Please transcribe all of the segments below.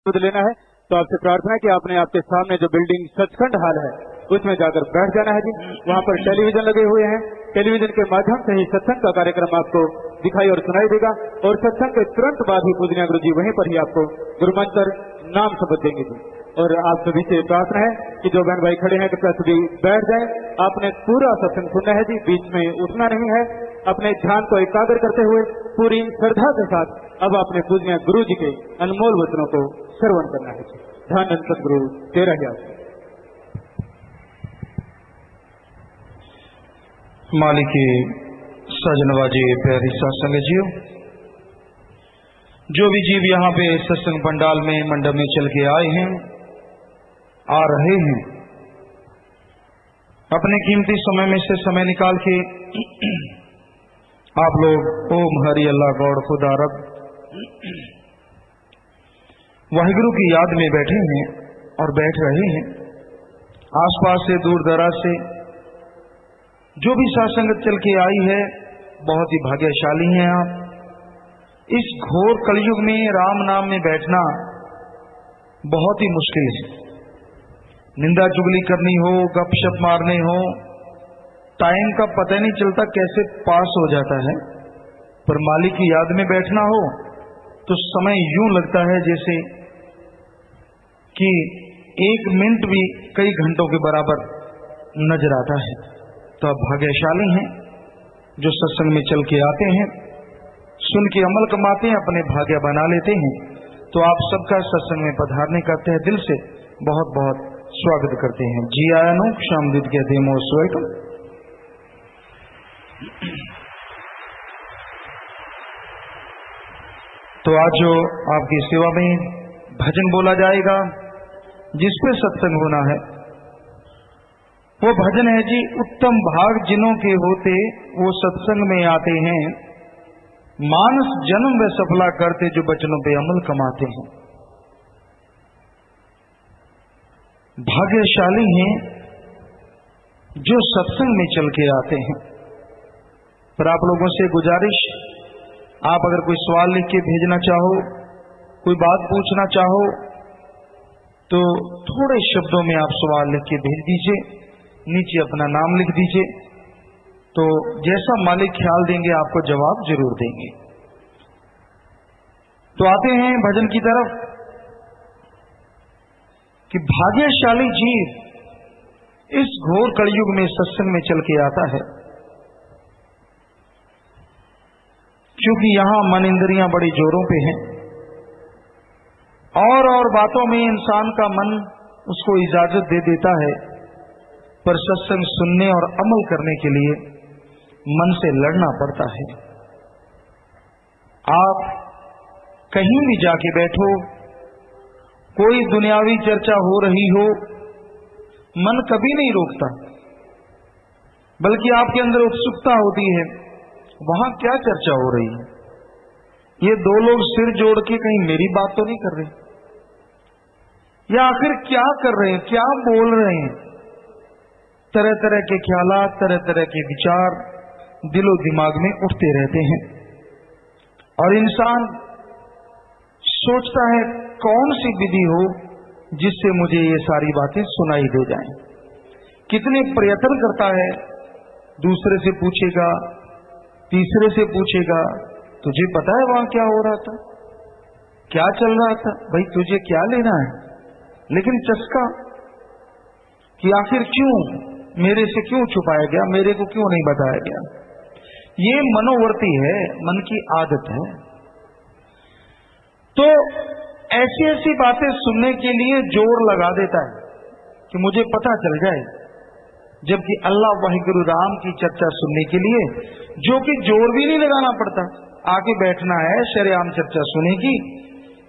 लेना है तो आपसे प्रार्थना है कि आपने आपके सामने जो बिल्डिंग सचखंड हाल है उसमें जाकर बैठ जाना है जी। वहाँ पर टेलीविजन लगे हुए हैं, टेलीविजन के माध्यम से ही सत्संग का कार्यक्रम आपको दिखाई और सुनाई देगा और सत्संग के तुरंत बाद ही पूजनीय गुरु जी वहीं पर ही आपको गुरुमंत्र नाम शपथ देंगे जी। और आप सभी से प्रार्थना है कि जो बहन भाई खड़े हैं कृपया सभी बैठ जाएं। आपने पूरा सत्संग सुनना है जी, बीच में उठना नहीं है। अपने ध्यान को एकाग्र करते हुए पूरी श्रद्धा के साथ अब आपने पूजनीय गुरु जी के अनमोल वचनों को श्रवण करना है। ध्यान सतगुरु तेरा ही आप मालिक सजनवाजी प्यारी सत्संग जीव, जो भी जीव यहाँ पे सत्संग पंडाल में मंडप में चल के आए हैं, आ रहे हैं, अपने कीमती समय में से समय निकाल के आप लोग ओम हरि अल्लाह गौड़ खुदा रब वाहिगुरु की याद में बैठे हैं और बैठ रहे हैं। आसपास से दूर दराज से जो भी सत्संगत चल के आई है, बहुत ही भाग्यशाली हैं आप। इस घोर कलयुग में राम नाम में बैठना बहुत ही मुश्किल है। निंदा चुगली करनी हो, गपशप मारने हो, टाइम का पता नहीं चलता कैसे पास हो जाता है। पर मालिक की याद में बैठना हो तो समय यूं लगता है जैसे कि एक मिनट भी कई घंटों के बराबर नजर आता है। तो आप भाग्यशाली हैं जो सत्संग में चल के आते हैं, सुन के अमल कमाते हैं, अपने भाग्य बना लेते हैं। तो आप सबका सत्संग में पधारने का तहे दिल से बहुत बहुत स्वागत करते हैं। जी आया नो शामदीद कहते हैं, मोस्ट वेलकम। तो आज जो आपकी सेवा में भजन बोला जाएगा, जिस पे सत्संग होना है, वो भजन है जी, उत्तम भाग जिनों के होते वो सत्संग में आते हैं, मानस जन्म व सफला करते जो बचनों पे अमल कमाते हैं। भाग्यशाली हैं जो सत्संग में चल के आते हैं। पर आप लोगों से गुजारिश, आप अगर कोई सवाल लिख के भेजना चाहो, कोई बात पूछना चाहो, तो थोड़े शब्दों में आप सवाल लिख के भेज दीजिए, नीचे अपना नाम लिख दीजिए। तो जैसा मालिक ख्याल देंगे आपको जवाब जरूर देंगे। तो आते हैं भजन की तरफ कि भाग्यशाली जीव इस घोर कलयुग में सत्संग में चल के आता है, क्योंकि यहां मन इंद्रियां बड़ी जोरों पे हैं और बातों में इंसान का मन उसको इजाजत दे देता है, पर सत्संग सुनने और अमल करने के लिए मन से लड़ना पड़ता है। आप कहीं भी जाके बैठो, कोई दुनियावी चर्चा हो रही हो, मन कभी नहीं रोकता, बल्कि आपके अंदर उत्सुकता होती है वहां क्या चर्चा हो रही है, ये दो लोग सिर जोड़ के कहीं मेरी बात तो नहीं कर रहे, या आखिर क्या कर रहे हैं, क्या बोल रहे हैं। तरह तरह के ख्यालात, तरह तरह के विचार दिलो दिमाग में उठते रहते हैं और इंसान सोचता है कौन सी विधि हो जिससे मुझे ये सारी बातें सुनाई दे जाएं। कितने प्रयत्न करता है, दूसरे से पूछेगा, तीसरे से पूछेगा, तुझे पता है वहां क्या हो रहा था, क्या चल रहा था, भाई तुझे क्या लेना है। लेकिन चस्का कि आखिर क्यों मेरे से क्यों छुपाया गया, मेरे को क्यों नहीं बताया गया। ये मनोवर्ती है, मन की आदत है। तो ऐसी ऐसी बातें सुनने के लिए जोर लगा देता है कि मुझे पता चल जाए, जबकि अल्लाह वाहिगुरु राम की चर्चा सुनने के लिए जो कि जोर भी नहीं लगाना पड़ता, आके बैठना है, शरेआम चर्चा सुनेगी,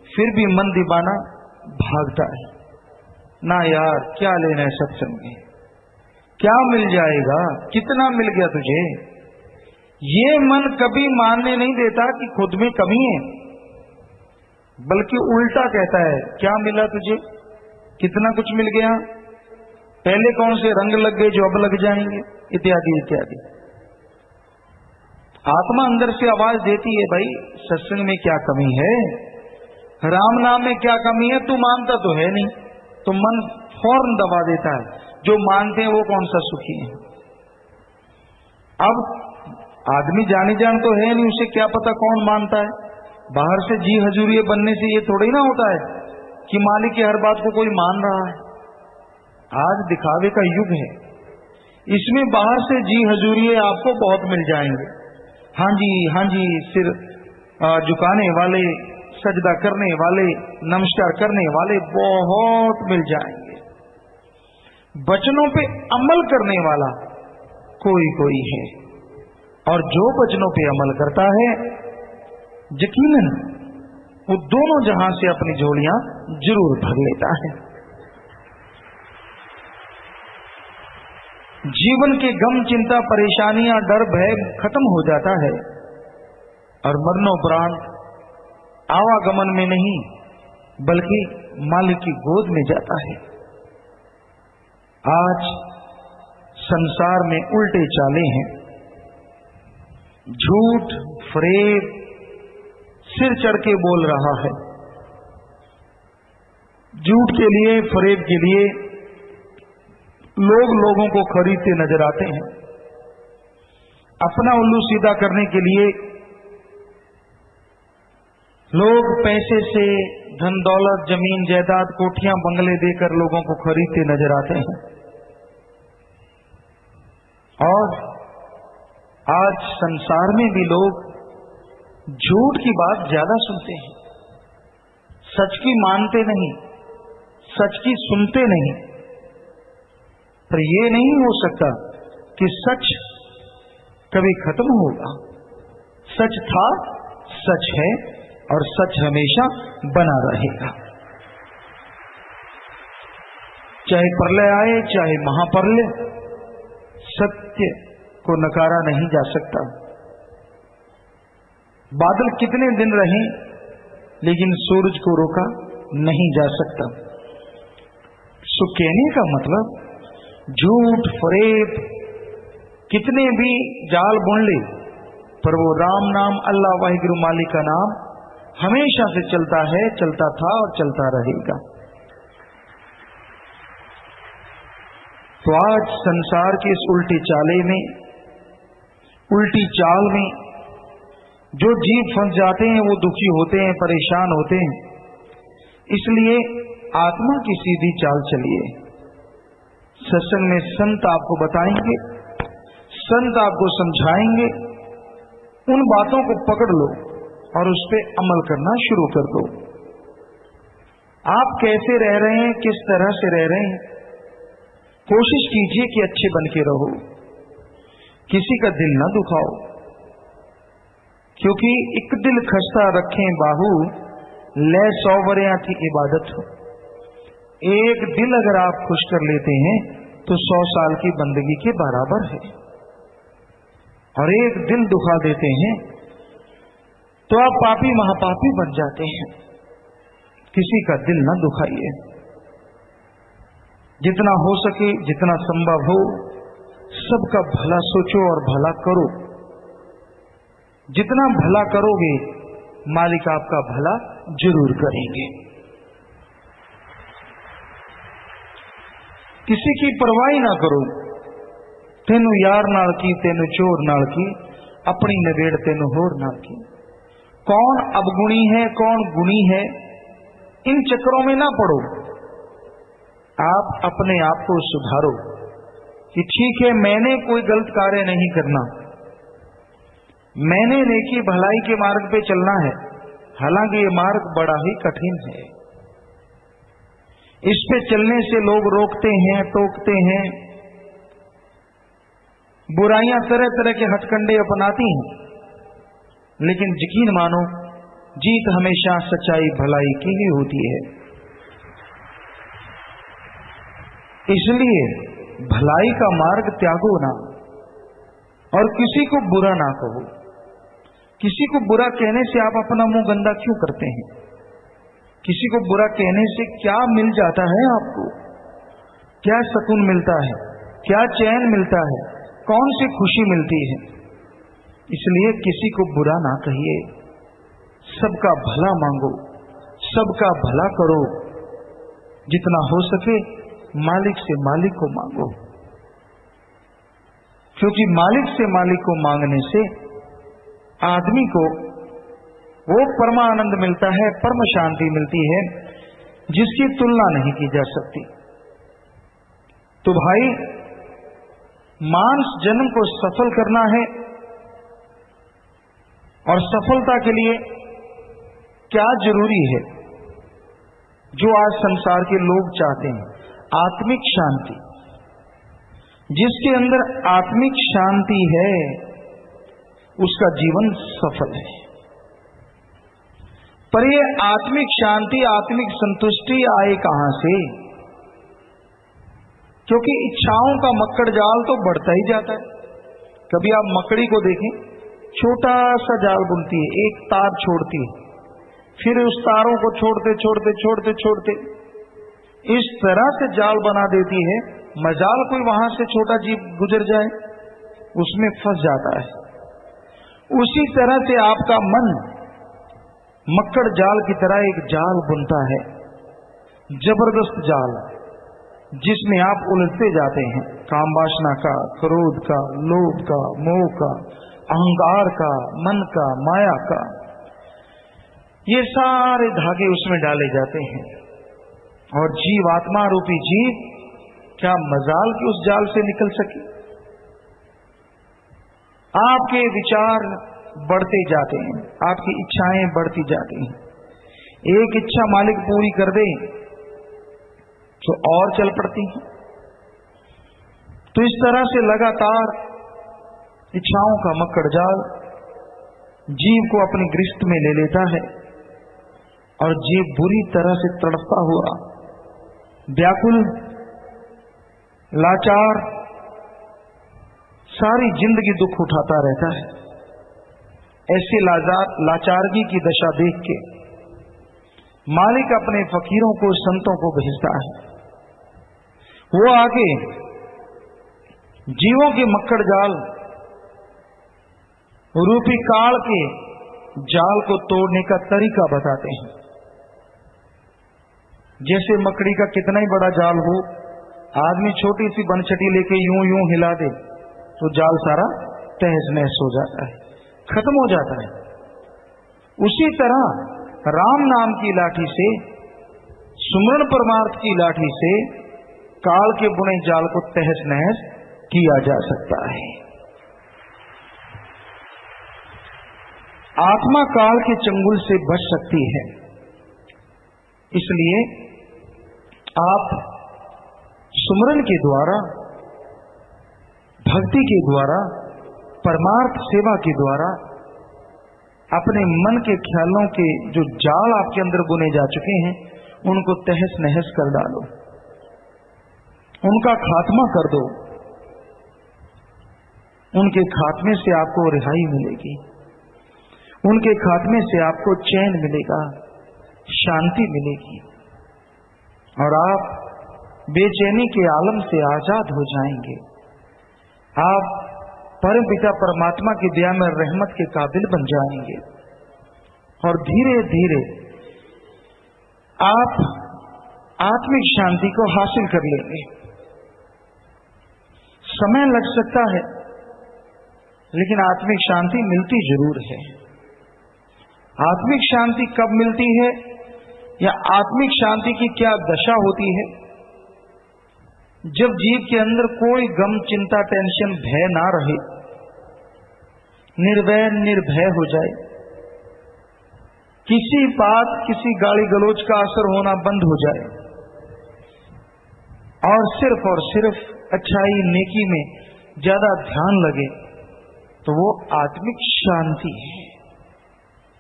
फिर भी मन दीवाना भागता है। ना यार, क्या लेना है सत्संग में, क्या मिल जाएगा, कितना मिल गया तुझे। ये मन कभी मानने नहीं देता कि खुद में कमी है, बल्कि उल्टा कहता है क्या मिला तुझे, कितना कुछ मिल गया, पहले कौन से रंग लग गए जो अब लग जाएंगे, इत्यादि इत्यादि। आत्मा अंदर से आवाज देती है, भाई सत्संग में क्या कमी है, राम नाम में क्या कमी है, तू मानता तो है नहीं, तो मन फौरन दबा देता है। जो मानते हैं वो कौन सा सुखी है। अब आदमी जाने जान तो है नहीं, उसे क्या पता कौन मानता है। बाहर से जी हजूरिये बनने से ये थोड़ी ना होता है कि मालिक की हर बात को कोई मान रहा है। आज दिखावे का युग है, इसमें बाहर से जी हजूरिये आपको बहुत मिल जाएंगे। हाँ जी, सिर झुकाने वाले, सजदा करने वाले, नमस्कार करने वाले बहुत मिल जाएंगे। वचनों पे अमल करने वाला कोई कोई है, और जो वचनों पे अमल करता है यकीनन वो दोनों जहां से अपनी झोलियां जरूर भर लेता है। जीवन के गम, चिंता, परेशानियां, डर, भय खत्म हो जाता है और मरणोपरांत आवागमन में नहीं बल्कि मालिक की गोद में जाता है। आज संसार में उल्टे चाले हैं, झूठ, फरेब सिर चढ़ के बोल रहा है। झूठ के लिए, फरेब के लिए लोग लोगों को खरीदते नजर आते हैं। अपना उल्लू सीधा करने के लिए लोग पैसे से, धन दौलत, जमीन जायदाद, कोठियां, बंगले देकर लोगों को खरीदते नजर आते हैं। और आज संसार में भी लोग झूठ की बात ज्यादा सुनते हैं, सच की मानते नहीं, सच की सुनते नहीं। पर यह नहीं हो सकता कि सच कभी खत्म होगा। सच था, सच है और सच हमेशा बना रहेगा। चाहे प्रलय आए, चाहे महाप्रलय, सत्य को नकारा नहीं जा सकता। बादल कितने दिन रहे लेकिन सूरज को रोका नहीं जा सकता। सो कहने का मतलब झूठ, फरेब कितने भी जाल बुन ले, पर वो राम नाम, अल्लाह वाहिगुरु मालिक का नाम हमेशा से चलता है, चलता था और चलता रहेगा। तो आज संसार के इस उल्टी चाले में, उल्टी चाल में जो जीव फंस जाते हैं वो दुखी होते हैं, परेशान होते हैं। इसलिए आत्मा की सीधी चाल चलिए। सत्संग में संत आपको बताएंगे, संत आपको समझाएंगे, उन बातों को पकड़ लो और उस पर अमल करना शुरू कर दो। आप कैसे रह रहे हैं, किस तरह से रह रहे हैं, कोशिश कीजिए कि अच्छे बन के रहो, किसी का दिल ना दुखाओ। क्योंकि एक दिल खस्ता रखें बाहू, ले 100 वरियां की इबादत हो। एक दिल अगर आप खुश कर लेते हैं तो 100 साल की बंदगी के बराबर है, और एक दिल दुखा देते हैं तो आप पापी महापापी बन जाते हैं। किसी का दिल ना दुखाइए। जितना हो सके, जितना संभव हो, सबका भला सोचो और भला करो। जितना भला करोगे मालिक आपका भला जरूर करेंगे। किसी की परवाही ना करो। तेनू यार नाल की, तेनू चोर नाल की, अपनी नवेड़ तेनू होर नाल की। कौन अवगुणी है, कौन गुणी है, इन चक्करों में ना पड़ो। आप अपने आप को सुधारो कि ठीक है, मैंने कोई गलत कार्य नहीं करना, मैंने नेकी भलाई के मार्ग पे चलना है। हालांकि ये मार्ग बड़ा ही कठिन है, इस पे चलने से लोग रोकते हैं, टोकते हैं, बुराइयां तरह तरह के हथकंडे अपनाती हैं, लेकिन यकीन मानो जीत हमेशा सच्चाई भलाई की ही होती है। इसलिए भलाई का मार्ग त्यागो ना, और किसी को बुरा ना कहो। किसी को बुरा कहने से आप अपना मुंह गंदा क्यों करते हैं? किसी को बुरा कहने से क्या मिल जाता है आपको? क्या सुकून मिलता है, क्या चैन मिलता है, कौन सी खुशी मिलती है? इसलिए किसी को बुरा ना कहिए, सबका भला मांगो, सबका भला करो, जितना हो सके मालिक से मालिक को मांगो, क्योंकि मालिक से मालिक को मांगने से आदमी को वो परमानंद मिलता है, परम शांति मिलती है, जिसकी तुलना नहीं की जा सकती। तो भाई, मानस जन्म को सफल करना है, और सफलता के लिए क्या जरूरी है, जो आज संसार के लोग चाहते हैं? आत्मिक शांति। जिसके अंदर आत्मिक शांति है उसका जीवन सफल है। पर ये आत्मिक शांति, आत्मिक संतुष्टि आए कहां से? क्योंकि इच्छाओं का मक्कड़ जाल तो बढ़ता ही जाता है। कभी आप मकड़ी को देखें, छोटा सा जाल बुनती है, एक तार छोड़ती है, फिर उस तारों को छोड़ते छोड़ते छोड़ते छोड़ते इस तरह से जाल बना देती है, मजाल कोई वहां से छोटा जीव गुजर जाए, उसमें फंस जाता है। उसी तरह से आपका मन मक्कड़ जाल की तरह एक जाल बुनता है, जबरदस्त जाल, जिसमें आप उलझते जाते हैं। काम वासना का, क्रोध का, लोभ का, मोह का, अहंकार का, मन का, माया का, ये सारे धागे उसमें डाले जाते हैं। और जीव, आत्मा रूपी जीव, क्या मजाल की उस जाल से निकल सके? आपके विचार बढ़ते जाते हैं, आपकी इच्छाएं बढ़ती जाती हैं। एक इच्छा मालिक पूरी कर दे तो और चल पड़ती हैं। तो इस तरह से लगातार इच्छाओं का मक्कड़ जाल जीव को अपनी गिरफ्त में ले लेता है, और जीव बुरी तरह से तड़पता हुआ, व्याकुल, लाचार, सारी जिंदगी दुख उठाता रहता है। ऐसे लाचारगी की दशा देख के मालिक अपने फकीरों को, संतों को भेजता है। वो आके जीवों के मक्कड़ जाल रूपी काल के जाल को तोड़ने का तरीका बताते हैं। जैसे मकड़ी का कितना ही बड़ा जाल हो, आदमी छोटी सी बनछटी लेके यूं यूं हिला दे तो जाल सारा तहस नहस हो जाता है, खत्म हो जाता है। उसी तरह राम नाम की लाठी से, सुमरण परमार्थ की लाठी से काल के बुने जाल को तहस नहस किया जा सकता है। आत्मा काल के चंगुल से बच सकती है। इसलिए आप सुमरन के द्वारा, भक्ति के द्वारा, परमार्थ सेवा के द्वारा अपने मन के ख्यालों के जो जाल आपके अंदर बुने जा चुके हैं उनको तहस नहस कर डालो, उनका खात्मा कर दो। उनके खात्मे से आपको रिहाई मिलेगी, उनके खात्मे से आपको चैन मिलेगा, शांति मिलेगी, और आप बेचैनी के आलम से आजाद हो जाएंगे। आप परम पिता परमात्मा की दया में रहमत के काबिल बन जाएंगे, और धीरे धीरे आप आत्मिक शांति को हासिल कर लेंगे। समय लग सकता है, लेकिन आत्मिक शांति मिलती जरूर है। आत्मिक शांति कब मिलती है, या आत्मिक शांति की क्या दशा होती है? जब जीव के अंदर कोई गम, चिंता, टेंशन, भय ना रहे, निर्वय निर्भय हो जाए, किसी बात, किसी गाली गलोच का असर होना बंद हो जाए, और सिर्फ अच्छाई नेकी में ज्यादा ध्यान लगे, तो वो आत्मिक शांति है।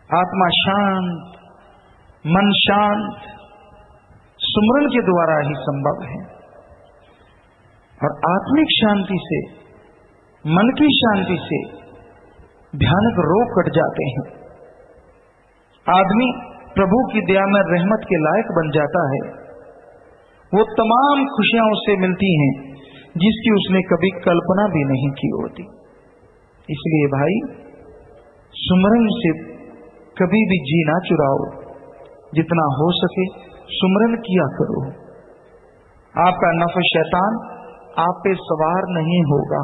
आत्मा शांत, मन शांत सुमरन के द्वारा ही संभव है। और आत्मिक शांति से, मन की शांति से भयानक रोग कट जाते हैं। आदमी प्रभु की दया में रहमत के लायक बन जाता है। वो तमाम खुशियां उससे मिलती हैं जिसकी उसने कभी कल्पना भी नहीं की होती। इसलिए भाई, सुमरन से कभी भी जी ना चुराओ। जितना हो सके सुमरन किया करो। आपका नफ्स शैतान आप पे सवार नहीं होगा,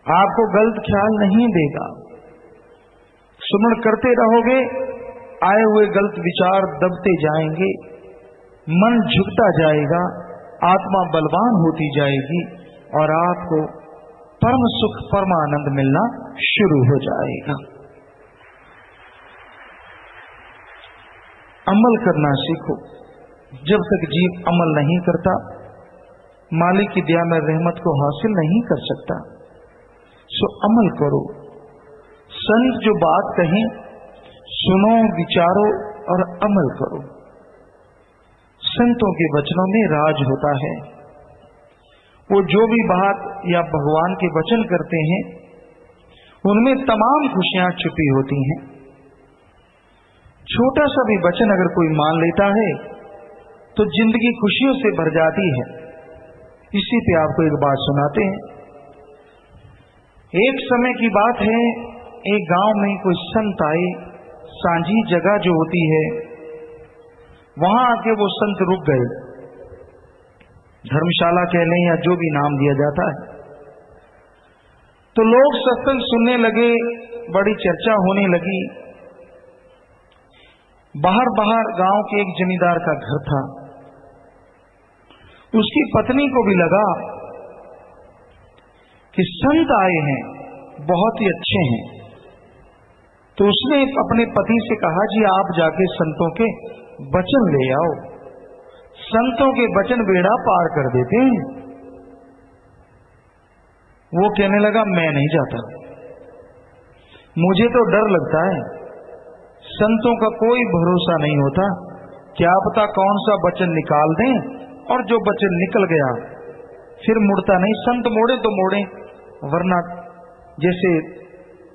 आपको गलत ख्याल नहीं देगा। सुमरण करते रहोगे, आए हुए गलत विचार दबते जाएंगे, मन झुकता जाएगा, आत्मा बलवान होती जाएगी और आपको परम सुख परमानंद मिलना शुरू हो जाएगा। अमल करना सीखो। जब तक जीव अमल नहीं करता, मालिक की दया में रहमत को हासिल नहीं कर सकता। सो अमल करो। संत जो बात कहें सुनो, विचारो और अमल करो। संतों के वचनों में राज होता है। वो जो भी बात या भगवान के वचन करते हैं उनमें तमाम खुशियां छुपी होती हैं। छोटा सा भी वचन अगर कोई मान लेता है तो जिंदगी खुशियों से भर जाती है। इसी पे आपको एक बात सुनाते हैं। एक समय की बात है, एक गांव में कोई संत आए। सांझी जगह जो होती है वहां आके वो संत रुक गए। धर्मशाला कह लें या जो भी नाम दिया जाता है। तो लोग सत्संग सुनने लगे, बड़ी चर्चा होने लगी। बाहर गांव के एक जमींदार का घर था। उसकी पत्नी को भी लगा कि संत आए हैं, बहुत ही अच्छे हैं। तो उसने अपने पति से कहा, जी आप जाके संतों के वचन ले आओ, संतों के वचन बेड़ा पार कर देते हैं। वो कहने लगा, मैं नहीं जाता, मुझे तो डर लगता है, संतों का कोई भरोसा नहीं होता, क्या पता कौन सा वचन निकाल दें और जो वचन निकल गया फिर मुड़ता नहीं। संत मोड़े तो मोड़े, वरना जैसे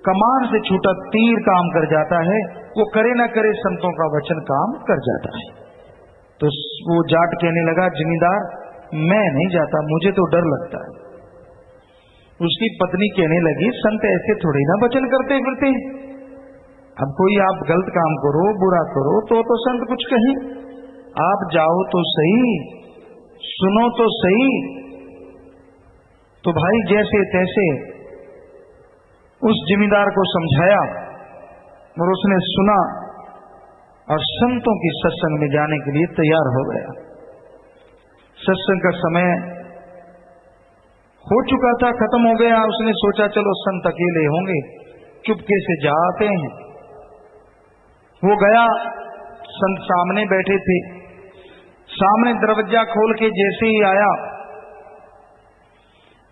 कमान से छूटा तीर काम कर जाता है, वो करे ना करे संतों का वचन काम कर जाता है। तो वो जाट कहने लगा, जमींदार मैं नहीं जाता, मुझे तो डर लगता है। उसकी पत्नी कहने लगी, संत ऐसे थोड़ी ना वचन करते फिरते, अब कोई आप गलत काम करो, बुरा करो तो संत कुछ कहें, आप जाओ तो सही, सुनो तो सही। तो भाई जैसे तैसे उस जमींदार को समझाया और उसने सुना और संतों की सत्संग में जाने के लिए तैयार हो गया। सत्संग का समय हो चुका था, खत्म हो गया। उसने सोचा चलो संत अकेले होंगे, चुपके से जाते हैं। वो गया, संत सामने बैठे थे। सामने दरवाजा खोल के जैसे ही आया,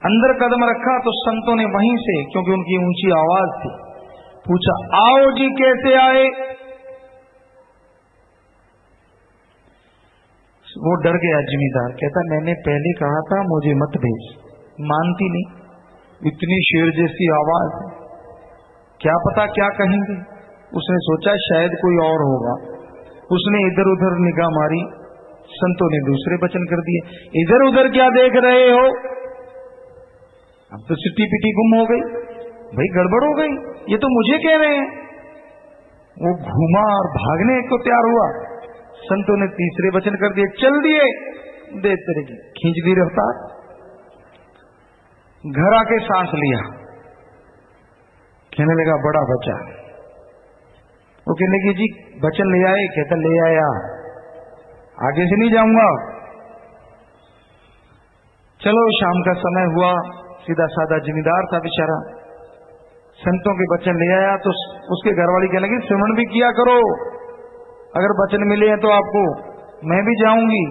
अंदर कदम रखा तो संतों ने वहीं से, क्योंकि उनकी ऊंची आवाज थी, पूछा, आओ जी कैसे आए। वो डर गया जमींदार, कहता मैंने पहले कहा था मुझे मत भेज, मानती नहीं, इतनी शेर जैसी आवाज, क्या पता क्या कहेंगे। उसने सोचा शायद कोई और होगा। उसने इधर उधर निगाह मारी, संतों ने दूसरे वचन कर दिए। इधर उधर क्या देख रहे हो, अब तो सिट्टी पिटी गुम हो गई, भाई गड़बड़ हो गई, ये तो मुझे कह रहे हैं। वो घूमा और भागने को तैयार हुआ। संतों ने तीसरे वचन कर दिए, चल दिए, दे तेरे की खींच दी रफ्तार। घर आके सांस लिया, कहने लगा बड़ा बचा। वो कहने लगी, जी वचन ले आए। कहता ले आया, आगे से नहीं जाऊंगा। चलो शाम का समय हुआ, सीधा साधा जमींदार था बेचारा, संतों के वचन ले आया। तो उसके घरवाली कहने लगी, श्रवण भी किया करो, अगर वचन मिले हैं तो आपको, मैं भी जाऊंगी।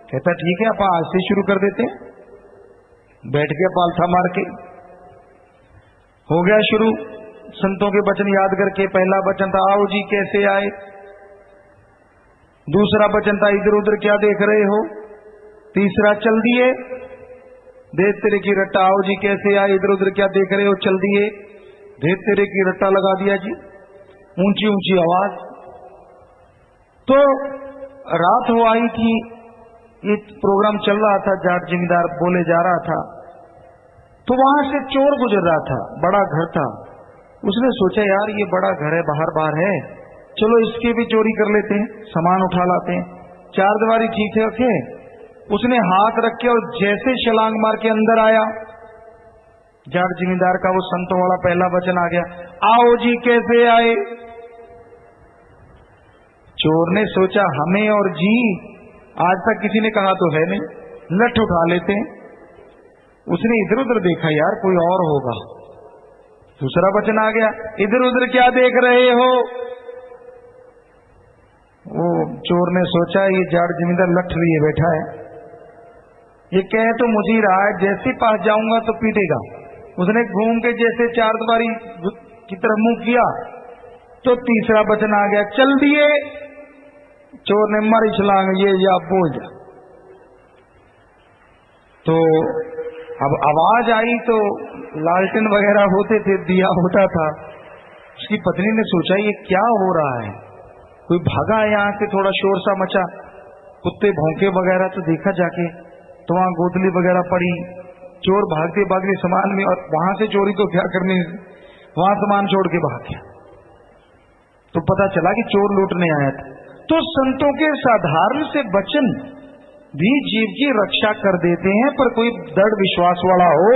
कहता ठीक है, आप आज से शुरू कर देते हैं। बैठ गया पालथा मार के, हो गया शुरू। संतों के वचन याद करके पहला वचन था, आओ जी कैसे आए। दूसरा वचन था, इधर उधर क्या देख रहे हो। तीसरा, चल दिए, देख तेरे की रट्टा, आओ जी कैसे आए, इधर उधर क्या देख रहे हो, चल दिए, देख तेरे की रट्टा लगा दिया जी, ऊंची ऊंची आवाज। तो रात हो आई थी, ये प्रोग्राम चल रहा था, जाट जमींदार बोले जा रहा था। तो वहां से चोर गुजर रहा था, बड़ा घर था। उसने सोचा यार ये बड़ा घर है, बाहर बाहर है, चलो इसके भी चोरी कर लेते हैं, सामान उठा लाते हैं। चार दीवारी ठीक है रखे, उसने हाथ रख के और जैसे छलांग मार के अंदर आया, जाट जिमींदार का वो संतों वाला पहला वचन आ गया, आओ जी कैसे आए। चोर ने सोचा हमें और जी आज तक किसी ने कहा तो है नहीं, लठ उठा लेते हैं। उसने इधर उधर देखा, यार कोई और होगा। दूसरा वचन आ गया, इधर उधर क्या देख रहे हो। वो चोर ने सोचा ये जाट जमींदार लठ लिए बैठा है, ये कह तो मुझे ही रहा है, जैसे पास जाऊंगा तो पीटेगा। उसने घूम के जैसे चार दीवारी की तरफ मुंह किया तो तीसरा वचन आ गया, चल दिए। चोर ने मारी छलांग, ये या बोल जा। तो अब आवाज आई तो लालटेन वगैरह होते थे, दिया होता था। उसकी पत्नी ने सोचा ये क्या हो रहा है, कोई भागा है यहाँ से, थोड़ा शोर सा मचा, कुत्ते भौंके वगैरह, तो देखा जाके तो वहां गोदली वगैरह पड़ी, चोर भागते भागते सामान में, और वहां से चोरी तो क्या करनी, वहां सामान छोड़ के भाग गया। तो पता चला कि चोर लूटने आया था। तो संतों के साधारण से वचन भी जीव की रक्षा कर देते हैं, पर कोई दृढ़ विश्वास वाला हो,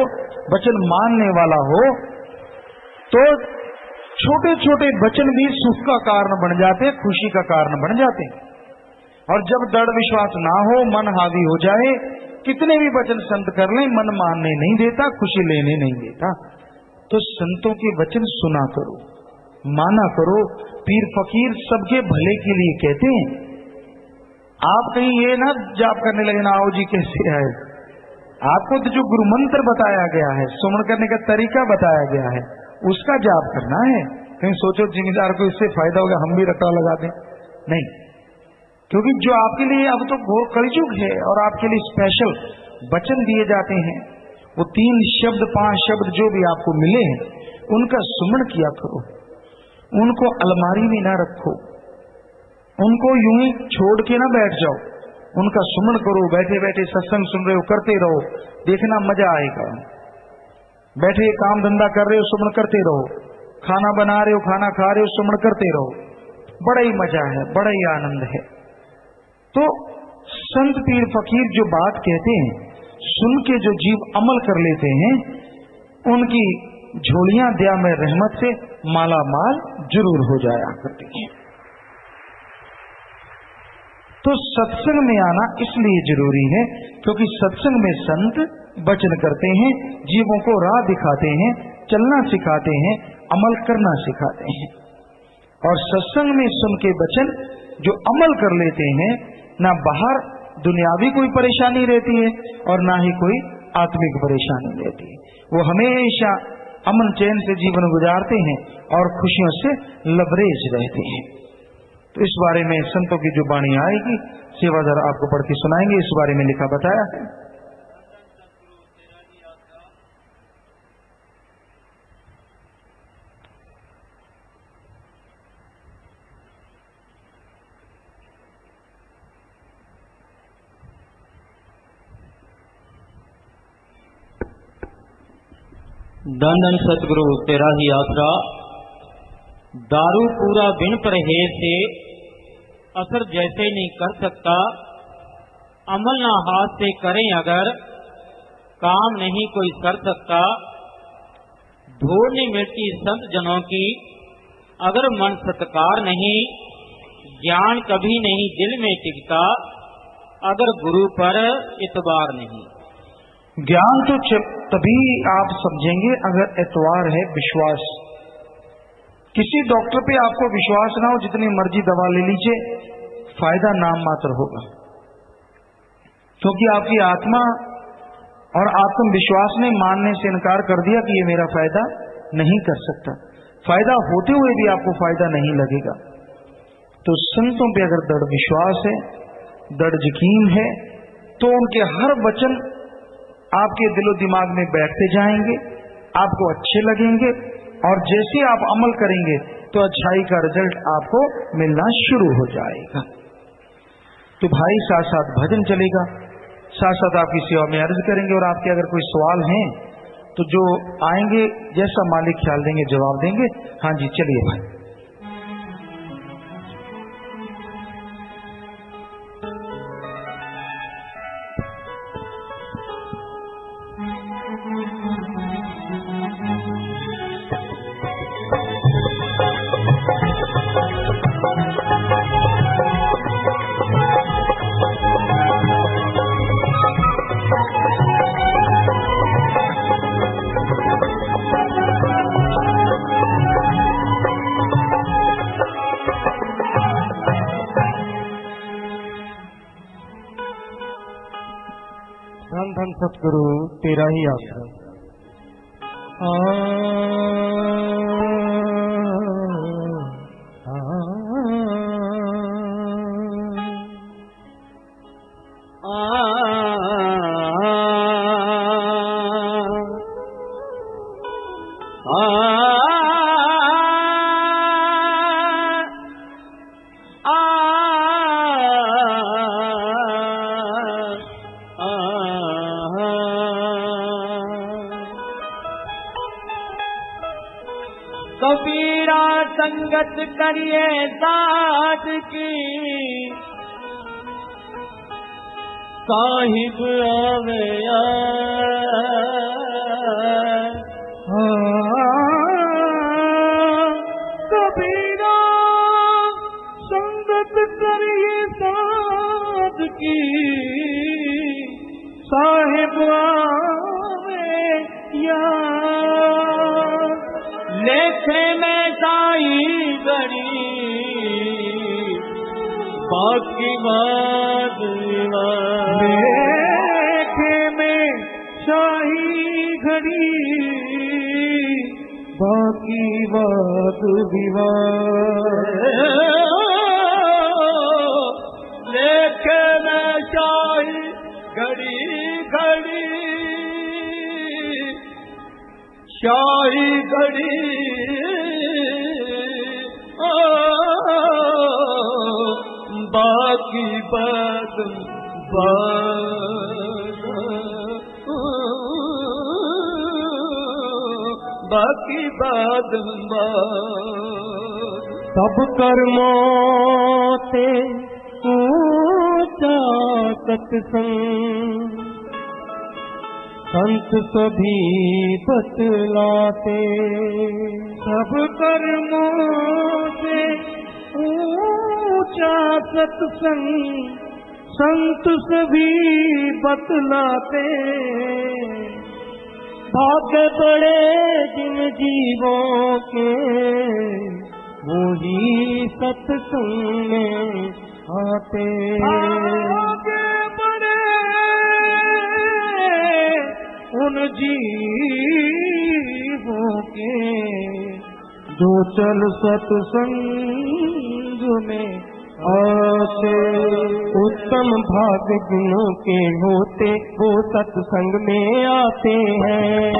वचन मानने वाला हो, तो छोटे छोटे वचन भी सुख का कारण बन जाते, खुशी का कारण बन जाते। और जब दृढ़ विश्वास ना हो, मन हावी हो जाए, कितने भी वचन संत कर लें, मन मानने नहीं देता, खुशी लेने नहीं देता। तो संतों के वचन सुना करो, माना करो। पीर फकीर सबके भले के लिए कहते हैं। आप कहीं ये ना जाप करने लगे ना, आओ जी कैसे आए। आपको तो जो गुरु मंत्र बताया गया है, सुमन करने का तरीका बताया गया है, उसका जाप करना है। कहीं सोचो जिम्मेदार को इससे फायदा होगा, हम भी रटा लगा दें, नहीं। क्योंकि जो आपके लिए अब तो घोर कलयुग है और आपके लिए स्पेशल वचन दिए जाते हैं, वो 3 शब्द 5 शब्द जो भी आपको मिले हैं, उनका सुमन किया करो। उनको अलमारी में ना रखो, उनको यूं ही छोड़ के ना बैठ जाओ, उनका सुमन करो। बैठे बैठे सत्संग सुन रहे हो, करते रहो, देखना मजा आएगा। बैठे काम धंधा कर रहे हो, सुमन करते रहो। खाना बना रहे हो, खाना खा रहे हो, सुमन करते रहो। बड़ा ही मजा है, बड़ा ही आनंद है। तो संत पीर फकीर जो बात कहते हैं, सुन के जो जीव अमल कर लेते हैं, उनकी झोलियां दया में रहमत से माला माल जरूर हो जाया करती हैं। तो सत्संग में आना इसलिए जरूरी है क्योंकि सत्संग में संत वचन करते हैं, जीवों को राह दिखाते हैं, चलना सिखाते हैं, अमल करना सिखाते हैं। और सत्संग में सुन के वचन जो अमल कर लेते हैं, ना बाहर दुनियावी कोई परेशानी रहती है और ना ही कोई आत्मिक परेशानी रहती है। वो हमेशा अमन चैन से जीवन गुजारते हैं और खुशियों से लबरेज रहते हैं। तो इस बारे में संतों की जो वाणी आएगी, सेवादार आपको पढ़ के सुनाएंगे। इस बारे में लिखा बताया है। धन धन सतगुरु तेरा ही आसरा, दारू पूरा बिन परहेज से असर जैसे नहीं कर सकता। अमल ना हाथ से करें अगर काम नहीं कोई कर सकता। धूल नहीं मिलती संत जनों की अगर मन सत्कार नहीं। ज्ञान कभी नहीं दिल में टिकता अगर गुरु पर इतबार नहीं। ज्ञान तो तभी आप समझेंगे अगर एतवार है, विश्वास। किसी डॉक्टर पे आपको विश्वास ना हो, जितनी मर्जी दवा ले लीजिए, फायदा नाम मात्र होगा। क्योंकि आपकी आत्मा और आत्मविश्वास ने मानने से इनकार कर दिया कि ये मेरा फायदा नहीं कर सकता। फायदा होते हुए भी आपको फायदा नहीं लगेगा। तो संतों पे अगर दृढ़ विश्वास है, दृढ़ यकीन है, तो उनके हर वचन आपके दिलो दिमाग में बैठते जाएंगे, आपको अच्छे लगेंगे, और जैसे आप अमल करेंगे तो अच्छाई का रिजल्ट आपको मिलना शुरू हो जाएगा। तो भाई साथ साथ भजन चलेगा, साथ साथ आपकी सेवा में अर्ज करेंगे। और आपके अगर कोई सवाल हैं तो जो आएंगे, जैसा मालिक ख्याल देंगे जवाब देंगे। हाँ जी, चलिए भाई। धन धन सतगुरु तेरा ही आसरा। कबीरा संगत करिए साथ की, साहिब आवे कबीरा संगत करिए साथ की, साहिब आवे लेखे में साई गड़ी, बाकी बात लेखे में शाही घड़ी, बाकी बात विवाद। लेखे में शाही घड़ी घड़ी, शाही घड़ी बाकी बात बाकी बात सब कर्मों ते ऊंचा सत्संग, संत सभी बतलाते। सब कर्मों से ऊंचा सत्संग, संत सभी बतलाते। भाग्य बड़े जिन जीवों के, वो ही सत्संग में आते। भाग्य बड़े उन जीवों के, जो चल सत्संग में आते। उत्तम भाग्य जिनों के होते, वो सत्संग में आते हैं।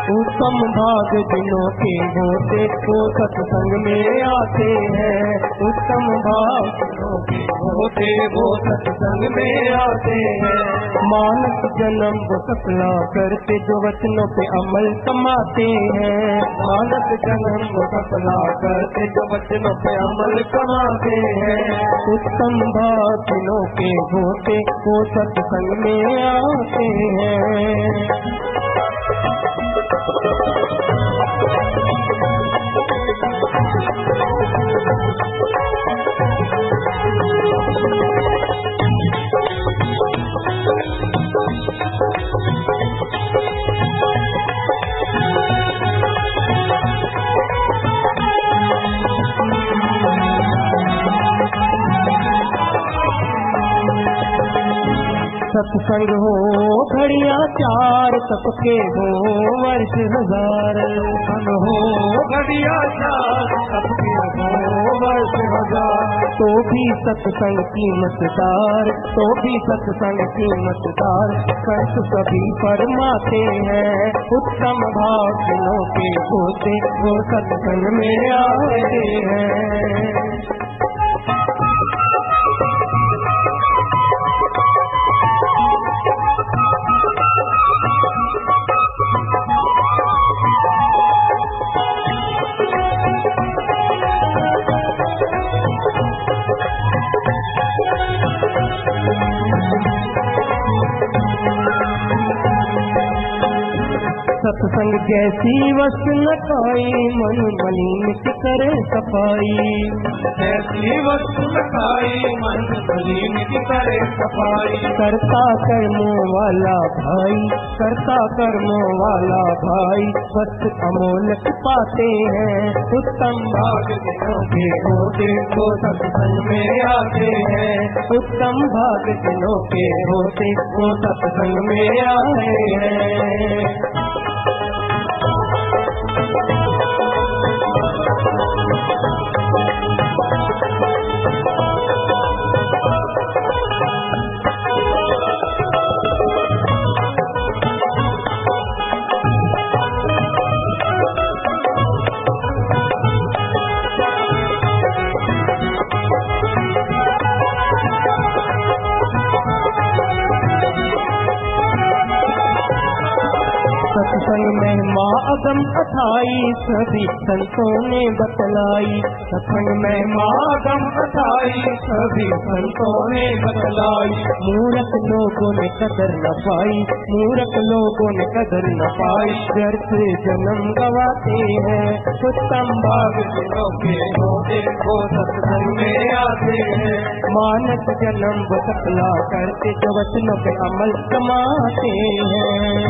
उत्तम भाग्य जिनों के होते, वो सत्संग में आते हैं। उत्तम भाग्य जिनों के होते, वो सत्संग में आते हैं। मानस जन्म वो सफला करते, जो वचनों पे अमल कमाते हैं। मानस जन्म वो सफला करते, जो वचनों पे अमल कमाते हैं। उत्तम भाग्य जिनों के होते, वो सत्संग में आते हैं। सत्संग हो घड़िया चार, तपके हो वर्ष हजार। सत्संग हो घड़िया चार, तपके हो वर्ष हजार। तो भी सत्संग कीमतदार, तो भी सत्संग कीमतदार, संत सभी फरमाते हैं। उत्तम भाग्यों के होते, वो सत्संग में आते हैं। सत्संग सत्संग जैसी वस्तु न खाई, मन मलिन की करे सफाई। जैसी वस्तु न खाई, मन मलिन की करे सफाई। करता कर्मों वाला भाई, करता कर्मों वाला भाई, वस्तु अमोलक पाते हैं। उत्तम भाग जिनों के होते वो सत्संग में आते हैं। उत्तम भाग जिनों के होते वो सत्संग में आए हैं। सत्संग महिमा अगम अथाई, सभी संतों ने बतलाई। सत्संग महिमा अगम अथाई, सभी संतों ने बतलाई। मूर्ख लोगों ने कदर न पाई, मूर्ख लोगों ने कदर न पाई, व्यर्थ जन्म गवाते हैं। उत्तम भाग जिनों के होते वो सत्संग में आते हैं। मानस जन्म बतला करते जो वचनों पे अमल कमाते हैं।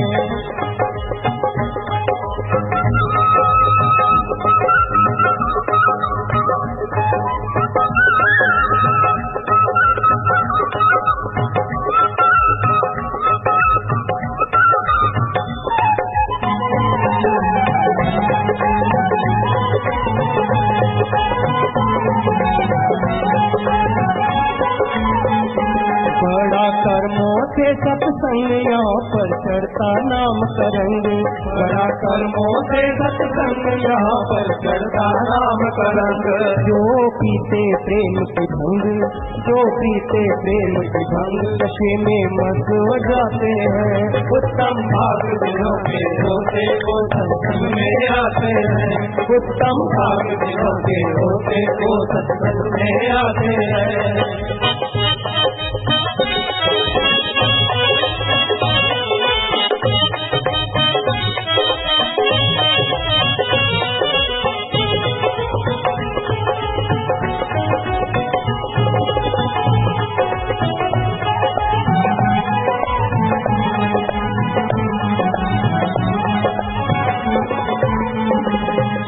बड़ा कर्मों से सत्संग यहाँ पर चढ़ता नाम करेंगे। बड़ा कर्मों से सत्संग यहाँ पर चढ़ता नाम करेंगे। जो पीते प्रेम की भंग, जो पीते प्रेम की भंग, नशे में मस्त हो जाते हैं। उत्तम भाग जिनों के होते वो सत्संग में आते हैं। उत्तम भाग जिनों के होते वो सत्संग में आते हैं।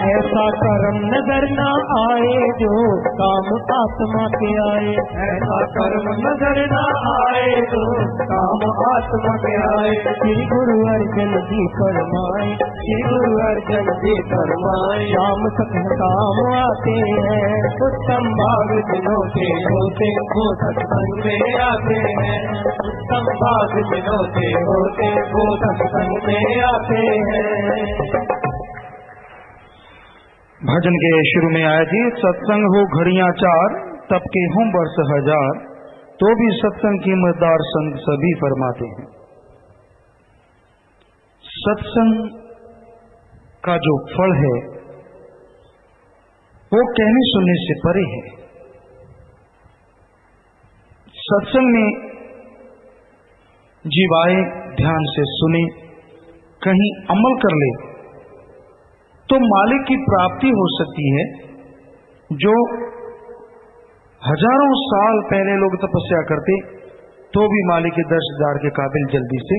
ऐसा कर्म नजर न आए जो काम आत्मा के आए। ऐसा कर्म नजर न आए जो काम आत्मा के आए। श्री गुरु अर्जन जी फरमाए, श्री गुरु अर्जन जी फरमाए, शाम सत्संग काम आते हैं। उत्तम भाग जिनों के होते वो सत्संग में आते हैं। उत्तम भाग जिनों के होते वो सत्संग में आते हैं। भजन के शुरू में आया जी, सत्संग हो घड़ियां चार, तब के हों वर्ष हजार, तो भी सत्संग की मददार संत सभी फरमाते हैं। सत्संग का जो फल है वो कहने सुनने से परे है। सत्संग में जीव आए, ध्यान से सुने, कहीं अमल कर ले तो मालिक की प्राप्ति हो सकती है। जो हजारों साल पहले लोग तपस्या करते तो भी मालिक के दर्शदार के काबिल जल्दी से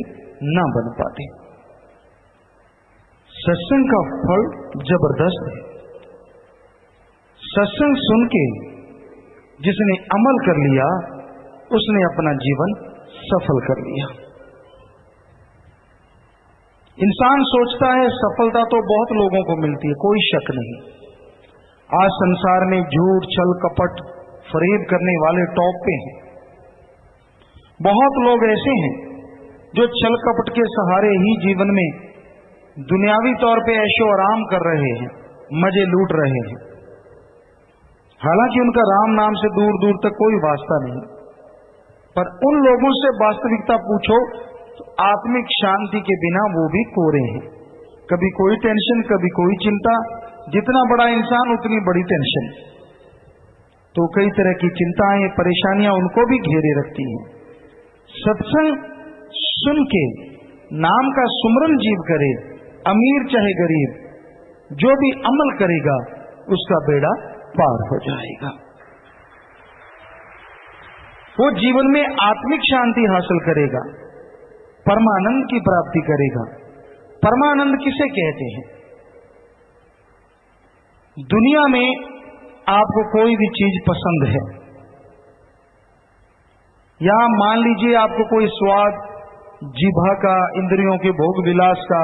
ना बन पाते। सत्संग का फल जबरदस्त है। सत्संग सुन के जिसने अमल कर लिया उसने अपना जीवन सफल कर लिया। इंसान सोचता है सफलता तो बहुत लोगों को मिलती है, कोई शक नहीं। आज संसार में झूठ, छल, कपट, फरेब करने वाले टॉप पे हैं। बहुत लोग ऐसे हैं जो छल कपट के सहारे ही जीवन में दुनियावी तौर पे ऐशो आराम कर रहे हैं, मजे लूट रहे हैं। हालांकि उनका राम नाम से दूर दूर तक कोई वास्ता नहीं, पर उन लोगों से वास्तविकता पूछो तो आत्मिक शांति के बिना वो भी कोरे हैं। कभी कोई टेंशन, कभी कोई चिंता। जितना बड़ा इंसान उतनी बड़ी टेंशन। तो कई तरह की चिंताएं, परेशानियां उनको भी घेरे रखती हैं। सत्संग सुन के नाम का सुमरन जीव करे अमीर चाहे गरीब, जो भी अमल करेगा उसका बेड़ा पार हो जाएगा। वो जीवन में आत्मिक शांति हासिल करेगा, परमानंद की प्राप्ति करेगा। परमानंद किसे कहते हैं? दुनिया में आपको कोई भी चीज पसंद है, या मान लीजिए आपको कोई स्वाद जीभा का, इंद्रियों के भोग विलास का,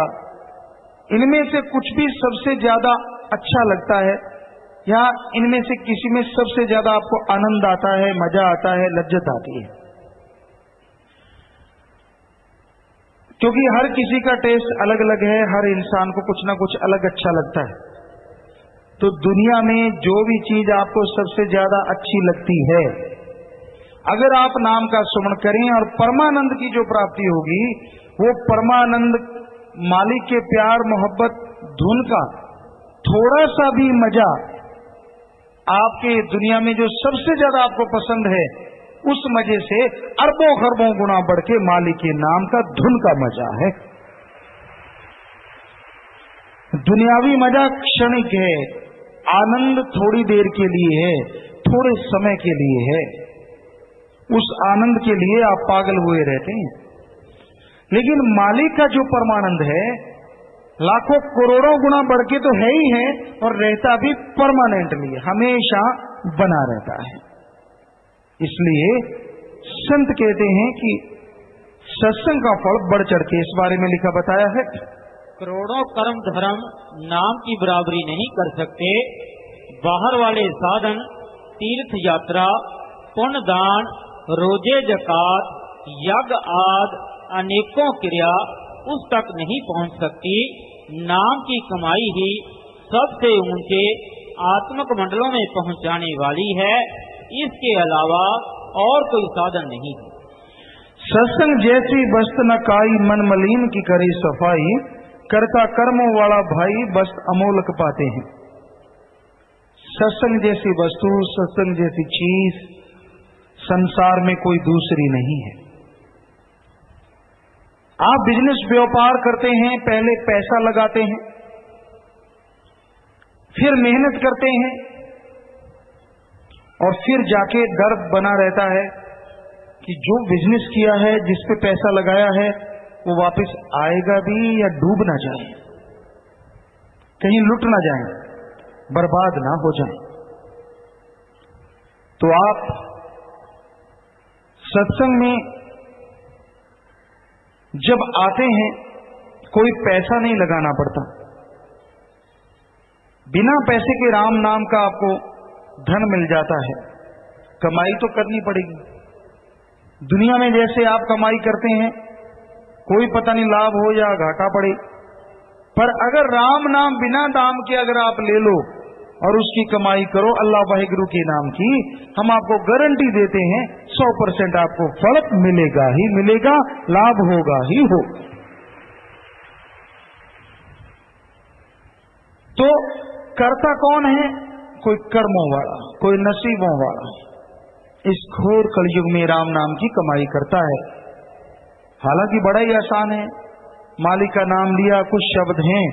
इनमें से कुछ भी सबसे ज्यादा अच्छा लगता है, या इनमें से किसी में सबसे ज्यादा आपको आनंद आता है, मजा आता है, लज्जत आती है। क्योंकि हर किसी का टेस्ट अलग अलग है, हर इंसान को कुछ ना कुछ अलग अच्छा लगता है। तो दुनिया में जो भी चीज आपको सबसे ज्यादा अच्छी लगती है, अगर आप नाम का सुमरण करें और परमानंद की जो प्राप्ति होगी, वो परमानंद मालिक के प्यार मोहब्बत धुन का थोड़ा सा भी मजा आपके दुनिया में जो सबसे ज्यादा आपको पसंद है, उस मजे से अरबों खरबों गुना बढ़ के मालिक के नाम का धुन का मजा है। दुनियावी मजा क्षणिक है, आनंद थोड़ी देर के लिए है, थोड़े समय के लिए है। उस आनंद के लिए आप पागल हुए रहते हैं। लेकिन मालिक का जो परमानंद है, लाखों करोड़ों गुना बढ़ के तो है ही है, और रहता भी परमानेंटली, हमेशा बना रहता है। इसलिए संत कहते हैं कि सत्संग का फल बढ़ चढ़ के इस बारे में लिखा बताया है। करोड़ों कर्म धर्म नाम की बराबरी नहीं कर सकते। बाहर वाले साधन, तीर्थ यात्रा, पुण्य दान, रोजे जकात, यज्ञ आदि अनेकों क्रिया उस तक नहीं पहुंच सकती। नाम की कमाई ही सबसे ऊंचे आत्मक मंडलों में पहुंचाने वाली है। इसके अलावा और कोई साधन नहीं है। सत्संग जैसी वस्त न काई, मन मलिन की करे सफाई, करता कर्मों वाला भाई वस्त अमोलक पाते हैं। सत्संग जैसी वस्तु, सत्संग जैसी चीज संसार में कोई दूसरी नहीं है। आप बिजनेस व्यापार करते हैं, पहले पैसा लगाते हैं, फिर मेहनत करते हैं, और फिर जाके डर बना रहता है कि जो बिजनेस किया है, जिस पे पैसा लगाया है, वो वापस आएगा भी या डूब ना जाए, कहीं लुट ना जाए, बर्बाद ना हो जाए। तो आप सत्संग में जब आते हैं, कोई पैसा नहीं लगाना पड़ता। बिना पैसे के राम नाम का आपको धन मिल जाता है। कमाई तो करनी पड़ेगी। दुनिया में जैसे आप कमाई करते हैं, कोई पता नहीं लाभ हो या घाटा पड़े, पर अगर राम नाम बिना दाम के अगर आप ले लो और उसकी कमाई करो अल्लाह वाहिगुरु के नाम की, हम आपको गारंटी देते हैं 100% आपको फल मिलेगा ही मिलेगा, लाभ होगा ही हो। तो कर्ता कौन है? कोई कर्मों वाला, कोई नसीबों वाला इस घोर कलयुग में राम नाम की कमाई करता है। हालांकि बड़ा ही आसान है। मालिक का नाम लिया, कुछ शब्द हैं,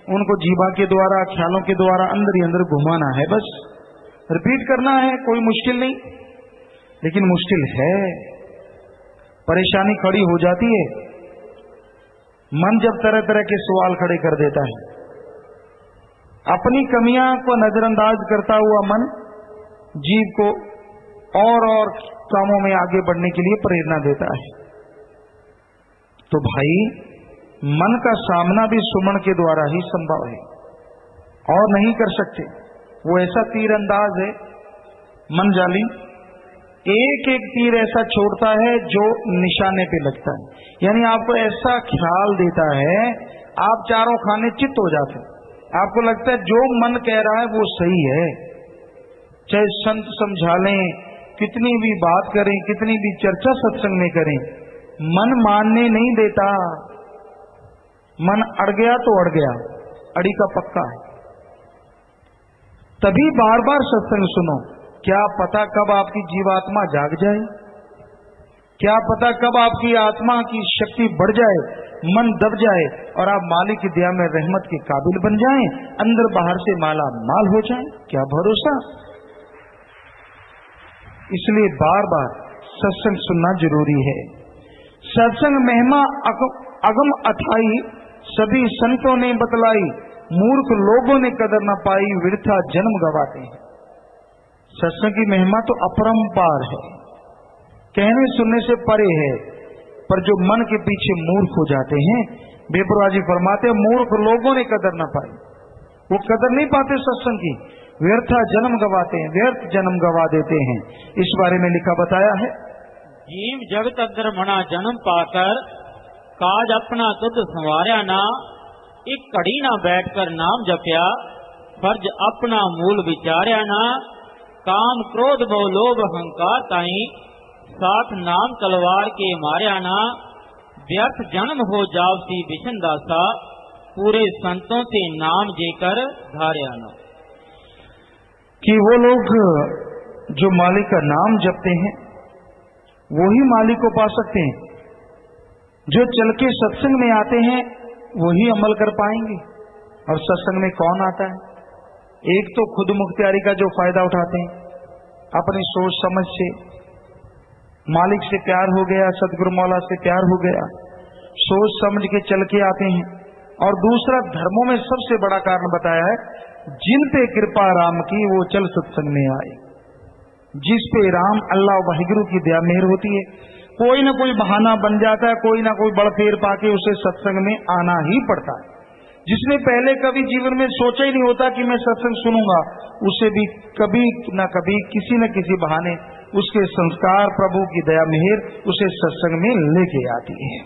उनको जीवा के द्वारा, ख्यालों के द्वारा अंदर ही अंदर घुमाना है, बस रिपीट करना है, कोई मुश्किल नहीं। लेकिन मुश्किल है, परेशानी खड़ी हो जाती है। मन जब तरह तरह के सवाल खड़े कर देता है, अपनी कमियां को नजरअंदाज करता हुआ मन जीव को और कामों में आगे बढ़ने के लिए प्रेरणा देता है। तो भाई, मन का सामना भी सुमन के द्वारा ही संभव है, और नहीं कर सकते। वो ऐसा तीर अंदाज है मन जालिम, एक एक तीर ऐसा छोड़ता है जो निशाने पे लगता है। यानी आपको ऐसा ख्याल देता है, आप चारों खाने चित्त हो जाते हैं। आपको लगता है जो मन कह रहा है वो सही है। चाहे संत समझा लें, कितनी भी बात करें, कितनी भी चर्चा सत्संग में करें, मन मानने नहीं देता। मन अड़ गया तो अड़ गया, अड़ी का पक्का है। तभी बार बार सत्संग सुनो। क्या पता कब आपकी जीवात्मा जाग जाए, क्या पता कब आपकी आत्मा की शक्ति बढ़ जाए, मन दब जाए और आप मालिक की दया में रहमत के काबिल बन जाएं, अंदर बाहर से माला माल हो जाएं, क्या भरोसा। इसलिए बार बार सत्संग सुनना जरूरी है। सत्संग महिमा अगम अथाई, सभी संतों ने बतलाई, मूर्ख लोगों ने कदर न पाई, वृथा जन्म गवाते हैं। सत्संग की महिमा तो अपरंपार है, कहने सुनने से परे है, पर जो मन के पीछे मूर्ख हो जाते हैं, बेपरवाह जी फरमाते हैं मूर्ख लोगों ने कदर न पाई, वो कदर नहीं पाते सत्संग की, व्यर्था जन्म गवाते हैं, व्यर्थ जन्म गवा देते हैं। इस बारे में लिखा बताया है, जीव जगत अंदर मना जन्म पाकर, काज अपना तुद संवार्या ना, एक घड़ी ना बैठकर नाम जप्या, फर्ज अपना मूल विचार्या ना, काम क्रोध मोह लोभ अहंकार ताई, साथ नाम तलवार के मार्या ना, व्यर्थ जन्म हो जावसी विशन दासा, पूरे संतों से नाम जेकर धार्या ना। कि वो लोग जो मालिक का नाम जपते हैं वही मालिक को पा सकते हैं, जो चल के सत्संग में आते हैं वही अमल कर पाएंगे। और सत्संग में कौन आता है? एक तो खुद मुख्तियारी का जो फायदा उठाते हैं, अपनी सोच समझ से मालिक से प्यार हो गया, सतगुरु मौला से प्यार हो गया, सोच समझ के चल के आते हैं। और दूसरा, धर्मों में सबसे बड़ा कारण बताया है, जिन पे कृपा राम की वो चल सत्संग में आए। जिस पे राम अल्लाह वाहिगुरु की दया मेहर होती है, कोई ना कोई बहाना बन जाता है, कोई ना कोई बड़फेर पाके उसे सत्संग में आना ही पड़ता है। जिसने पहले कभी जीवन में सोचा ही नहीं होता कि मैं सत्संग सुनूंगा, उसे भी कभी न कभी किसी न किसी बहाने उसके संस्कार, प्रभु की दया मेहर उसे सत्संग में लेके आती है।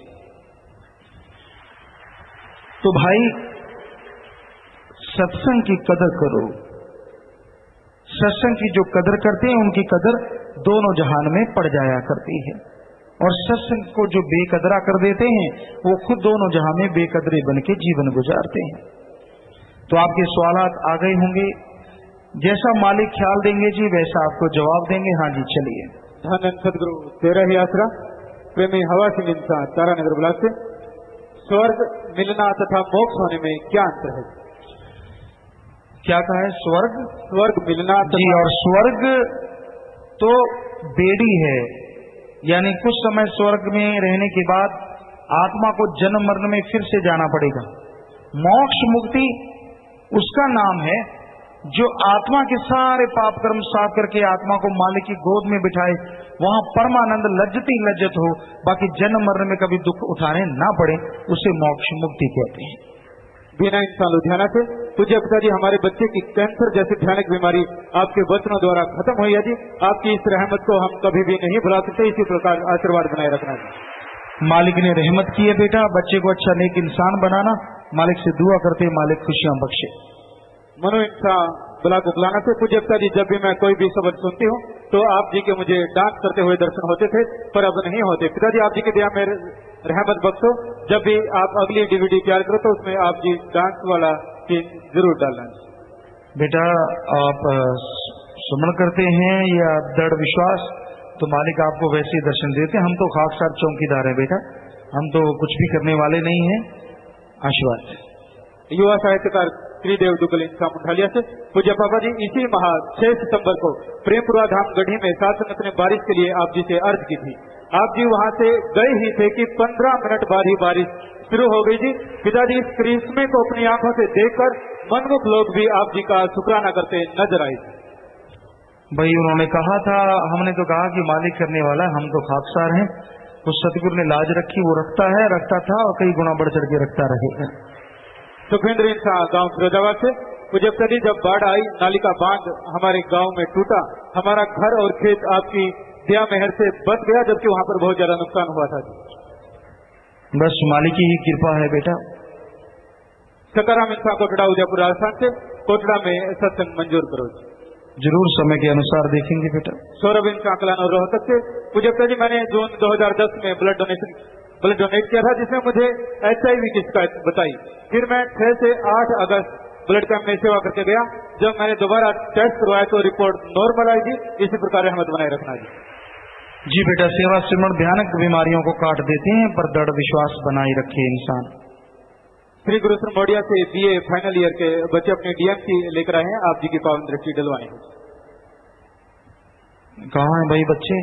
तो भाई, सत्संग की कदर करो। सत्संग की जो कदर करते हैं उनकी कदर दोनों जहान में पड़ जाया करती है, और सत्संग को जो बेकदरा कर देते हैं वो खुद दोनों जहां में बेकदरे बन के जीवन गुजारते हैं। तो आपके सवालात आ गए होंगे, जैसा मालिक ख्याल देंगे जी वैसा आपको जवाब देंगे। हाँ जी, चलिए। धन सदगुरु तेरा ही आसरा, प्रेमी हवा सिंह इंसान, तारानगर ब्लॉक से। स्वर्ग मिलना तथा मोक्ष होने में क्या अंतर है? क्या कहा है? स्वर्ग, स्वर्ग मिलना जी। और स्वर्ग तो बेड़ी है, यानी कुछ समय स्वर्ग में रहने के बाद आत्मा को जन्म मरण में फिर से जाना पड़ेगा। मोक्ष मुक्ति उसका नाम है जो आत्मा के सारे पाप कर्म साफ करके आत्मा को मालिक की गोद में बिठाए, वहां परमानंद लज्जती लज्जत हो, बाकी जन्म मरण में कभी दुख उठाने ना पड़े, उसे मोक्ष मुक्ति कहते हैं। बिना इंसान लुधियाना से पूज्य पिताजी, हमारे बच्चे की कैंसर जैसी भयानक बीमारी आपके वचनों द्वारा खत्म हुई है जी। आपकी इस रहमत को हम कभी भी नहीं भुला सकते, इसी प्रकार आशीर्वाद बनाए रखना है। मालिक ने रहमत की है बेटा, बच्चे को अच्छा नेक इंसान बनाना, मालिक से दुआ करते मालिक खुशियां बख्शे। मनो इंसान ब्लॉक उकलाना से पूज्य पिताजी, जब भी मैं कोई भी शब्द सुनती हूँ तो आप जी के मुझे डांस करते हुए दर्शन होते थे, पर अब नहीं होते। पिताजी आप जी की दया में रहमत बख्शो, जब भी आप अगली डीवीडी तैयार करो तो उसमें आप जी डांस वाला सीन जरूर डालना। बेटा आप सुमन करते हैं या दृढ़ विश्वास, तो मालिक आपको वैसे ही दर्शन देते हैं। हम तो खाकसार चौकीदार हैं बेटा, हम तो कुछ भी करने वाले नहीं हैं। आशीर्वाद। युवा साहित्यकार त्रिदेव दुगल इंसान मुंडालिया से। पूज्य पापा जी, इसी माह 6 सितंबर को प्रेमपुरा धाम गढ़ी में सात संगत ने बारिश के लिए आप जी से अर्ज की थी। आप जी वहां से गए ही थे कि 15 मिनट बाद ही बारिश शुरू हो गई थी। पिताजी, इस करिश्मे को अपनी आंखों से देखकर मनमुख लोग भी आप जी का शुक्राना करते नजर आए। भाई उन्होंने कहा था, हमने तो कहा कि मालिक करने वाला, हम तो खाकसार हैं। उस सतगुरु ने लाज रखी, वो रखता है, रखता था और कई गुना बढ़ चढ़ के रखता रहेगा। सुखविंद्र इंसान गांव फिरोजाबाद से। पूज्य पिताजी, जब बाढ़ आई, नाली का बांध हमारे गांव में टूटा, हमारा घर और खेत आपकी दया मेहर से बच गया, जबकि वहां पर बहुत ज्यादा नुकसान हुआ था। बस मालिक की ही कृपा है बेटा। सकाराम इंसान कोटड़ा उदयपुर राजस्थान से। कोटड़ा में सत्संग मंजूर करो। जरूर समय के अनुसार देखेंगे बेटा। सौरभ इंसान कलान और रोहतक से। पूज्य पिताजी, मैंने जून 2010 में ब्लड डोनेट किया था, जिसमें मुझे HIV की शिकायत बताई। फिर मैं 6 से 8 अगस्त ब्लड कैंप में सेवा करके गया। जब मैंने दोबारा टेस्ट करवाया तो रिपोर्ट नॉर्मल आई थी। इसी प्रकार रहमत बनाए रखना जी। जी बेटा, सेवा सिमरण भयानक बीमारियों को काट देते हैं, पर दृढ़ विश्वास बनाए रखे इंसान। श्री गुरु मोडिया से BA फाइनल ईयर के बच्चे अपने DMC लेकर आए हैं, आप जी की पावन दृष्टि डलवाने हैं। कहाँ हैं भाई बच्चे?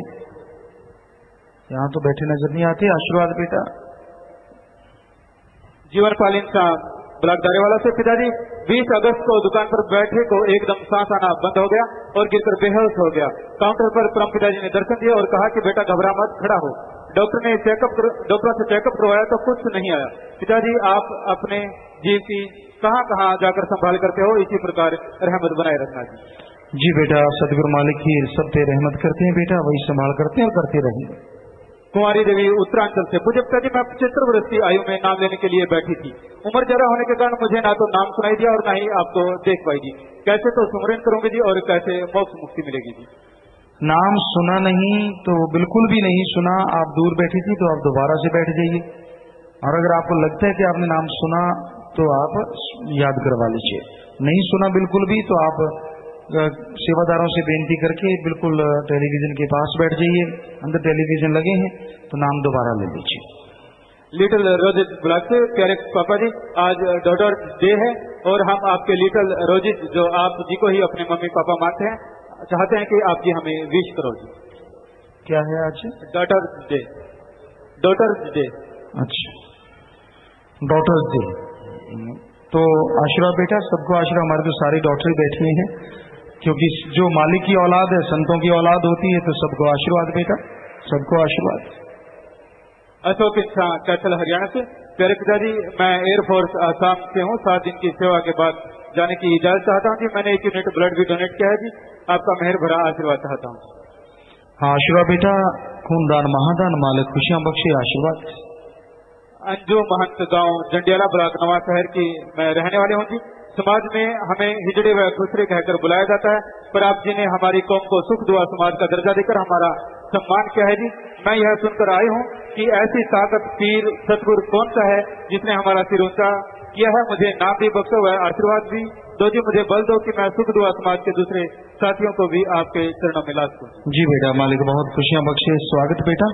यहाँ तो बैठे नजर नहीं आते। आशीर्वाद बेटा। जीवनपाल इंसान ब्लॉक दारेवाला से पिताजी 20 अगस्त को दुकान पर बैठे को एकदम सांस आना बंद हो गया और गिरकर बेहोश हो गया। काउंटर पर परम पिताजी ने दर्शन दिया और कहा कि बेटा घबरा मत, खड़ा हो। डॉक्टर से चेकअप करवाया तो कुछ नहीं आया। पिताजी आप अपने जीव की कहाँ जाकर संभाल करते हो, इसी प्रकार रहमत बनाए रखना जी। जी बेटा, सदगुरु मालिक ही सब पे रहमत करते हैं बेटा, वही संभाल करते हैं और करते रहेंगे। कुमारी देवी उत्तरांचल से पूज्य पिताजी मैं 75 वर्ष की आयु में नाम लेने के लिए बैठी थी। उम्र ज्यादा होने के कारण मुझे ना तो नाम सुनाई दिया और ना ही आपको देख पाई जी। कैसे तो सुमरन करूंगी जी और कैसे मोक्ष मुक्ति मिलेगी जी? नाम सुना नहीं तो बिल्कुल भी नहीं सुना। आप दूर बैठी थी तो आप दोबारा से बैठ जाइए, और अगर आपको लगता है कि आपने नाम सुना तो आप याद करवा लीजिए। नहीं सुना बिल्कुल भी तो आप सेवादारों से बेनती करके बिल्कुल टेलीविजन के पास बैठ जाइए, अंदर टेलीविजन लगे हैं तो नाम दोबारा ले लीजिए। लिटिल रोजिस ब्लॉक से प्यारे पापा जी, आज डॉटर डे है और हम आपके लिटिल रोजिस जो आप जी को ही अपने मम्मी पापा मानते हैं, चाहते हैं कि आप जी हमें विश करो जी। क्या है आज? Daughters day. Daughters day. अच्छा, डॉटर्स डे। तो आशीर्वाद बेटा, सबको आशीर्वाद। हमारे तो सारी डॉक्टर ही बैठी हैं, क्योंकि जो मालिक की औलाद है, संतों की औलाद होती है, तो सबको आशीर्वाद बेटा, सबको आशीर्वाद। अशोक इंसान कैथल हरियाणा से प्यारे पिताजी, मैं एयरफोर्स आसाम से हूँ। 7 दिन की सेवा के बाद जाने की इजाजत चाहता हूँ जी। मैंने 1 यूनिट ब्लड भी डोनेट किया है जी। आपका मेहर भरा आशीर्वाद चाहता हूँ। हाँ आशीर्वाद बेटा, खूनदान महादान मालिक खुशियां बख्शे, आशीर्वाद। अंजू महंत गांव जंडियाला ब्लॉक नवा शहर की मैं रहने वाली हूँ जी। समाज में हमें हिजड़े व खुसरे कहकर बुलाया जाता है, पर आप जी ने हमारी कौम को सुख दुआ समाज का दर्जा देकर हमारा सम्मान किया है जी। मैं यह सुनकर आई हूँ कि ऐसी ताकत पीर सतगुरु कौन सा है जिसने हमारा सिर ऊंचा किया है। मुझे नाम भी बख्शो व आशीर्वाद भी दो जी। मुझे बल दो कि मैं सुख दुआ समाज के दूसरे साथियों को भी आपके चरणों में ला सकूं जी। बेटा मालिक बहुत खुशियां बख्शे, स्वागत बेटा।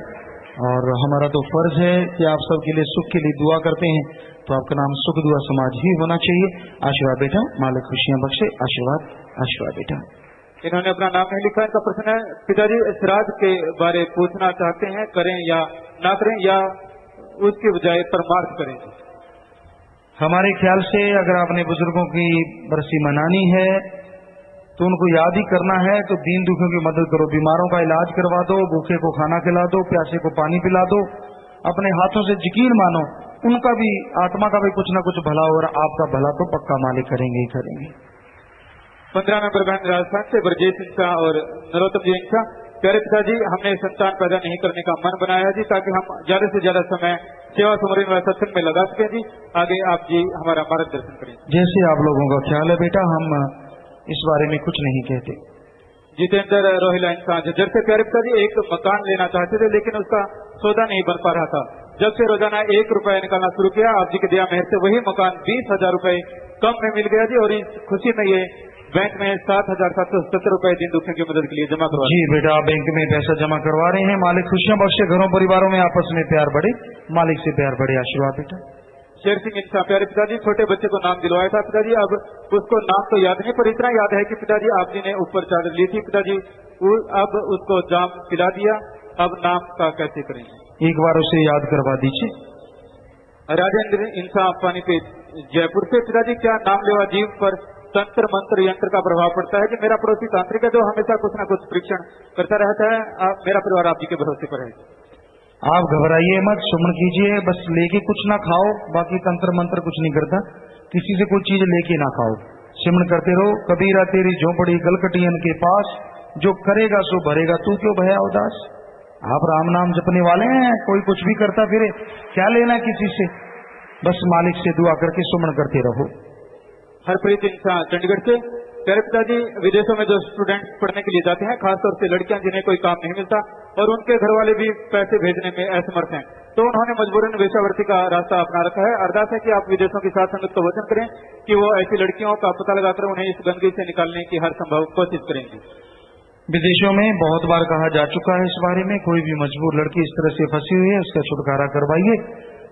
और हमारा तो फर्ज है कि आप सबके लिए सुख के लिए दुआ करते हैं, तो आपका नाम सुख दुआ समाज ही होना चाहिए। आशीर्वाद बेटा, मालिक खुशियां बख्शे, आशीर्वाद। आशीर्वाद बेटा। इन्होंने अपना नाम नहीं लिखा, इनका प्रश्न है पिताजी श्राद्ध के बारे पूछना चाहते हैं, करें या ना करें या उसके बजाय परमार्थ करें? हमारे ख्याल से अगर आपने बुजुर्गों की बरसी मनानी है तो उनको याद ही करना है, तो दीन दुखियों की मदद करो, बीमारों का इलाज करवा दो, भूखे को खाना खिला दो, प्यासे को पानी पिला दो, अपने हाथों से यकीन मानो उनका भी आत्मा का भी कुछ ना कुछ भला हो, और आपका भला तो पक्का मालिक करेंगे ही करेंगे। 15 नंबर बहन राजस्थान से ब्रजेश इंसा और नरोत्तम जी इंसा। प्यारे पिताजी, हमने संतान पैदा नहीं करने का मन बनाया जी, ताकि हम ज्यादा से ज्यादा समय सेवा सुमरन व सत्संग में लगा सके जी। आगे आप जी हमारा मार्गदर्शन करें। जैसे आप लोगों का ख्याल है बेटा, हम इस बारे में कुछ नहीं कहते। जितेंद्र रोहिला इंसान झज्जर से प्यारे पिताजी, एक मकान लेना चाहते थे लेकिन उसका सौदा नहीं बन पा रहा था। जब से रोजाना 1 रुपया निकालना शुरू किया, आप जी के दया मेहर से वही मकान 20,000 रुपए कम में मिल गया जी। और इस खुशी में ये बैंक में 7,770 रुपए दिन दुखियों की मदद के लिए जमा करवा। जी बेटा, बैंक में पैसा जमा करवा रहे हैं। मालिक खुशियां बख्शे, घरों परिवारों में आपस में प्यार बढ़े, मालिक से प्यार बढ़े। आशीर्वाद बेटा। शेर सिंह इंसान प्यारे पिताजी, छोटे बच्चे को नाम दिलवाया था पिताजी, अब उसको नाम तो याद नहीं, पर इतना याद है कि पिताजी आप जी ने ऊपर चादर ली थी पिताजी, अब उसको जाम पिला दिया, अब नाम का कैसे करेंगे? एक बार उसे याद करवा दीजिए। राजेंद्र इंसान पानी पे जयपुर से पिताजी, क्या नाम लेवा जीव पर तंत्र मंत्र यंत्र का प्रभाव पड़ता है? कि मेरा पड़ोसी तांत्रिक है जो हमेशा कुछ न कुछ परीक्षण करता रहता है। मेरा परिवार आप जी के भरोसे पर है। आप घबराइए मत, सुमन कीजिए, बस लेके कुछ ना खाओ, बाकी तंत्र मंत्र कुछ नहीं करता। किसी से कोई चीज लेके ना खाओ, सिमरन करते रहो। कबीरा तेरी झोपड़ी गलकटियन के पास, जो करेगा सो भरेगा, तू क्यों भया उदास। आप राम नाम जपने वाले हैं, कोई कुछ भी करता फिरे, क्या लेना किसी से। बस मालिक से दुआ करके सुमन करते रहो। हरप्रीत इंसान चंडीगढ़ से प्यारे पिताजी, विदेशों में जो स्टूडेंट पढ़ने के लिए जाते हैं, खासतौर से लड़कियां जिन्हें कोई काम नहीं मिलता और उनके घर वाले भी पैसे भेजने में असमर्थ हैं, तो उन्होंने मजबूरन वेश्यावृत्ति का रास्ता अपना रखा है। अरदास है कि आप विदेशों की साथ संगत को वचन करें कि वो ऐसी लड़कियों का पता लगाकर उन्हें इस गंदगी से निकालने की हर संभव कोशिश करेंगे। विदेशों में बहुत बार कहा जा चुका है इस बारे में, कोई भी मजबूर लड़की इस तरह से फंसी हुई है उसका छुटकारा करवाइए।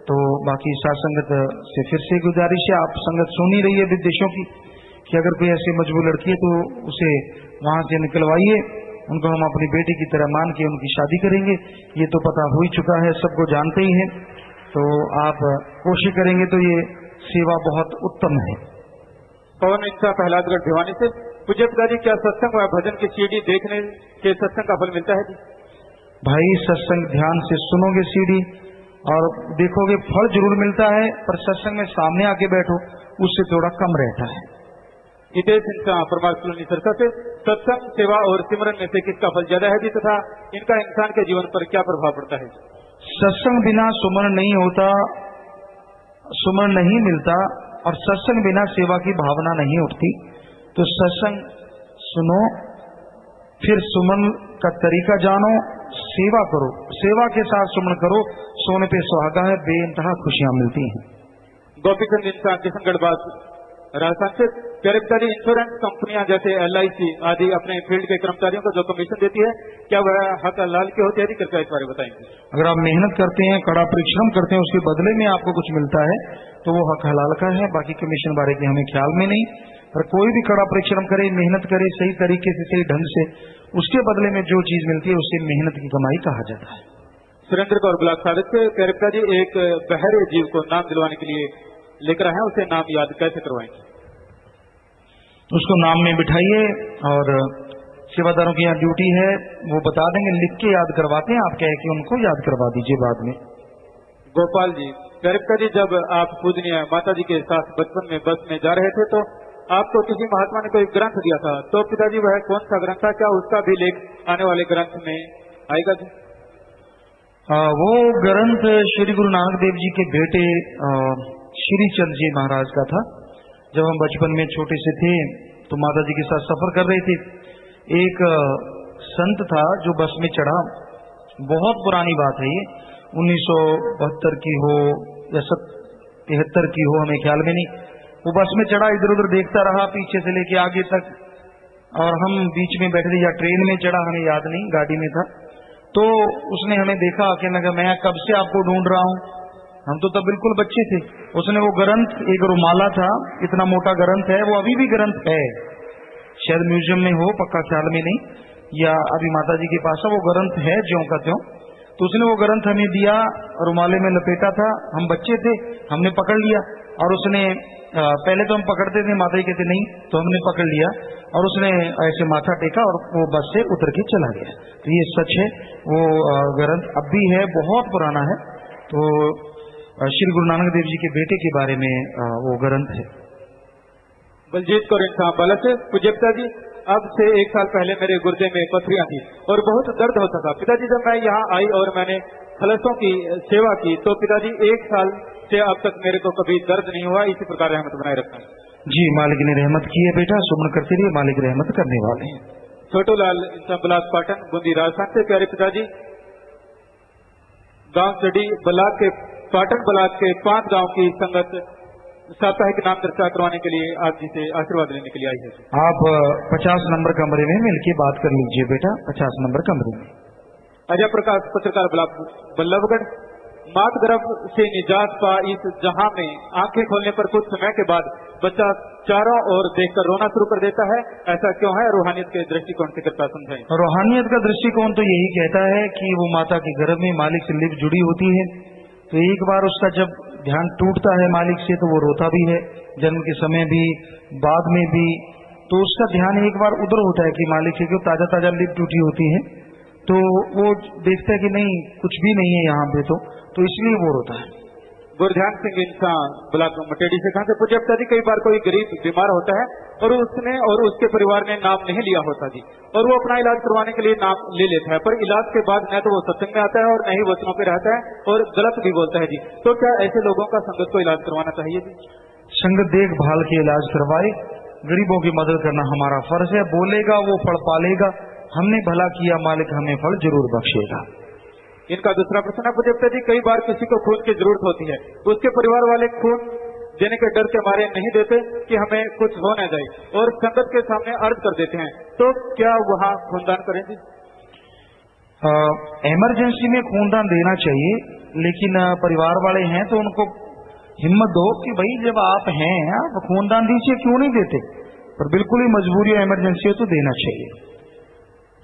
तो बाकी साथ संगत से फिर से गुजारिश है, आप संगत सुन ही रही है विदेशों की, कि अगर कोई ऐसी मजबूर लड़की है तो उसे वहां से निकलवाइए, उनको हम अपनी बेटी की तरह मान के उनकी शादी करेंगे। ये तो पता हो ही चुका है, सबको जानते ही हैं। तो आप कोशिश करेंगे तो ये सेवा बहुत उत्तम है। पवन इंसा प्रहलादगढ़ भिवानी से। पूज्य पिताजी, क्या सत्संग व भजन की सीडी देखने के सत्संग का फल मिलता है जी? भाई सत्संग ध्यान से सुनोगे सीडी और देखोगे फल जरूर मिलता है, पर सत्संग में सामने आके बैठो उससे थोड़ा कम रहता है। हितेश इंसा परमात्मा सरसा से। सत्संग, सेवा और सिमरन में से किसका फल ज्यादा है जी, तथा इनका इंसान के जीवन पर क्या प्रभाव पड़ता है? सत्संग बिना सुमरन नहीं होता, सुमरन नहीं मिलता, और सत्संग बिना सेवा की भावना नहीं उठती। तो सत्संग सुनो, फिर सुमन का तरीका जानो, सेवा करो, सेवा के साथ सुमन करो, सोने पे सुहागा है, बेइंतहा खुशियां मिलती हैं। गोपीचंद इंसान किशनगढ़ बात राजस्थान से। प्यारे पिताजी, इंश्योरेंस कंपनियां जैसे LIC आदि अपने फील्ड के कर्मचारियों को जो कमीशन देती है, क्या वह हक हलाल की होती है? कृपया इस बारे में बताएंगे। अगर आप मेहनत करते हैं, कड़ा परिश्रम करते हैं, उसके बदले में आपको कुछ मिलता है तो वो हक हलाल का है। बाकी कमीशन बारे के हमें ख्याल में नहीं, पर कोई भी कड़ा परिश्रम करे, मेहनत करे सही तरीके से, सही ढंग से, उसके बदले में जो चीज मिलती है उसे मेहनत की कमाई कहा जाता है। सुरेंद्र कौर ब्लॉक सादिक से। प्यारे पिताजी, एक बहरे जीव को नाम दिलवाने के लिए लेकर आए हैं, उसे नाम याद कैसे करवाएंगे? उसको नाम में बिठाइए और सेवादारों की यहाँ ड्यूटी है, वो बता देंगे, लिख के याद करवाते हैं, आप कह के उनको याद करवा दीजिए बाद में। गोपाल जी, प्यारे पिताजी, जब आप पूजनीय माता जी के साथ बचपन में बस में जा रहे थे तो आपको किसी महात्मा ने कोई ग्रंथ दिया था, तो पिताजी वह कौन सा ग्रंथ था? क्या उसका भी लेख आने वाले ग्रंथ में आएगा जी? वो ग्रंथ श्री गुरु नानक देव जी के बेटे श्री चंद जी महाराज का था। जब हम बचपन में छोटे से थे तो माता जी के साथ सफर कर रहे थे, एक संत था जो बस में चढ़ा, बहुत पुरानी बात है ये, 1972 की हो या 73 की हो, हमें ख्याल में नहीं। वो बस में चढ़ा, इधर उधर देखता रहा पीछे से लेके आगे तक, और हम बीच में बैठे थे, या ट्रेन में चढ़ा हमें याद नहीं, गाड़ी में था। तो उसने हमें देखा, कहने लगा मैं कब से आपको ढूंढ रहा हूं। हम तो तब बिल्कुल बच्चे थे। उसने वो ग्रंथ, एक रुमाला था, इतना मोटा ग्रंथ है, वो अभी भी ग्रंथ है, शायद म्यूजियम में हो, पक्का ख्याल में नहीं, या अभी माता जी के पास है, वो ग्रंथ है ज्यों का त्यों। तो उसने वो ग्रंथ हमें दिया, रुमाले में लपेटा था, हम बच्चे थे, हमने पकड़ लिया, और उसने पहले तो हम पकड़ते थे, माता जी कहते नहीं, तो हमने पकड़ लिया, और उसने ऐसे माथा टेका और वो बस से उतर के चला गया। तो ये सच है, वो ग्रंथ अब भी है, बहुत पुराना है। तो श्री गुरु नानक देव जी के बेटे के बारे में वो ग्रंथ है। बलजीत कौर इंसान बाला से। पूज्य पिताजी, अब से 1 साल पहले मेरे गुर्दे में पथरियां थी और बहुत दर्द होता था। पिताजी, जब मैं यहाँ आई और मैंने खलसों की सेवा की तो पिताजी 1 साल से अब तक मेरे को कभी दर्द नहीं हुआ। इसी प्रकार रहमत बनाए रखना जी। मालिक ने रहमत की है बेटा, सुमन करते रहिए, मालिक रहमत करने वाले हैं। छोटू लाल इंसान ब्लाक पाटन बूंदी राजस्थान से। प्यारे पिताजी, गांव चढ़ी ब्लाक के पाटन ब्लाक के 5 गांव की संगत साप्ताहिक नाम चर्चा करवाने के लिए आप जी से आशीर्वाद लेने के लिए आई है। आप 50 नंबर कमरे में मिलके बात कर लीजिए बेटा, 50 नंबर कमरे में। अजय प्रकाश पत्रकार ब्लॉक बल्लभगढ़। मात गर्भ से निजात पा इस जहां में आंखें खोलने पर कुछ समय के बाद बच्चा चारों ओर देखकर रोना शुरू कर देता है, ऐसा क्यों है? रूहानियत के दृष्टिकोण से कृपया समझाएं। रूहानियत का दृष्टिकोण तो यही कहता है कि वो माता के गर्भ में मालिक से लिप जुड़ी होती है, तो एक बार उसका जब ध्यान टूटता है मालिक से तो वो रोता भी है, जन्म के समय भी, बाद में भी। तो उसका ध्यान एक बार उधर होता है कि मालिक से क्यों ताजा ताजा लिप टूटी होती है, तो वो देखता है कि नहीं कुछ भी नहीं है यहाँ पे, तो इसलिए वो रोता है। गुरध्यान सिंह इंसान ब्लॉक मटेडी से। कहा से पूज्य पिताजी, कई बार कोई गरीब बीमार होता है और उसने और उसके परिवार ने नाम नहीं लिया होता जी, और वो अपना इलाज करवाने के लिए नाम ले लेता है, पर इलाज के बाद न तो वो सत्संग में आता है और न ही वचनों पे रहता है और गलत भी बोलता है जी। तो क्या ऐसे लोगों का संगत को इलाज करवाना चाहिए जी? संगत देखभाल के इलाज करवाए, गरीबों की मदद करना हमारा फर्ज है। बोलेगा वो फल पालेगा, हमने भला किया मालिक हमें फल जरूर बख्शेगा। इनका दूसरा प्रश्न है, पूज्य पिताजी, कई बार किसी को खून की जरूरत होती है, उसके परिवार वाले खून देने के डर के मारे नहीं देते कि हमें कुछ हो न जाए, और संगत के सामने अर्ज कर देते हैं, तो क्या वहाँ खूनदान करें जी? इमरजेंसी में खूनदान देना चाहिए, लेकिन परिवार वाले हैं तो उनको हिम्मत दो कि भाई जब आप हैं आप खूनदान दीजिए, क्यों नहीं देते, पर बिल्कुल ही मजबूरी है, इमरजेंसी है तो देना चाहिए।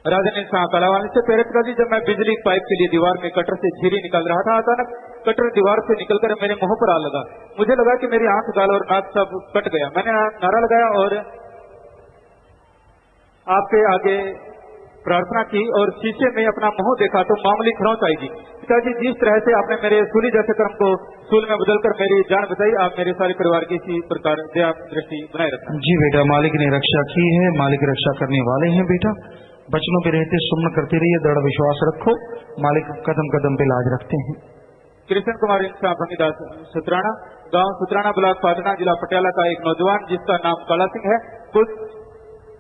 राजन कलावानी से प्रेरित कर दी, जब मैं बिजली पाइप के लिए दीवार में कटर से झिरी निकाल रहा था, अचानक कटर दीवार से निकलकर मेरे मुंह पर आ लगा। मुझे लगा कि मेरी आंख, गाल और नाक सब कट गया। मैंने नारा लगाया और आपके आगे प्रार्थना की और शीशे में अपना मुंह देखा तो मामूली खरोंच आई जी। पिताजी, जिस तरह से आपने मेरे सूली जैसे कर्म को सूल में बदलकर मेरी जान बचाई, आप मेरे सारे परिवार की इसी प्रकार दया दृष्टि बनाए रखना। जी बेटा, मालिक ने रक्षा की है, मालिक रक्षा करने वाले हैं बेटा। बचनों पे रहते सुमन करते रहिए, दृढ़ विश्वास रखो, मालिक कदम कदम पे लाज रखते हैं। कृष्ण कुमार इंसान भंगीदास सुत्राना, गांव सुत्राना, ब्लॉक पाटना, जिला पटियाला का एक नौजवान जिसका नाम काला सिंह है,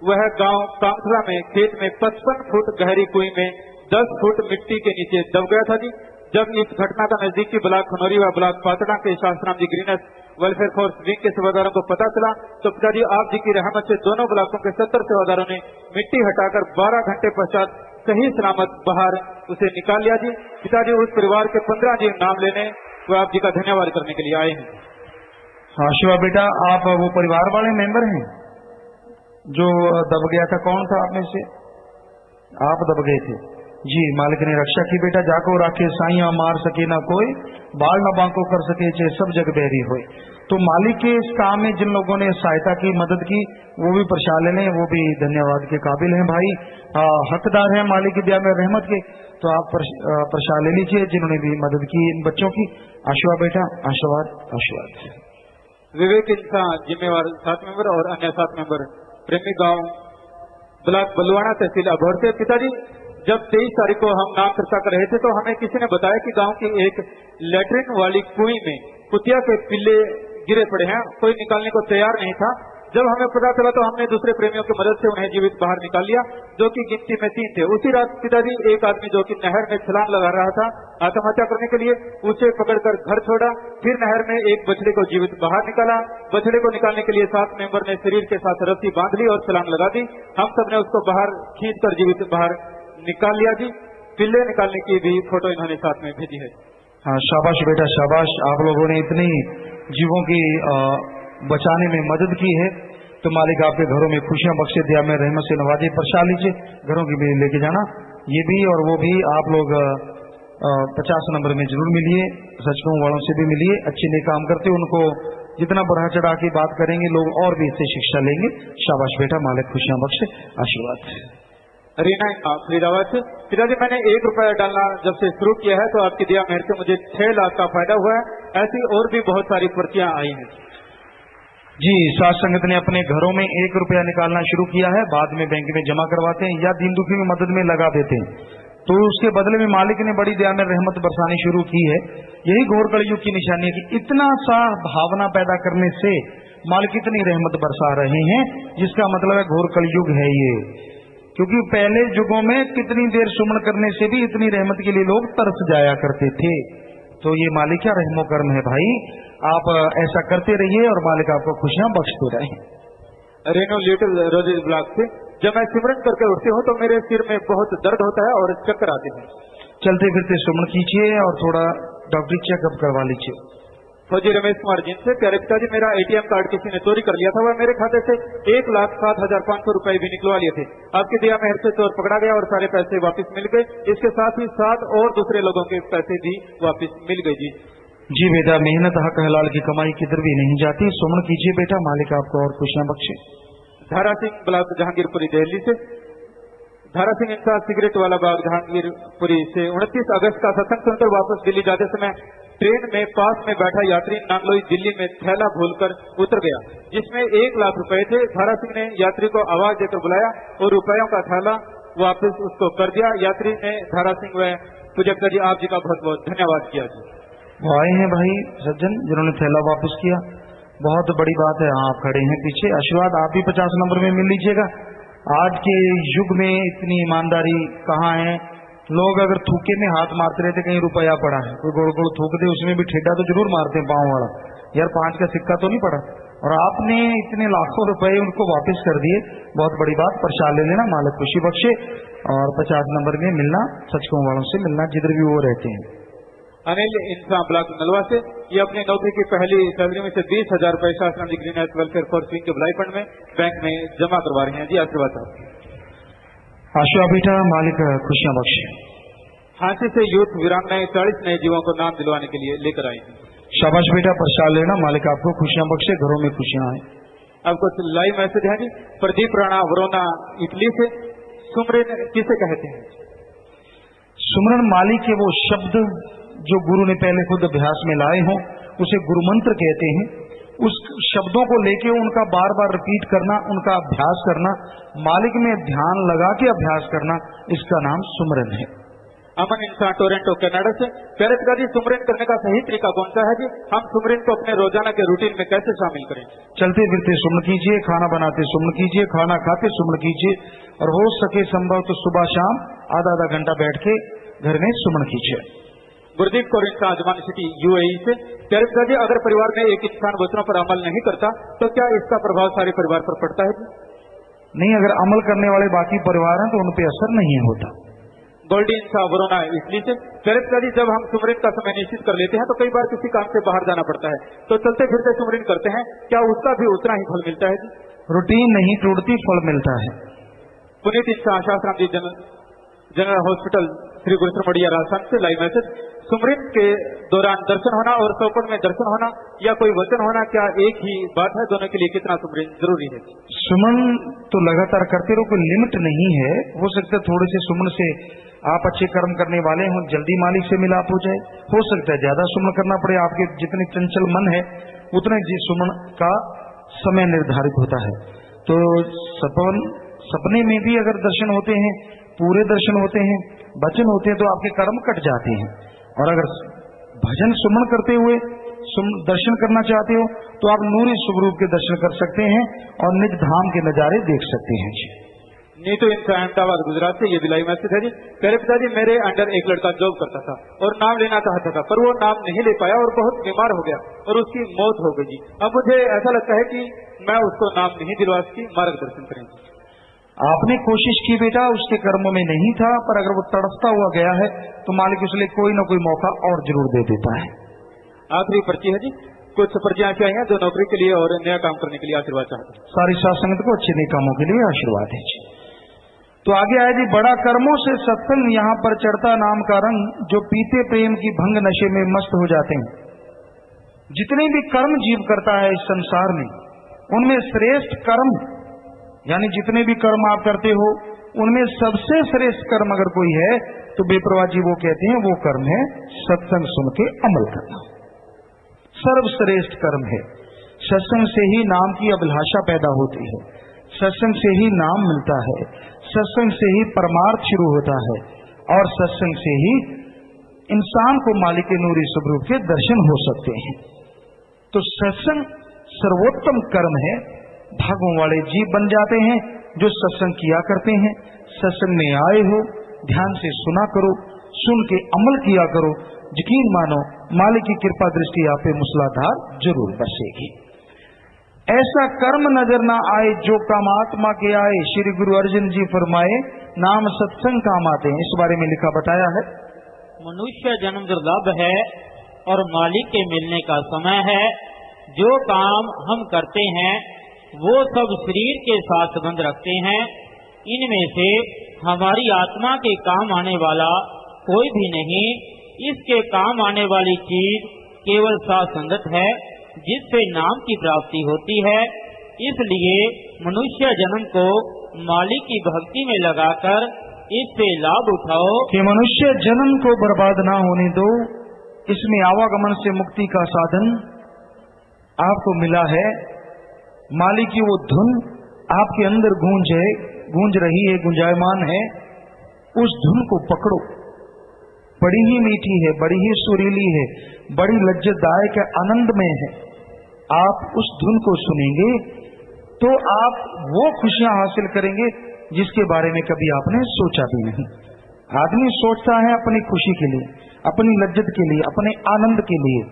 वह गांव कांकरा में खेत में 55 फुट गहरी कुएं में 10 फुट मिट्टी के नीचे दब गया था जी। जब इस घटना का नजदीकी ब्लॉक खनौरी व ब्लॉक पाटना के शास्त्राम जी ग्रीनस वेलफेयर फोर्स विंग के सेवादारों को पता चला तो पिताजी आप जी की रहमत से दोनों ब्लॉकों के 70 सेवादारों ने मिट्टी हटाकर 12 घंटे पश्चात सही सलामत बाहर उसे निकाल लिया जी। पिताजी, उस परिवार के 15 जी नाम लेने व आप जी का धन्यवाद करने के लिए आए हैं। हाँ शिवा बेटा, आप वो परिवार वाले मेंबर हैं जो दब गया था? कौन था आप में से? आप दब गए थे जी। मालिक ने रक्षा की बेटा, जाको राखे साइया मार सके ना कोई, बाल न बांको कर सके चे सब जग बहरी होए। तो मालिक के इस काम में जिन लोगों ने सहायता की, मदद की, वो भी प्रशाले लें, वो भी धन्यवाद के काबिल हैं भाई, हकदार हैं मालिक की दया में रहमत के। तो आप प्रशाल ले लीजिए जिन्होंने भी मदद की इन बच्चों की। आशीर्वाद बेटा, आशीर्वाद आशीर्वाद। विवेक इंसान जिम्मेवार 7 मेंबर और अन्य 7 मेंबर प्रेमी गांव ब्लॉक बलुआना तहसील अभौर से। पिताजी, जब 23 तारीख को हम नाम चर्चा कर रहे थे तो हमें किसी ने बताया कि गांव की एक लेटरिन वाली कुएं में कुतिया के पिल्ले गिरे पड़े हैं, कोई निकालने को तैयार नहीं था। जब हमें पता चला तो हमने दूसरे प्रेमियों की मदद से उन्हें जीवित बाहर निकाल लिया, जो कि गिनती में 3 थे। उसी रात पिताजी, एक आदमी जो कि नहर में छलांग लगा रहा था आत्महत्या करने के लिए, उसे पकड़कर घर छोड़ा, फिर नहर में एक बछड़े को जीवित बाहर निकाला। बछड़े को निकालने के लिए 7 मेंबर ने शरीर के साथ रस्सी बांध ली और छलांग लगा दी। हम सबने उसको बाहर खींचकर जीवित बाहर निकाल लिया जी। पिल्ले निकालने की भी फोटो इन्होंने साथ में भेजी है। हाँ शाबाश बेटा शाबाश, आप लोगों ने इतनी जीवों की बचाने में मदद की है, तो मालिक आपके घरों में खुशियां बख्शे, दिया में रहमत से नवाजे। प्रशा लीजिए, घरों की भी लेके जाना, ये भी और वो भी। आप लोग 50 नंबर में जरूर मिलिए, सचकों वालों से भी मिलिए, अच्छे नए काम करते उनको जितना बढ़ा चढ़ा के बात करेंगे लोग और भी इससे शिक्षा लेंगे। शाबाश बेटा, मालिक खुशियां बख्शे, आशीर्वाद। रीना फरीदाबाद से। पिताजी, मैंने 1 रुपया डालना जब से शुरू किया है तो आपकी दिया मेहर से मुझे 6 लाख का फायदा हुआ है। ऐसी और भी बहुत सारी पर्चियां आई हैं जी। साथ संगत ने अपने घरों में 1 रुपया निकालना शुरू किया है, बाद में बैंक में जमा करवाते हैं या दीन दुखी में मदद में लगा देते हैं, तो उसके बदले में मालिक ने बड़ी दया में रहमत बरसानी शुरू की है। यही घोर कलयुग की निशानी है कि इतना सा भावना पैदा करने से मालिक इतनी रहमत बरसा रहे हैं, जिसका मतलब है घोर कलयुग है ये। क्योंकि पहले युगों में कितनी देर सुमन करने से भी इतनी रहमत के लिए लोग तरस जाया करते थे। तो ये मालिक क्या रहमो कर्म है भाई, आप ऐसा करते रहिए और मालिक आपको खुशियां बख्शते रहे। रेनो लिटिल रोजेज ब्लॉक से। जब मैं सिमरन करके उठती हूँ तो मेरे सिर में बहुत दर्द होता है और चक्कर आते हैं। चलते फिरते सुमन कीजिए और थोड़ा डॉक्टरी चेकअप करवा लीजिए। फौजी रमेश कुमार जिन से। प्यारे पिताजी, मेरा ATM कार्ड किसी ने चोरी कर लिया था, वह मेरे खाते से 1,07,500 रुपए भी निकलवा लिए थे। आपकी दया मेहर से चोर पकड़ा गया और सारे पैसे वापस मिल गए। इसके साथ ही 7 और दूसरे लोगों के पैसे भी वापस मिल गए जी। जी बेटा, मेहनत हक हलाल की कमाई किधर भी नहीं जाती। सुमन कीजिए बेटा, मालिक आपको और खुशियां बख्शे। धारा सिंह ब्लॉक जहांगीरपुरी दिल्ली से। धारा सिंह इंसान सिगरेट वाला बाग जहांगीरपुरी से 29 अगस्त का सत्संग सुनकर वापस दिल्ली जाते समय ट्रेन में पास में बैठा यात्री नांगलोई दिल्ली में थैला भूलकर उतर गया, जिसमें 1 लाख रुपए थे। धारा सिंह ने यात्री को आवाज देकर बुलाया और रुपयों का थैला वापस उसको कर दिया। यात्री ने धारा सिंह व पूजक जी आप जी का बहुत बहुत धन्यवाद किया जी। वो आए हैं भाई सज्जन जिन्होंने थैला वापस किया, बहुत बड़ी बात है। आप खड़े हैं पीछे, आशीर्वाद आप भी 50 नंबर में मिल लीजिएगा। आज के युग में इतनी ईमानदारी कहाँ है, लोग अगर थूके में हाथ मारते रहते कहीं रुपया पड़ा है, कोई गोड़ गोड़ थूक दे उसमें भी ठेडा तो जरूर मारते हैं पांव वाला, यार 5 का सिक्का तो नहीं पड़ा, और आपने इतने लाखों रुपए उनको वापस कर दिए, बहुत बड़ी बात। प्रसाद ले लेना, मालिक खुशी बख्शे। और 50 नंबर में मिलना, सच कहूं वालों से मिलना जिधर भी वो रहते हैं। अनिल इंसान ब्लॉक नलवा से ये अपनी नौकरी की पहली सैलरी में से 20,000 रुपए शास्त्राम ji green health welfare for swing के भलाई फंड में बैंक में जमा करवा रहे हैं जी। आशीर्वाद आशुआ बेटा, मालिक खुशियां बख्शे। हांसी से यूथ वीरांगनाएं 40 नए जीवों को नाम दिलवाने के लिए लेकर आई हैं। शाबाश बेटा, प्रसाद लेना, मालिक आपको खुशियां बख्शे, घरों में खुशियां आए। अब कुछ लाइव मैसेज है जी। प्रदीप राणा वरोना इटली से, सुमरन किसे कहते हैं? सुमरन मालिक के वो शब्द जो गुरु ने पहले खुद अभ्यास में लाए हों, उसे गुरु मंत्र कहते हैं। उस शब्दों को लेके उनका बार बार रिपीट करना, उनका अभ्यास करना, मालिक में ध्यान लगा के अभ्यास करना, इसका नाम सुमरन है। अमन इंसान टोरंटो कनाडा से, प्यारे पिताजी सुमरन करने का सही तरीका कौन सा है जी? हम सुमरन को अपने रोजाना के रूटीन में कैसे शामिल करें? चलते फिरते सुमन कीजिए, खाना बनाते सुमन कीजिए, खाना खाते सुमन कीजिए, और हो सके संभव तो सुबह शाम आधा घंटा बैठ के घर में सुमन कीजिए। गुरदीप कौर इंसान अजमान सिटी यूएई से, प्यारे पिताजी अगर परिवार में एक इंसान वचनों पर अमल नहीं करता तो क्या इसका प्रभाव सारे परिवार पर पड़ता है जी? नहीं, अगर अमल करने वाले बाकी परिवार हैं तो उन पर असर नहीं होता। गोल्डी इंसान वरोना इसलिए से, प्यारे पिताजी जब हम सुमरन का समय निश्चित कर लेते हैं तो कई बार किसी काम से बाहर जाना पड़ता है, तो चलते फिरते सुमरन करते हैं, क्या उसका भी उतना ही फल मिलता है जी? रूटीन नहीं टूटती, फल मिलता है। पुनीत इंसान शास्त्राम जी जनरल हॉस्पिटल श्री गुरुमड़िया राजस्थान से लाइव मैसेज। सुमरन के दौरान दर्शन होना और चौपट में दर्शन होना या कोई वचन होना क्या एक ही बात है? दोनों के लिए कितना सुमरन जरूरी है? सुमन तो लगातार करते रहो, कोई लिमिट नहीं है। हो सकता है थोड़े से सुमन से आप अच्छे कर्म करने वाले हों, जल्दी मालिक से मिलाप हो जाए। हो सकता है ज्यादा सुमन करना पड़े, आपके जितने चंचल मन है उतने जी सुमन का समय निर्धारित होता है। तो सपने में भी अगर दर्शन होते हैं, पूरे दर्शन होते हैं, वचन होते हैं, तो आपके कर्म कट जाते हैं। और अगर भजन सुमन करते हुए दर्शन करना चाहते हो तो आप नूरी स्वरूप के दर्शन कर सकते हैं और निज धाम के नजारे देख सकते हैं जी। नीतू इंसान अहमदाबाद गुजरात से, ये भी लाइव मैसेज है जी। प्यारे पिताजी मेरे अंडर एक लड़का जॉब करता था और नाम लेना चाहता था, पर वो नाम नहीं ले पाया और बहुत बीमार हो गया और उसकी मौत हो गई जी। अब मुझे ऐसा लगता है कि मैं उसको नाम नहीं दिलवा सकी, मार्गदर्शन करें। आपने कोशिश की बेटा, उसके कर्मों में नहीं था, पर अगर वो तड़पता हुआ गया है तो मालिक उसके कोई ना कोई मौका और जरूर दे देता है। आखिरी पर्ची है जी। कुछ पर्चियां ऐसी आई हैं जो नौकरी के लिए और नया काम करने के लिए आशीर्वाद चाहते हैं। सारी साथ संगत को अच्छे नए कामों के लिए आशीर्वाद है जी। तो आगे आए जी, बड़ा कर्मों से सत्संग यहाँ पर चढ़ता नाम का रंग, जो पीते प्रेम की भंग नशे में मस्त हो जाते हैं। जितने भी कर्म जीव करता है इस संसार में, उनमें श्रेष्ठ कर्म, यानी जितने भी कर्म आप करते हो उनमें सबसे श्रेष्ठ कर्म अगर कोई है तो बेप्रवाह जी वो कहते हैं वो कर्म है सत्संग सुन के अमल करना। सर्वश्रेष्ठ कर्म है। सत्संग से ही नाम की अभिलाषा पैदा होती है, सत्संग से ही नाम मिलता है, सत्संग से ही परमार्थ शुरू होता है, और सत्संग से ही इंसान को मालिक के नूरी स्वरूप के दर्शन हो सकते हैं। तो सत्संग सर्वोत्तम कर्म है। भागों वाले जीव बन जाते हैं जो सत्संग किया करते हैं। सत्संग में आए हो, ध्यान से सुना करो, सुन के अमल किया करो। यकीन मानो मालिक की कृपा दृष्टि आप पे मूसलाधार जरूर बरसेगी। ऐसा कर्म नजर ना आए जो काम आत्मा के आए, श्री गुरु अर्जुन जी फरमाए, नाम सत्संग काम आते हैं। इस बारे में लिखा बताया है, मनुष्य जन्म दुर्लभ है और मालिक के मिलने का समय है। जो काम हम करते हैं वो सब शरीर के साथ संबंध रखते हैं। इनमें से हमारी आत्मा के काम आने वाला कोई भी नहीं। इसके काम आने वाली चीज केवल साथ संगत है जिससे नाम की प्राप्ति होती है। इसलिए मनुष्य जन्म को मालिक की भक्ति में लगाकर इससे लाभ उठाओ कि मनुष्य जन्म को बर्बाद ना होने दो। इसमें आवागमन से मुक्ति का साधन आपको मिला है। मालिक की वो धुन आपके अंदर गूंज रही है, गुंजायमान है। उस धुन को पकड़ो, बड़ी ही मीठी है, बड़ी ही सुरीली है, बड़ी लज्जतदायक है, आनंदमय है। आप उस धुन को सुनेंगे तो आप वो खुशियां हासिल करेंगे जिसके बारे में कभी आपने सोचा भी नहीं। आदमी सोचता है अपनी खुशी के लिए, अपनी लज्जत के लिए, अपने आनंद के लिए,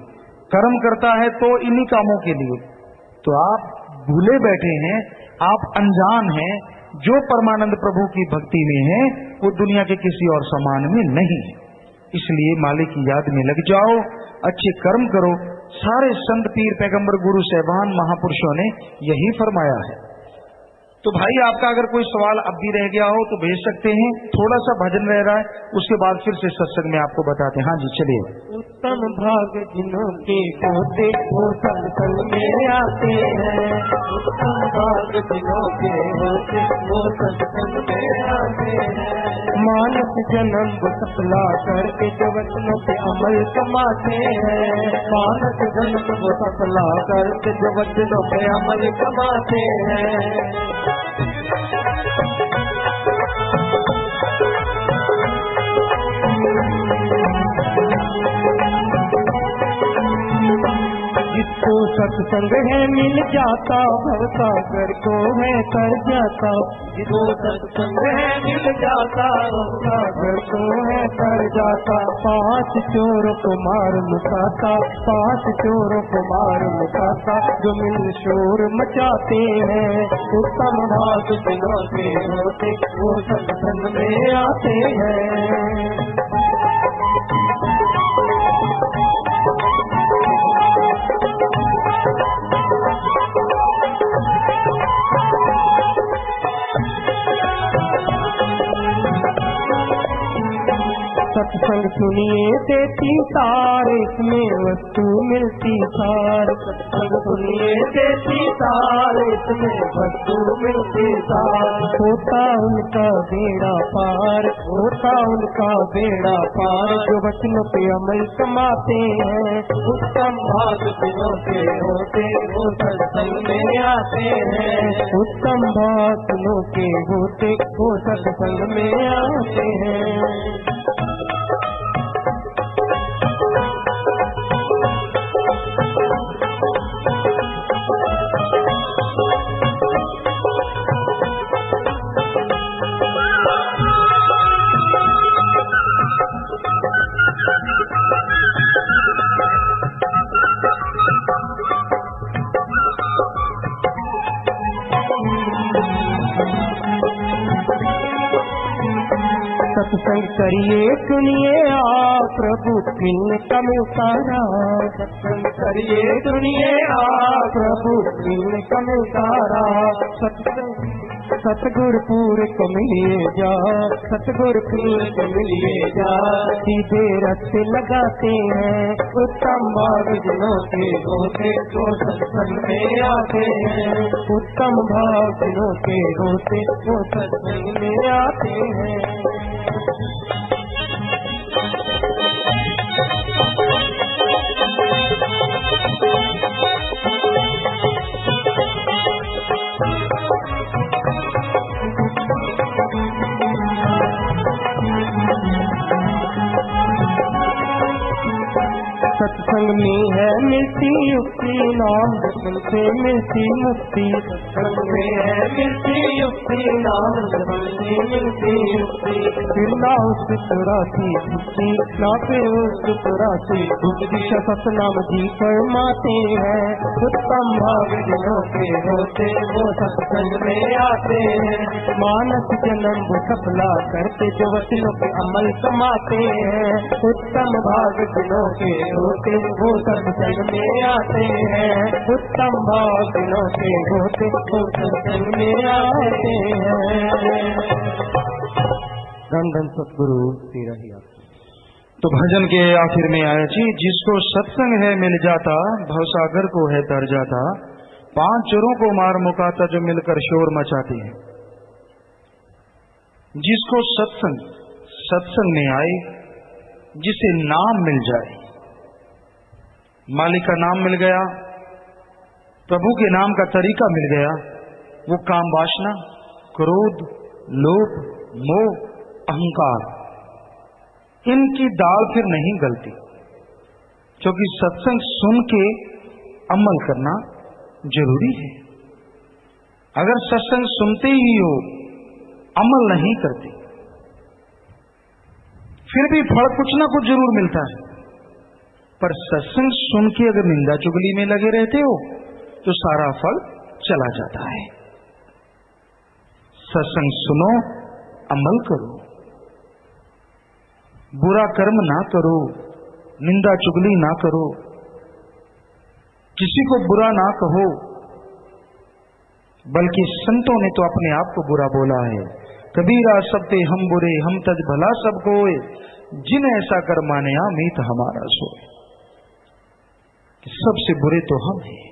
कर्म करता है तो इन्हीं कामों के लिए। तो आप भूले बैठे हैं, आप अनजान हैं, जो परमानंद प्रभु की भक्ति में है वो दुनिया के किसी और समान में नहीं है। इसलिए मालिक की याद में लग जाओ, अच्छे कर्म करो। सारे संत पीर पैगंबर गुरु सहबान महापुरुषों ने यही फरमाया है। तो भाई आपका अगर कोई सवाल अब भी रह गया हो तो भेज सकते हैं। थोड़ा सा भजन रह रहा है, उसके बाद फिर से सत्संग में आपको बताते हैं। हाँ जी चलिए। उत्तम भाग जिन्हों के होते वो सत्संग में आते हैं। उत्तम भाग जिन्हों के होते वो सत्संग में आते हैं। मानस जन्म सफला करके जो वचनों पे अमल कमाते हैं। मानस जन्म सफला करके जो वचनों पे अमल कमाते हैं। जिसको सत्संग है मिल जाता भवसागर को है तर जाता। जिसको सत्संग है मिल जाता भवसागर को है तर जाता। 5 चोरों को मार मुकाता, 5 चोरों को मार मुकाता, जो मिल शोर मचाते हैं। उत्तम भाग जिन्हों के होते वो सत्संग में आते हैं। सत्संग सुनिए देती सार, इसमें वस्तु मिलती सार। सत्संग सुनिए देती सार, इसमें वस्तु मिलती सार। होता उनका बेड़ा पार, होता उनका बेड़ा पार, जो वचनों पे अमल कमाते हैं। उत्तम भाग जिन्हों के होते वो सत्संग में आते हैं। उत्तम भाग जिन्हों के होते वो सत्संग में आते हैं। सत्संग करिए सुनिए आप प्रभु मिलने का मिलता रहा। सत्संग करिए सुनिए आप प्रभु मिलने का मिलता रहा। सत्संग सतगुरुपुर को मिलिए जा, सतगुरुपुर को मिलिए जा, सीधे रास्ते लगाते हैं। उत्तम भाग जिन्हों के होते वो सत्संग में आते हैं। उत्तम भाग जिन्हों के होते वो सत्संग में आते हैं। सत्संग में है मिलती युक्ति, नाम जपन से मिलती मुक्ति। सत्संग में है मिलती युक्ति, नाम जपन से मिलती मुक्ति। फिर ना उस चौरासी मुक्ति, ना फिर उस चौरासी मुक्ति। सतनाम जी फरमाते हैं। उत्तम भाग जिन्हों के होते वो सत्संग में आते हैं। मानस जन्म वो सफला करते जो वचनों पे अमल कमाते हैं। उत्तम भाग जिन्हों के होते वो सत्संग में आते हैं। उत्तम भाग जिन्हों के होते वो सत्संग में आते हैं। धन धन सतगुरु तेरा ही आप। तो भजन के आखिर में आया जी, जिसको सत्संग है मिल जाता भवसागर को है तर जाता। 5 चोरों को मार मुकाता, जो मिलकर शोर मचाते हैं। जिसको सत्संग में आए, जिसे नाम मिल जाए, मालिक का नाम मिल गया, प्रभु के नाम का तरीका मिल गया, वो काम वासना, क्रोध, लोभ, मोह, अहंकार, इनकी दाल फिर नहीं गलती। क्योंकि सत्संग सुन के अमल करना जरूरी है। अगर सत्संग सुनते ही हो, अमल नहीं करते, फिर भी फल कुछ ना कुछ जरूर मिलता है, पर सत्संग सुन के अगर निंदा चुगली में लगे रहते हो तो सारा फल चला जाता है। सत्संग सुनो, अमल करो, बुरा कर्म ना करो, निंदा चुगली ना करो, किसी को बुरा ना कहो, बल्कि संतों ने तो अपने आप को बुरा बोला है। कबीरा सबते हम बुरे, हम तज भला सब कोय, जिन ऐसा कर मानया मीत हमारा सोए। सबसे बुरे तो हम हैं,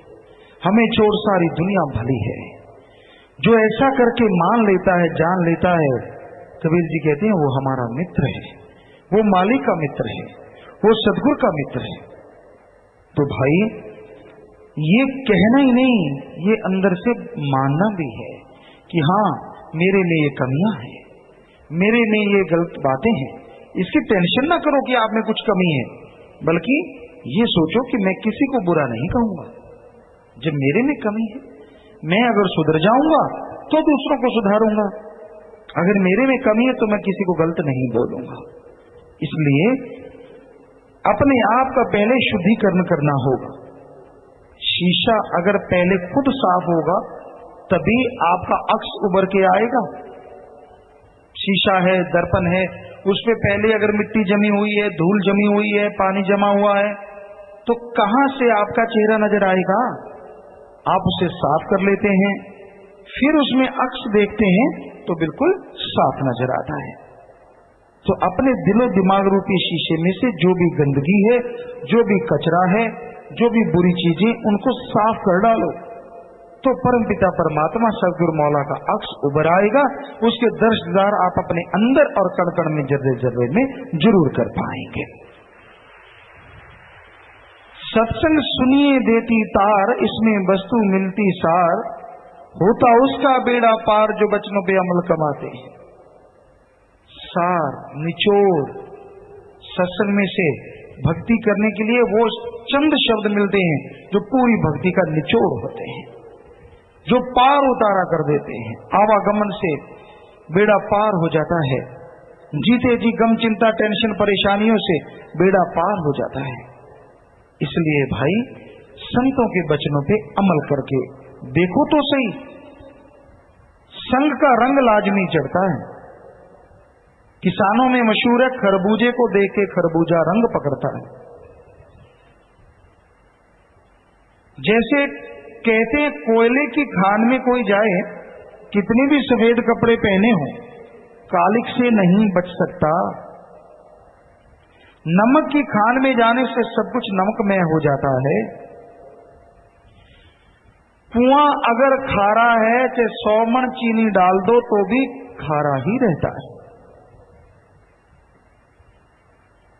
हमें छोड़ सारी दुनिया भली है। जो ऐसा करके मान लेता है, जान लेता है, कबीर जी कहते हैं वो हमारा मित्र है, वो मालिक का मित्र है, वो सदगुरु का मित्र है। तो भाई ये कहना ही नहीं, ये अंदर से मानना भी है कि हाँ मेरे में ये कमियां हैं, मेरे में ये गलत बातें हैं। इसकी टेंशन ना करो कि आप में कुछ कमी है, बल्कि ये सोचो कि मैं किसी को बुरा नहीं कहूंगा। जब मेरे में कमी है, मैं अगर सुधर जाऊंगा तो दूसरों को सुधारूंगा। अगर मेरे में कमी है तो मैं किसी को गलत नहीं बोलूंगा। इसलिए अपने आप का पहले शुद्धिकरण करना होगा। शीशा अगर पहले खुद साफ होगा तभी आपका अक्स उभर के आएगा। शीशा है, दर्पण है, उस पे पहले अगर मिट्टी जमी हुई है, धूल जमी हुई है, पानी जमा हुआ है, तो कहां से आपका चेहरा नजर आएगा? आप उसे साफ कर लेते हैं, फिर उसमें अक्स देखते हैं तो बिल्कुल साफ नजर आता है। तो अपने दिलो दिमाग रूपी शीशे में से जो भी गंदगी है, जो भी कचरा है, जो भी बुरी चीजें, उनको साफ कर डालो तो परमपिता परमात्मा सदगुरु मौला का अक्स उभर आएगा। उसके दर्शदार आप अपने अंदर और कण कण में, जर्रे जर्रे में जरूर कर पाएंगे। सत्संग सुनिए देती तार, इसमें वस्तु मिलती सार, होता उसका बेड़ा पार जो बचनों पे अमल कमाते हैं। सार, निचोड़, सत्संग में से भक्ति करने के लिए वो चंद शब्द मिलते हैं जो पूरी भक्ति का निचोड़ होते हैं, जो पार उतारा कर देते हैं। आवागमन से बेड़ा पार हो जाता है, जीते जी गम चिंता टेंशन परेशानियों से बेड़ा पार हो जाता है। इसलिए भाई संतों के वचनों पे अमल करके देखो तो सही, संग का रंग लाजमी चढ़ता है। किसानों में मशहूर है, खरबूजे को देख के खरबूजा रंग पकड़ता है। जैसे कहते हैं कोयले की खान में कोई जाए, कितने भी सफेद कपड़े पहने हों, कालिक से नहीं बच सकता। नमक की खान में जाने से सब कुछ नमकमय हो जाता है। कुआं अगर खारा है, चाहे 100 मन चीनी डाल दो तो भी खारा ही रहता है।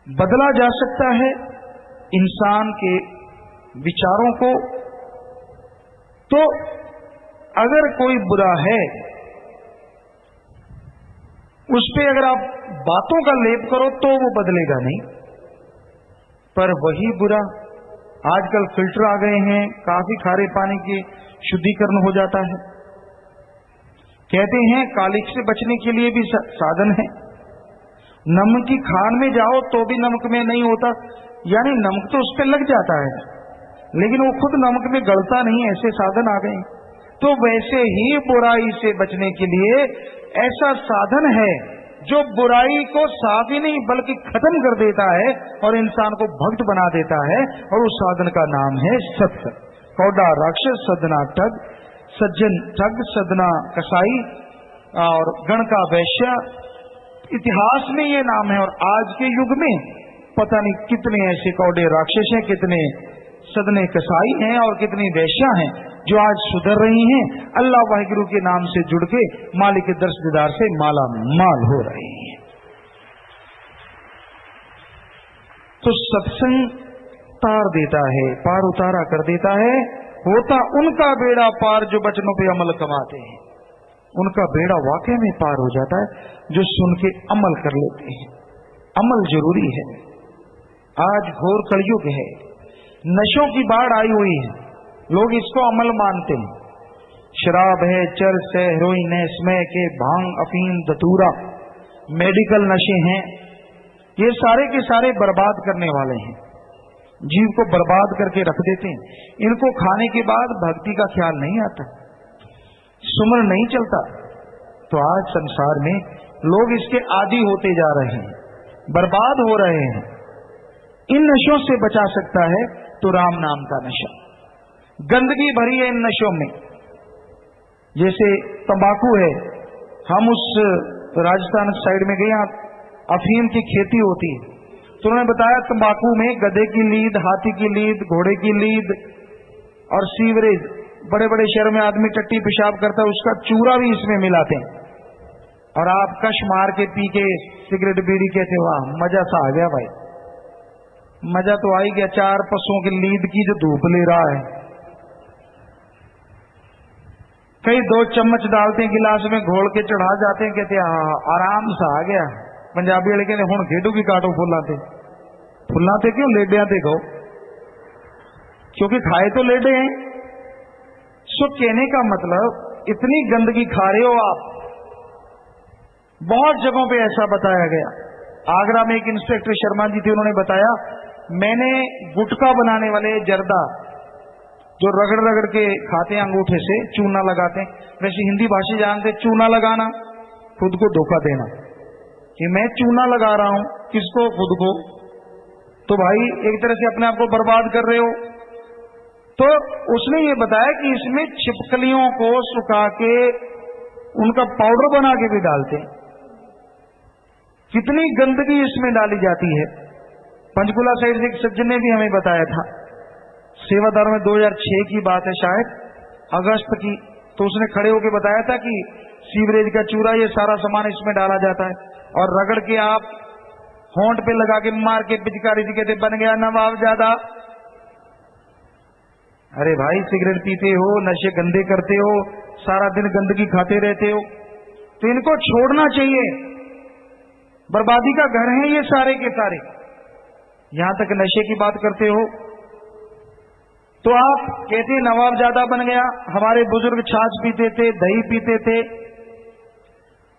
बदला जा सकता है इंसान के विचारों को। तो अगर कोई बुरा है, उस पे अगर आप बातों का लेप करो तो वो बदलेगा नहीं। पर वही बुरा, आजकल फिल्टर आ गए हैं, काफी खारे पानी की शुद्धिकरण हो जाता है। कहते हैं कालिक से बचने के लिए भी साधन है। नमक की खान में जाओ तो भी नमक में नहीं होता, यानी नमक तो उस पर लग जाता है लेकिन वो खुद नमक में गलता नहीं, ऐसे साधन आ गए। तो वैसे ही बुराई से बचने के लिए ऐसा साधन है जो बुराई को साफ ही नहीं बल्कि खत्म कर देता है और इंसान को भक्त बना देता है, और उस साधन का नाम है सत्संग। कौड़ा राक्षस सदना ठग, सज्जन ठग सदना कसाई, और गण का वैश्य। इतिहास में ये नाम है, और आज के युग में पता नहीं कितने ऐसे कौड़े राक्षस हैं, कितने सदने कसाई हैं और कितनी वैश्या हैं जो आज सुधर रही हैं, अल्लाह वाहिगुरु के नाम से जुड़ के मालिक के दर्श दीदार से माला माल हो रही हैं। तो सत्संग तार देता है, पार उतारा कर देता है। होता उनका बेड़ा पार जो वचनों पे अमल कमाते हैं, उनका बेड़ा वाकई में पार हो जाता है जो सुन के अमल कर लेते हैं। अमल जरूरी है। आज घोर कलयुग है, नशों की बाढ़ आई हुई है, लोग इसको अमल मानते हैं। शराब है, चरस है, हेरोइन है, स्मैक है, भांग, अफीम, धतूरा, मेडिकल नशे हैं, ये सारे के सारे बर्बाद करने वाले हैं। जीव को बर्बाद करके रख देते हैं। इनको खाने के बाद भक्ति का ख्याल नहीं आता, सुमरण नहीं चलता। तो आज संसार में लोग इसके आदी होते जा रहे हैं, बर्बाद हो रहे हैं। इन नशों से बचा सकता है तो राम नाम का नशा। गंदगी भरी है इन नशों में, जैसे तंबाकू है। हम उस राजस्थान साइड में गए, अफीम की खेती होती है, तो उन्होंने बताया तंबाकू में गधे की लीद, हाथी की लीद, घोड़े की लीद और सीवरेज, बड़े बड़े शहर में आदमी टट्टी पेशाब करता है, उसका चूरा भी इसमें मिलाते हैं। और आप कश मार के पी के सिगरेट बीड़ी कहते, वाह मजा सा आ गया भाई। मजा तो आ ही गया, 4 पशुओं की लीद की जो धूप ले रहा है। कई 2 चम्मच डालते हैं गिलास में, घोल के चढ़ा जाते हैं, कहते हैं आराम सा आ गया। पंजाबी वाले कहते हुण खेडू की काटो फुलाते। फुलाते क्यों? लेडिया ते कहो, क्योंकि खाए तो लेडे हैं। सो कहने का मतलब इतनी गंदगी खा रहे हो आप। बहुत जगहों पे ऐसा बताया गया। आगरा में एक इंस्पेक्टर शर्मा जी थे, उन्होंने बताया, मैंने गुटखा बनाने वाले जर्दा जो रगड़ रगड़ के खाते हैं अंगूठे से, चूना लगाते हैं, वैसे हिंदी भाषा जानते, चूना लगाना, खुद को धोखा देना कि मैं चूना लगा रहा हूं, किसको? खुद को। तो भाई एक तरह से अपने आप को बर्बाद कर रहे हो। तो उसने ये बताया कि इसमें छिपकलियों को सुखा के उनका पाउडर बना के भी डालते हैं। कितनी गंदगी इसमें डाली जाती है। पंचकुला साइड से एक सज्जन ने भी हमें बताया था, सेवादार में 2006 की बात है शायद, अगस्त की, तो उसने खड़े होकर बताया था कि सीवरेज का चूरा, ये सारा सामान इसमें डाला जाता है और रगड़ के आप होंठ पे लगा के मार के पिचकारी से कहते बन गया नवाब ज्यादा। अरे भाई सिगरेट पीते हो, नशे गंदे करते हो, सारा दिन गंदगी खाते रहते हो, तो इनको छोड़ना चाहिए। बर्बादी का घर है ये सारे के सारे। यहां तक नशे की बात करते हो तो आप कहते नवाब ज्यादा बन गया। हमारे बुजुर्ग छाछ पीते थे, दही पीते थे,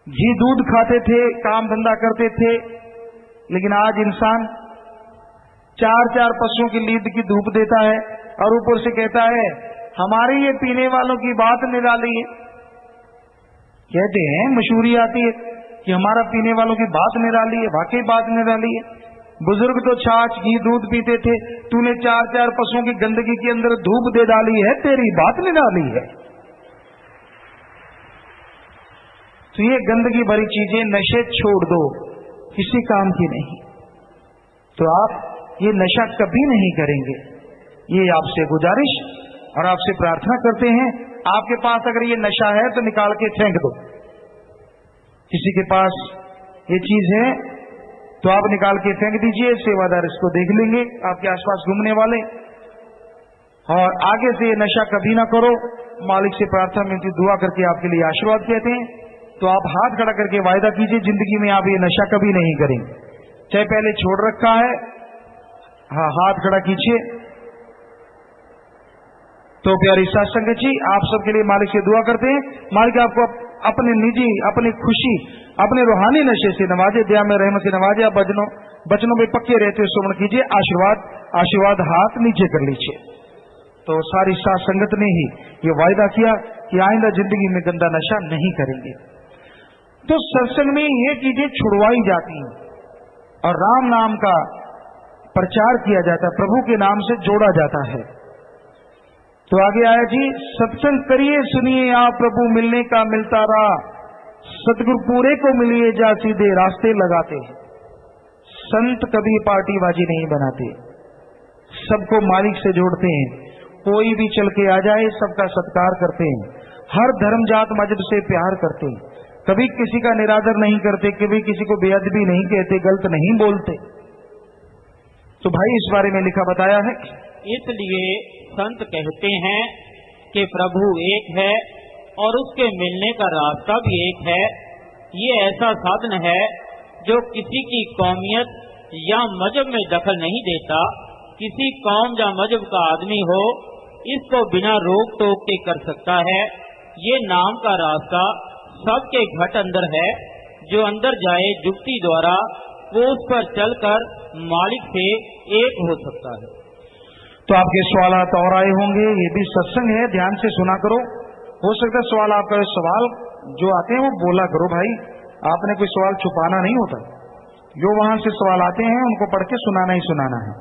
घी दूध खाते थे, काम धंधा करते थे, लेकिन आज इंसान 4 पशुओं की लीद की धूप देता है और ऊपर से कहता है हमारे ये पीने वालों की बात निराली है। कहते हैं मशहूरी आती है कि हमारा पीने वालों की बात निराली है, वाकई बात निराली है। बुजुर्ग तो छाछ घी दूध पीते थे, तूने 4 पशुओं की गंदगी के अंदर धूप दे डाली है, तेरी बात निराली है। तो ये गंदगी भरी चीजें, नशे छोड़ दो, किसी काम की नहीं। तो आप ये नशा कभी नहीं करेंगे, ये आपसे गुजारिश और आपसे प्रार्थना करते हैं। आपके पास अगर ये नशा है तो निकाल के फेंक दो। किसी के पास ये चीज है तो आप निकाल के फेंक दीजिए, सेवादार इसको देख लेंगे, आपके आसपास घूमने वाले। और आगे से ये नशा कभी ना करो। मालिक से प्रार्थना मिलती, दुआ करके आपके लिए आशीर्वाद कहते हैं। तो आप हाथ खड़ा करके वायदा कीजिए जिंदगी में आप ये नशा कभी नहीं करेंगे, चाहे पहले छोड़ रखा है। हाँ, हाथ खड़ा कीजिए। तो प्यारी साथ संगत जी, आप सबके लिए मालिक से दुआ करते हैं, मालिक आपको अपने निजी, अपनी खुशी, अपने रूहानी नशे से नवाजे, दया में रहमत से नवाजे। आप बचनों में पक्के रहते हुए श्रवण कीजिए। आशीर्वाद हाथ नीचे कर लीजिए। तो सारी साथ संगत ने ही ये वायदा किया कि आइंदा जिंदगी में गंदा नशा नहीं करेंगे। तो सत्संग में ये चीजें छुड़वाई जाती हैं और राम नाम का प्रचार किया जाता है, प्रभु के नाम से जोड़ा जाता है। तो आगे आया जी, सत्संग करिए सुनिए आप प्रभु मिलने का मिलता रहा, सतगुरु पूरे को मिलिए जा सीधे रास्ते लगाते। संत कभी पार्टीबाजी नहीं बनाते, सबको मालिक से जोड़ते हैं। कोई भी चल के आ जाए सबका सत्कार करते हैं, हर धर्म जात मजहब से प्यार करते हैं, कभी किसी का निरादर नहीं करते, कभी किसी को बेअदबी नहीं कहते, गलत नहीं बोलते। तो भाई इस बारे में लिखा बताया है, इसलिए संत कहते हैं कि प्रभु एक है और उसके मिलने का रास्ता भी एक है। ये ऐसा साधन है जो किसी की कौमियत या मजहब में दखल नहीं देता। किसी कौम या मजहब का आदमी हो, इसको बिना रोक टोक के कर सकता है। ये नाम का रास्ता सबके घट अंदर है। जो अंदर जाए जुक्ति द्वारा, वो उस पर चलकर मालिक से एक हो सकता है। तो आपके सवाल और आए होंगे, ये भी सत्संग है, ध्यान से सुना करो। हो सकता है सवाल आपका सवाल जो आते हैं वो बोला करो भाई, आपने कोई सवाल छुपाना नहीं होता। जो वहां से सवाल आते हैं उनको पढ़ के सुनाना ही सुनाना है,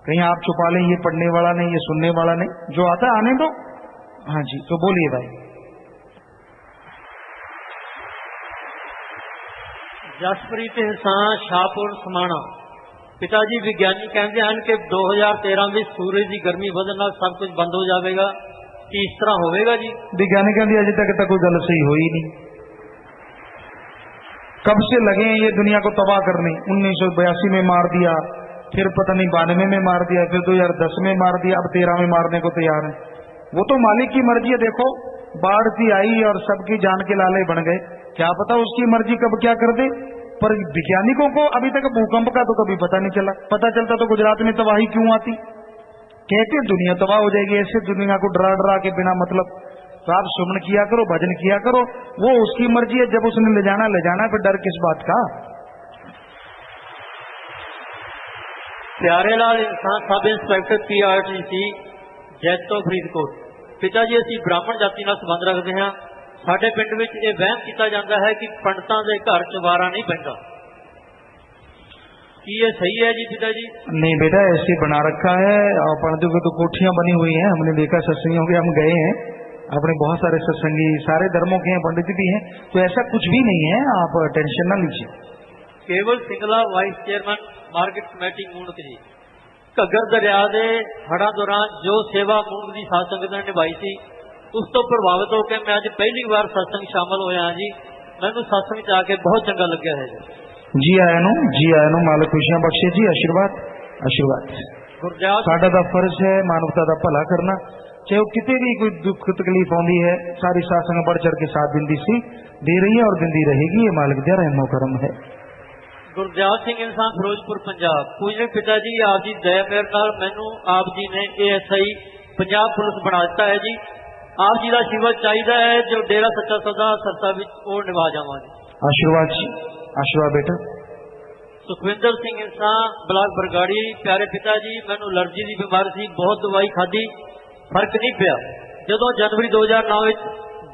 कहीं आप छुपा लें ये पढ़ने वाला नहीं, ये सुनने वाला नहीं, जो आता है आने दो। हाँ जी, तो बोलिए भाई। जसप्रीत इंसान शाहपुर समाणा। पिताजी विज्ञानी कहते हैं कि 2013 में सूरज की गर्मी ਵਧਣ ਨਾਲ सब कुछ बंद हो जाएगा, कि इस तरह होगा जी? विज्ञानी कहते अजय तक कोई गल सही हो ही नहीं, कब से लगे हैं ये दुनिया को तबाह करने। 1982 में मार दिया, फिर पता नहीं 92 में मार दिया, फिर 2010 में मार दिया, अब 13 में मारने को तैयार है। वो तो मालिक की मर्जी है। देखो बाढ़ सी आई और सबकी जान के लाले बन गए, क्या पता उसकी मर्जी कब क्या कर दे। पर वैज्ञानिकों को अभी तक भूकंप का तो कभी पता नहीं चला, पता चलता तो गुजरात में तबाही क्यों आती। कहते दुनिया तबाह हो जाएगी, ऐसे दुनिया को डरा डरा के बिना मतलब। तो आप सुमन किया करो, भजन किया करो, वो उसकी मर्जी है, जब उसने ले जाना, फिर डर किस बात का। प्यारेलाल इंसान सब इंस्पैक्टर PRTC जैतो फरीदकोट। पिता जी ਅਸੀਂ ब्राह्मण जाति ਨਾਲ संबंध रखते हैं। ਸਾਡੇ ਪਿੰਡ ਵਿੱਚ ਇਹ ਵਹਿਮ ਕੀਤਾ ਜਾਂਦਾ ਹੈ कि ਪੰਡਤਾਂ ਦੇ ਘਰ ਚ ਵਾਰਾ नहीं ਪੈਂਦਾ। कि ये सही है जी पिता जी? नहीं बेटा, ऐसे बना रखा है, और पंडितों की तो कोठियां बनी हुई हैं, हमने देखा सत्संगियों के, हम गए हैं अपने, बहुत सारे सत्संगी सारे धर्मों के हैं, पंडित भी हैं, तो ऐसा कुछ भी नहीं है, आप टेंशन ना लीजिए। Kewal Singla vice chairman market committee Moonak ji. Ghaggar दरिया के हड़ां दौरान जो सेवा मूणक की साध संगत ने निभाई सी, उस तो प्रभावित होकर मैं अज पहली बार सत्संग शामिल होया जी। मैनूं सत्संग च आके बहुत चंगा लग्या है जी। आया नो मालिक खुशियां बख्शे जी। आशीर्वाद आशीर्वाद। साडा दा फर्ज है मानवता दा भला करना, चाहे वो कितने भी कोई दुख तकलीफ आती है, सारी साध संगत बढ़ चढ़ के साथ दिंदी सी, दे रही है और दिंदी रहेगी, ये मालिक दा रहमो करम है। गुरजाल सिंह इंसान फिरोजपुर पंजाब। पूजनीय पिता जी, आप जी दया मेहर नाल मैनू आप जी ने ASI पंजाब पुलिस बना दिता है जी। आप जी का आशीर्वाद चाहिए है, जो डेरा सच्चा सौदा सरसा वो निभा जावा जी। आशीर्वाद जी, आशीर्वाद बेटा। सुखविंदर सिंह इंसान ब्लाक बरगाड़ी। प्यारे पिता जी, मैनू एलर्जी की बीमारी सी, बहुत दवाई खाधी, फर्क नहीं पिया। जो जनवरी 2009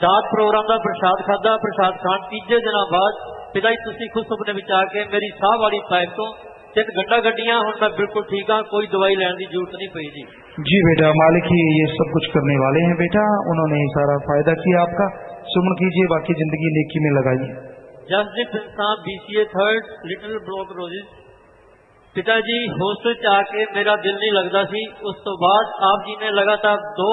दात प्रोग्राम का प्रसाद खाधा, प्रसाद खाण तीजे दिन बाद पिता जी तुसीं खुद सुपने विच आके मेरी साह वाली पाइप तो 3 गड्ढा गड्डियां, हुण मैं बिल्कुल ठीक हाँ, कोई दवाई लैण की जरूरत नहीं पई जी। जी बेटा, मालिक ही ये सब कुछ करने वाले हैं बेटा, उन्होंने सारा फायदा किया आपका। सुमन कीजिए, बाकी जिंदगी नेकी में लगाइए। जसदीप इंसान BCA 3rd little block roses. पिताजी हॉस्टल च आके मेरा दिल नहीं लगता सी, उस तो बाद आप जी ने लगातार 2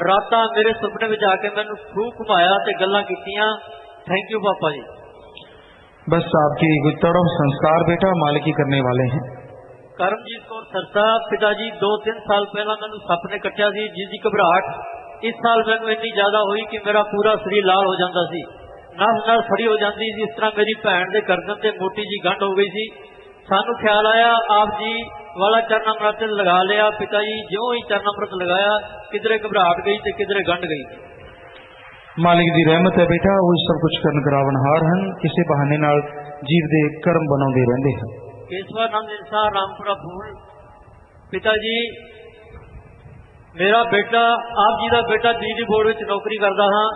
रातां मेरे सुपने में आके मैनू खूब घुमाया ते गल्लां कीतियां। थैंक यू पापा जी। बस आपकी कोई तड़प संस्कार बेटा मालिक ही करने वाले हैं। करमजीत कौर सरसा। पिताजी 2-3 साल पहला मैनू सप ने कट्टिया सी, जिसकी घबराहट इस साल मैनू इतनी ज्यादा हुई कि मेरा पूरा शरीर लाल हो जाता सी, नस नस फड़ी हो जाती सी। इस तरह मेरी भैन के गर्दन से मोटी जी गंढ हो गई सी। सानू ख्याल आया आप जी वाला चरणामृत लगा लिया। पिताजी ज्यों ही चरणामृत लगाया, किधरे घबराहट गई तो किधरे गंढ गई। मालिक दी रहमत है बेटा, वो सब कुछ करन करावनहार हैं, किसी बहाने नाल जीव दे कर्म बनाउंदे रहंदे हैं। केशवानंद इंसान रामपुरा फूल। पिताजी मेरा बेटा आप जी का बेटा बिजली बोर्ड में नौकरी करता हाँ।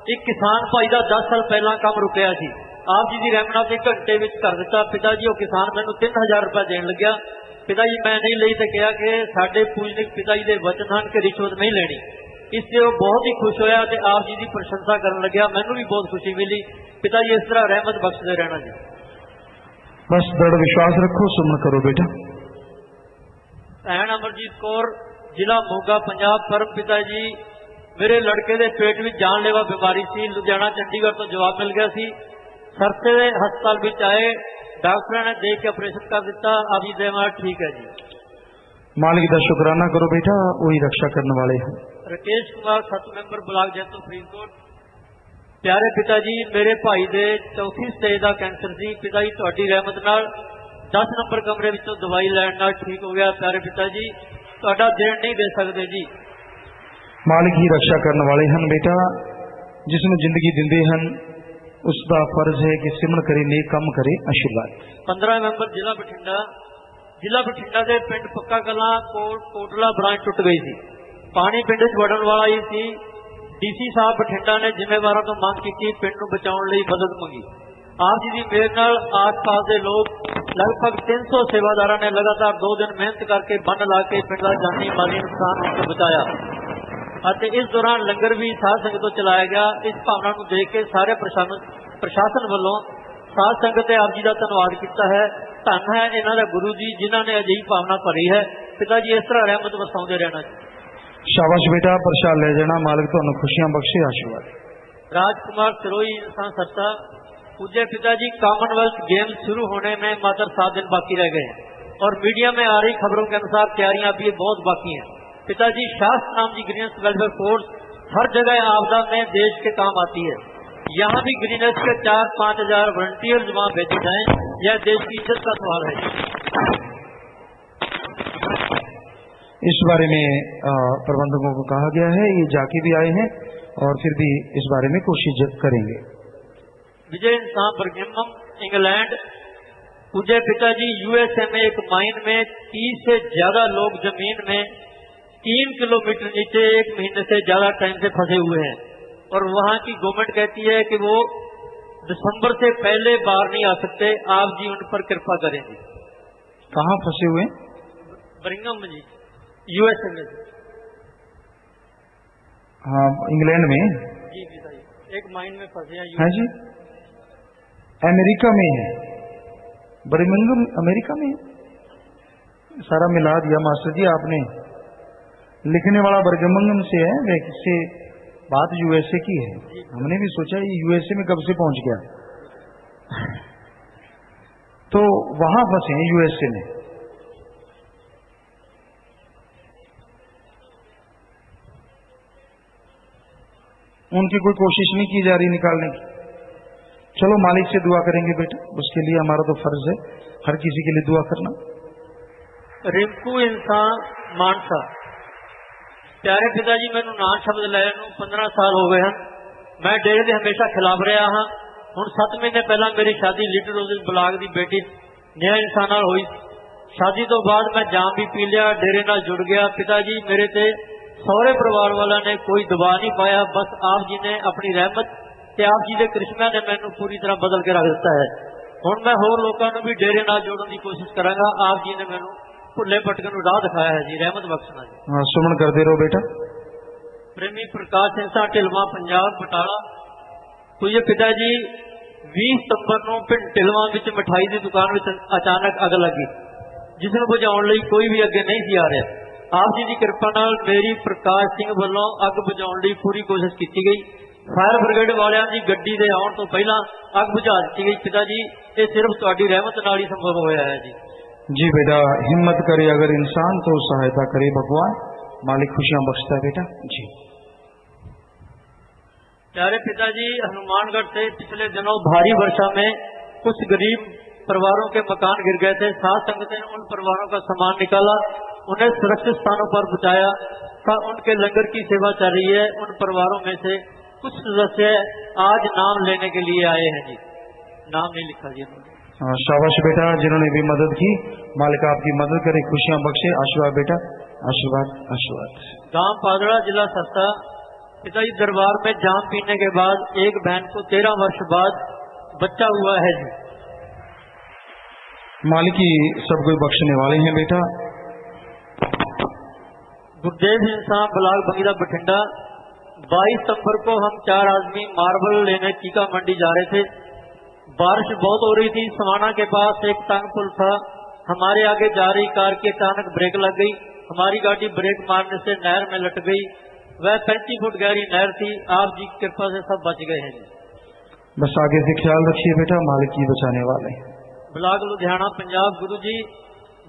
एक किसान भाई का 10 साल पहला काम रुकया सी, आप जी की रहमत नाल 1 घंटे में कर दिता। पिताजी वो किसान मैनू 3000 रुपया देन लग्या। पिताजी मैं नहीं ली तो कहा कि साडे पूजनिक पिताजी के वचन हैं कि रिश्वत नहीं लेनी। इससे वो बहुत ही खुश होया ते आप जी की प्रशंसा करन लग्या। मैनू भी बहुत खुशी मिली। पिताजी इस तरह रहमत बख्शते रहना जी। बस दृढ़ विश्वास रखो, सुमन करो बेटा। भैन अमरजीत कौर जिला मोगा पंजाब। परम पिता जी मेरे लड़के के पेट में जानलेवा बीमारी सी, लुधियाना चंडीगढ़ तो जवाब मिल गया सी। सरसे हस्पताल में आए, डॉक्टर ने देख के ऑपरेशन कर दिता। अभी देवार ठीक है जी। मालिक का शुक्राना करो बेटा, वही रक्षा करने वाले हैं। राकेश कुमार 7 मेंबर ब्लॉक जैतो फरीदकोट। प्यारे पिता जी मेरे भाई दे 4थी स्टेज का कैंसर सी। पिता जी तुहाडी रहमत नाल 10 नंबर कमरे विचों दवाई लैण नाल ठीक हो गया। प्यारे पिता जी तुहाडा देण नहीं दे सकते जी। मालिक ही रक्षा करने वाले हैं बेटा, जिसमें जिंदगी दिंदे हैं उसका फर्ज है कि सिमरन करे, नेक काम करे। आशीर्वाद। 15 मेंबर जिला बठिंडा। ਜ਼ਿਲ੍ਹਾ ਬਠਿੰਡਾ ਦੇ ਪਿੰਡ ਪੱਕਾ ਕਲਾਂ ਕੋਲ ਕੋਟਲਾ ਬ੍ਰਾਂਚ ਟੁੱਟ ਗਈ ਸੀ। ਪਾਣੀ ਪਿੰਡ 'ਚ ਵੜਨ ਵਾਲਾ ਹੀ ਸੀ। ਡੀਸੀ ਸਾਹਿਬ ਬਠਿੰਡਾ ਨੇ ਜ਼ਿੰਮੇਵਾਰਾਂ ਤੋਂ ਮੰਗ ਕੀਤੀ, ਪਿੰਡ ਨੂੰ ਬਚਾਉਣ ਲਈ ਮਦਦ ਮੰਗੀ। ਆਪ ਜੀ ਦੀ ਮਿਹਰ ਨਾਲ ਆਸ-ਪਾਸ ਦੇ ਲੋਕ ਲਗਭਗ 300 ਸੇਵਾਦਾਰਾਂ ਨੇ ਲਗਾਤਾਰ 2 ਦਿਨ ਮਿਹਨਤ ਕਰਕੇ ਬੰਨ ਲਾ ਕੇ ਪਿੰਡ ਦਾ ਜਾਨੀ ਮਾਲੀ ਨੁਕਸਾਨ ਹੋਣ ਤੋਂ ਬਚਾਇਆ ਅਤੇ ਇਸ ਦੌਰਾਨ ਲੰਗਰ ਵੀ ਸਾਧ ਸੰਗਤ ਤੋਂ ਚਲਾਇਆ ਗਿਆ। ਇਸ ਭਾਵਨਾ ਨੂੰ ਦੇਖ ਕੇ ਸਾਰੇ ਪ੍ਰਸ਼ਾਸਨ ਵੱਲੋਂ ਸਾਧ ਸੰਗਤ ਤੇ ਆਪ ਜੀ ਦਾ ਧੰਨਵਾਦ ਕੀਤਾ ਹੈ। ਧੰਨ ਹੈ ਇਹਨਾਂ ਦਾ ਗੁਰੂ ਜੀ ਜਿਨ੍ਹਾਂ ਨੇ ਅਜਿਹੀ ਭਾਵਨਾ ਭਰੀ ਹੈ। ਪਿਤਾ ਜੀ ਇਸ ਤਰ੍ਹਾਂ ਰਹਿਮਤ ਵਰਸਾਉਂਦੇ ਰਹਿਣਾ ਜੀ। शाबाश बेटा, प्रसाद ले जाना, मालिक तुहानू खुशियां बख्शे, आशीर्वाद। राजकुमार सिरोही इंसान सत्ता। पूज्य पिताजी, कॉमनवेल्थ गेम्स शुरू होने में मात्र 7 दिन बाकी रह गए हैं और मीडिया में आ रही खबरों के अनुसार तैयारियां अभी बहुत बाकी हैं। पिताजी, शास्त्र नाम की ग्रीनेस वेलफेयर फोर्स हर जगह आपदा में देश के काम आती है। यहाँ भी ग्रीनेस के 4-5 हजार वॉलंटियर्स वहाँ भेजे जाएं, यह देश की इज्जत का सवाल है। इस बारे में प्रबंधकों को कहा गया है, ये जाके भी आए हैं और फिर भी इस बारे में कोशिश करेंगे। विजय इंसान बर्मिंघम इंग्लैंड। पूज्य पिताजी, यूएसए में एक माइन में 30 से ज्यादा लोग जमीन में 3 किलोमीटर नीचे 1 महीने से ज्यादा टाइम से फंसे हुए हैं और वहां की गवर्नमेंट कहती है कि वो दिसंबर से पहले बाहर नहीं आ सकते। आप जी उन पर कृपा करेंगे। कहाँ फंसे हुए? बर्मिंघम जी, यूएसए में। हाँ, इंग्लैंड में जी पिताजी, एक माइन में फंसे हैं। हाँ जी, अमेरिका में है। बर्मिंघम अमेरिका में है। सारा मिला दिया मास्टर जी आपने। लिखने वाला बर्मिंघम से है, वैसे बात यूएसए की है। हमने भी सोचा ये यूएसए में कब से पहुंच गया। तो वहां फंसे हैं यूएसए में। उनकी कोई कोशिश नहीं की जा रही निकालने की। चलो मालिक से दुआ करेंगे बेटा, उसके लिए हमारा तो फर्ज है हर किसी के लिए दुआ करना। रिंकू इंसान मानसा। प्यारे पिताजी, मैनू ना शब्द लैन 15 साल हो गए हैं। मैं डेरे के हमेशा खिलाफ रहा हाँ। हुण 7 महीने पहला मेरी शादी लिटिल रोजेस ब्लाक की बेटी न्या इंसान नाल हुई। शादी तो बाद मैं जाम भी पी लिया, डेरे नाल जुड़ गया। पिताजी, मेरे ते सौरे परिवार वाला ने कोई दबाव नहीं पाया, बस आप जी ने अपनी रहमत ते आप जी के करिश्मे ने मैनू पूरी तरह बदल के रख दिता है। हुण मैं होर लोगों को भी डेरे नाल जोड़न की कोशिश करांगा। आप जी ने मैनू भुले भटकन राह दिखाया है जी, रहमत बख्शना जी। हाँ, सुमन करते रहो बेटा। प्रेमी प्रकाश सिंह ढिलवा पंजाब बटाला। पूज्य पिताजी, 20 सितंबर को पिंड ढिलवा मिठाई की दुकान में अचानक अग लगी, जिसनूं बुझाउण लई कोई भी अगे नहीं सी आ रहा। आप जी की कृपा नाल मेरी प्रकाश सिंह वालों अग बुझाउण लई पूरी कोशिश की गई। फायर ब्रिगेड वालियां दी गड्डी दे आउण तो पहला अग बुझा दी गई। पिताजी, ये सिर्फ तुहाडी रहमत नाल ही संभव होया है जी। जी बेटा, हिम्मत करे अगर इंसान तो सहायता करे भगवान। मालिक खुशियां बख्शता है बेटा जी। प्यारे पिताजी, हनुमानगढ़ से पिछले दिनों भारी वर्षा में कुछ गरीब परिवारों के मकान गिर गए थे। साथ संगत ने उन परिवारों का सामान निकाला, उन्हें सुरक्षित स्थानों पर पहुंचाया। उनके लंगर की सेवा चल रही है। उन परिवारों में से कुछ सदस्य आज नाम लेने के लिए आए हैं जी। नाम नहीं लिखा जी। शाबाश बेटा, जिन्होंने भी मदद की, मालिक आपकी मदद करे, खुशियां बख्शे। आशीर्वाद बेटा, आशीर्वाद आशीर्वाद। गांव पादड़ा, जिला सस्ता। पिताजी, दरबार में जाम पीने के बाद एक बहन को 13 वर्ष बाद बच्चा हुआ है जी। मालिक ही सब कोई बख्शने वाले हैं बेटा। गुरदेव इंसान ब्लाक बगीरा बठिंडा। 22 सितंबर को हम 4 आदमी मार्बल लेने चीका मंडी जा रहे थे। बारिश बहुत हो रही थी। समाना के पास एक तंग पुल था। हमारे आगे जा रही कार की अचानक ब्रेक लग गई। हमारी गाड़ी ब्रेक मारने से नहर में लट गई। वह 35 फुट गहरी नहर थी। आप जी की कृपा से सब बच गए हैं जी। बस आगे से ख्याल रखिए बेटा, मालिक ही बचाने वाले। ब्लाक लुधियाना पंजाब। गुरु जी,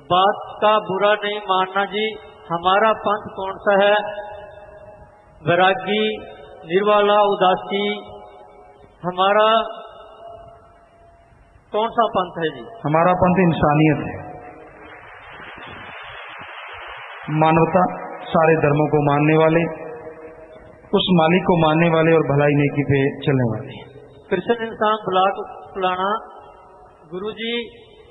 बात का बुरा नहीं मानना जी। हमारा पंथ कौन सा है? वैरागी, निर्वाला, उदासी, हमारा कौन सा पंथ है जी? हमारा पंथ इंसानियत है, मानवता, सारे धर्मों को मानने वाले, उस मालिक को मानने वाले और भलाई नेकी पे चलने वाले। कृष्ण इंसान ब्लाक फुलाना। गुरुजी,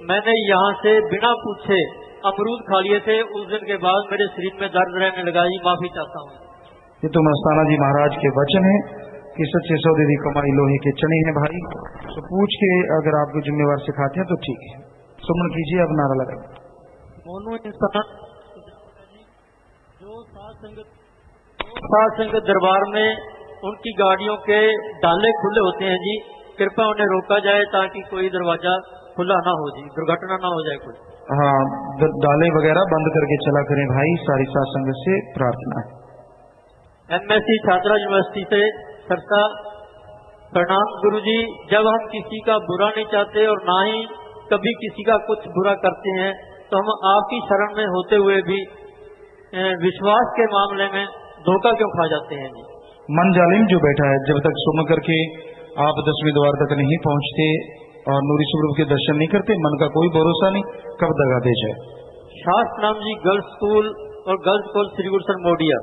मैंने यहाँ से बिना पूछे अमरूद खा लिए थे, उस दिन के बाद मेरे शरीर में दर्द रहने लगा जी, माफी चाहता हूँ। ये तो मस्ताना जी महाराज के वचन है कि सच्चे सौदे दी कमाई लोहे के चने हैं भाई। तो पूछ के अगर आपको जिम्मेवार सिखाते हैं तो ठीक है। सुमन कीजिए, अब नारा लगाइए। मोनू इंसान जो सात संगत दरबार में उनकी गाड़ियों के डाले खुले होते हैं जी, कृपया उन्हें रोका जाए ताकि कोई दरवाजा खुला ना हो जी, दुर्घटना ना हो जाए कोई। हाँ, डाले वगैरह बंद करके चला करें भाई, सारी सात संगत से प्रार्थना है। MSc छात्रा यूनिवर्सिटी से सरसा, प्रणाम गुरुजी। जब हम किसी का बुरा नहीं चाहते और ना ही कभी किसी का कुछ बुरा करते हैं, तो हम आपकी शरण में होते हुए भी विश्वास के मामले में धोखा क्यों खा जाते हैं जी? मन जालिम जो बैठा है, जब तक सुन करके आप 10वें द्वार तक नहीं पहुंचते और नूरी स्वरूप के दर्शन नहीं करते, मन का कोई भरोसा नहीं कब दगा दे जाए। शास्त्र नाम जी गर्ल्स स्कूल और गर्ल्स स्कूल श्री गुरुसर मोडिया,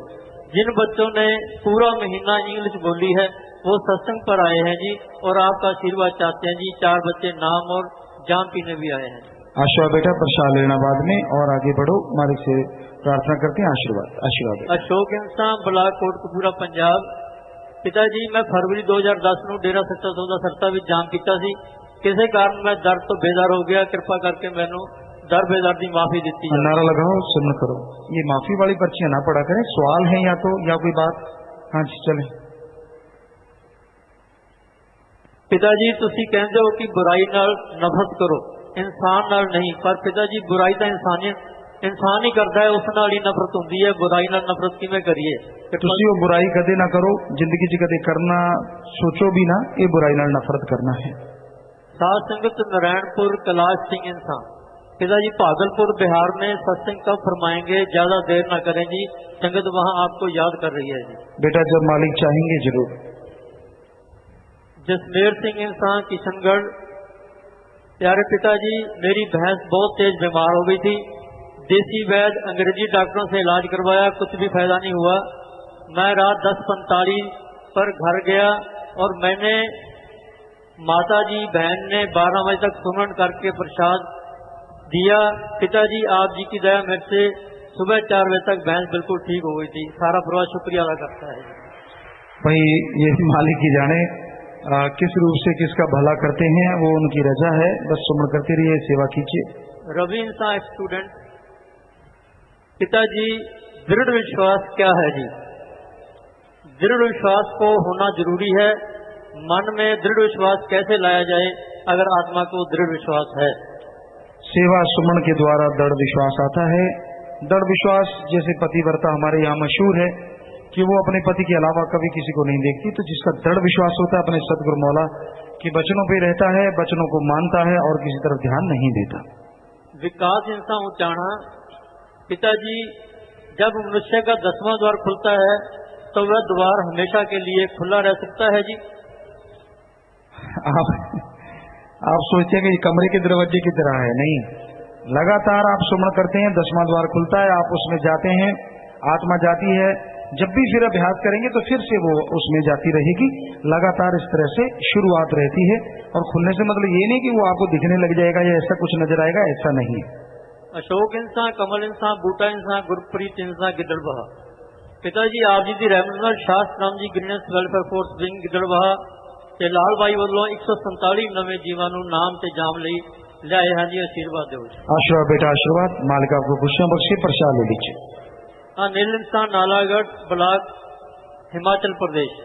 जिन बच्चों ने पूरा महीना इंग्लिश बोली है वो सत्संग पर आए हैं जी और आपका आशीर्वाद चाहते हैं जी। 4 बच्चे नाम और जाम पीने भी आए हैं। आशीर्वाद बेटा, प्रसाद लेना बाद में और आगे बढ़ो। मालिक से प्रार्थना करते हैं आशीर्वाद। आशीर्वाद। अशोक इंसान ब्लाक कोटकपूरा पंजाब। पिताजी मैं फरवरी 2010 ਨੂੰ डेरा सच्चा सौदा सरता ਵਿੱਚ जाम ਕੀਤਾ ਸੀ। ਕਿਸੇ ਕਾਰਨ मैं दर्द तो बेदार हो गया, कृपा करके मैंने दर बेदार की माफी दी। नारा लगाओ, सुन करो। ये माफी वाली पर्चियां ना पढ़ा करें, सवाल है या तो या कोई बात। हाँ जी चले। पिताजी तुसी कहते हो कि बुराई नाल नफरत करो, इंसान नाल नहीं, पर पिताजी बुराई तो इंसान ही करता है, उस नाल ही नफरत होती है। बुराई नाल नफरत किवें करिए? तुसी वो बुराई कदे ना करो, जिंदगी च कदे करना सोचो भी ना, ये बुराई नाल नफरत करना है। सात संगत नारायणपुर कैलाश सिंह इंसान। पिताजी भागलपुर बिहार में सत्संग कब फरमाएंगे? ज्यादा देर ना करें जी, संगत वहाँ आपको याद कर रही है जी। बेटा जब मालिक चाहेंगे जरूर। जसमेर सिंह इंसान किशनगढ़। प्यारे पिताजी मेरी भैंस बहुत तेज बीमार हो गई थी, देसी वैद्य अंग्रेजी डॉक्टरों से इलाज करवाया, कुछ भी फायदा नहीं हुआ। मैं रात 10:45 पर घर गया और मैंने माता जी बहन ने 12 बजे तक सुमन करके प्रसाद दिया। पिताजी आप जी की दया मेरे से सुबह 4 बजे तक भैंस बिल्कुल ठीक हो गई थी। सारा परिवार शुक्रिया अदा करता है। भाई ये मालिक की जाने किस रूप से किसका भला करते हैं, वो उनकी रजा है। बस सुमन करते रहिए, सेवा कीजिए। रवि इंसान स्टूडेंट। पिताजी दृढ़ विश्वास क्या है जी? दृढ़ विश्वास को होना जरूरी है। मन में दृढ़ विश्वास कैसे लाया जाए अगर आत्मा को दृढ़ विश्वास है? सेवा सुमन के द्वारा दृढ़ विश्वास आता है। दृढ़ विश्वास जैसे पतिव्रता हमारे यहाँ मशहूर है कि वो अपने पति के अलावा कभी किसी को नहीं देखती, तो जिसका दृढ़ विश्वास होता है अपने सतगुरु मौला के वचनों पे रहता है, वचनों को मानता है और किसी तरफ ध्यान नहीं देता। विकास इंसान उचाणा। पिताजी जब मनुष्य का 10वां द्वार खुलता है तो वह द्वार हमेशा के लिए खुला रह सकता है जी? आप सोचते हैं कि कमरे के दरवाजे की तरह है, नहीं। लगातार आप सुमन करते हैं, 10वां द्वार खुलता है, आप उसमें जाते हैं, आत्मा जाती है। जब भी फिर अभ्यास करेंगे तो फिर से वो उसमें जाती रहेगी। लगातार इस तरह से शुरुआत रहती है। और खुलने से मतलब ये नहीं कि वो आपको दिखने लग जाएगा या ऐसा कुछ नजर आएगा, ऐसा नहीं है। अशोक इंसान, कमल इंसान, बूटा इंसान, गुरप्रीत इंसान गिदड़बहा। पिताजी आप जी की रहमत नाल शास्त्र नाम जी ग्रीनेस वेलफेयर फोर्स विंग गिदड़बहा ते लाल भाई वालों 147 नवे जीवां नूं नाम ते जाम लई लियाए हैं जी। आशीर्वाद दो। आशीर्वाद बेटा आशीर्वाद। मालिक आपको खुशियां बख्शे, प्रसाद ले लीजिए। अनिल इंसान नालागढ़ ब्लॉक हिमाचल प्रदेश।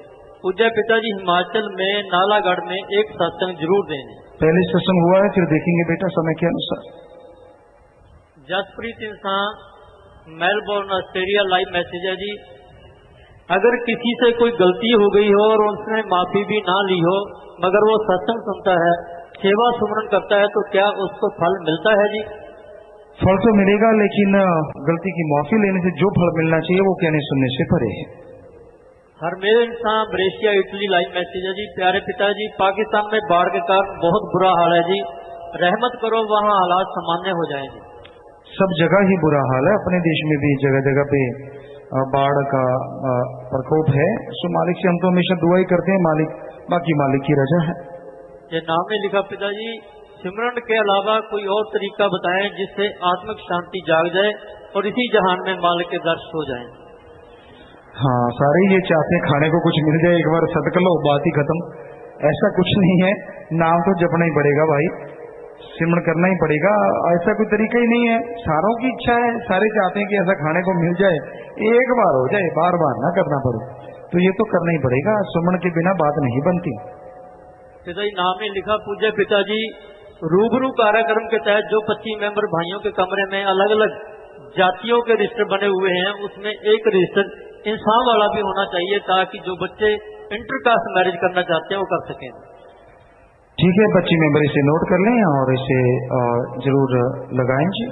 पूज्य पिताजी हिमाचल में नालागढ़ में एक सत्संग जरूर देंगे। पहले सत्संग हुआ है, फिर देखेंगे बेटा समय के अनुसार। जसप्रीत इंसान मेलबोर्न ऑस्ट्रेलिया लाइव मैसेज है जी। अगर किसी से कोई गलती हो गई हो और उसने माफी भी ना ली हो मगर वो सत्संग सुनता है, सेवा सुमरन करता है, तो क्या उसको फल मिलता है जी? फल तो मिलेगा, लेकिन गलती की माफी लेने से जो फल मिलना चाहिए वो कहने सुनने से परे है। हरमेल इंसान ब्रेशिया इटली लाइव मैसेज है जी। प्यारे पिताजी पाकिस्तान में बाढ़ के कारण बहुत बुरा हाल है जी, रहमत करो वहाँ हालात सामान्य हो जाएंगे। सब जगह ही बुरा हाल है, अपने देश में भी जगह जगह पे बाढ़ का प्रकोप है। सो मालिक से हम तो हमेशा दुआ ही करते हैं, मालिक बाकी मालिक की रजा है। ये नाम में लिखा पिताजी सिमरन के अलावा कोई और तरीका बताएं जिससे आत्मिक शांति जाग जाए और इसी जहान में मालिक के दर्श हो जाएं। हाँ, सारे ये चाहते हैं खाने को कुछ मिल जाए, एक बार सद कर लो, बात ही खत्म। ऐसा कुछ नहीं है, नाम तो जपना ही पड़ेगा भाई, सिमरन करना ही पड़ेगा, ऐसा कोई तरीका ही नहीं है। सारों की इच्छा है, सारे चाहते हैं कि ऐसा खाने को मिल जाए, एक बार हो जाए, बार बार ना करना पड़े, तो ये तो करना ही पड़ेगा। सिमरन के बिना बात नहीं बनती। पिताजी नाम ने लिखा, पूज्य पिताजी रूबरू कार्यक्रम के तहत जो 25 मेंबर भाइयों के कमरे में अलग अलग जातियों के रजिस्टर बने हुए हैं, उसमें एक रजिस्टर इंसान वाला भी होना चाहिए ताकि जो बच्चे इंटरकास्ट मैरिज करना चाहते हैं वो कर सकें। ठीक है, 25 मेंबर इसे नोट कर लें और इसे जरूर लगाएं जी।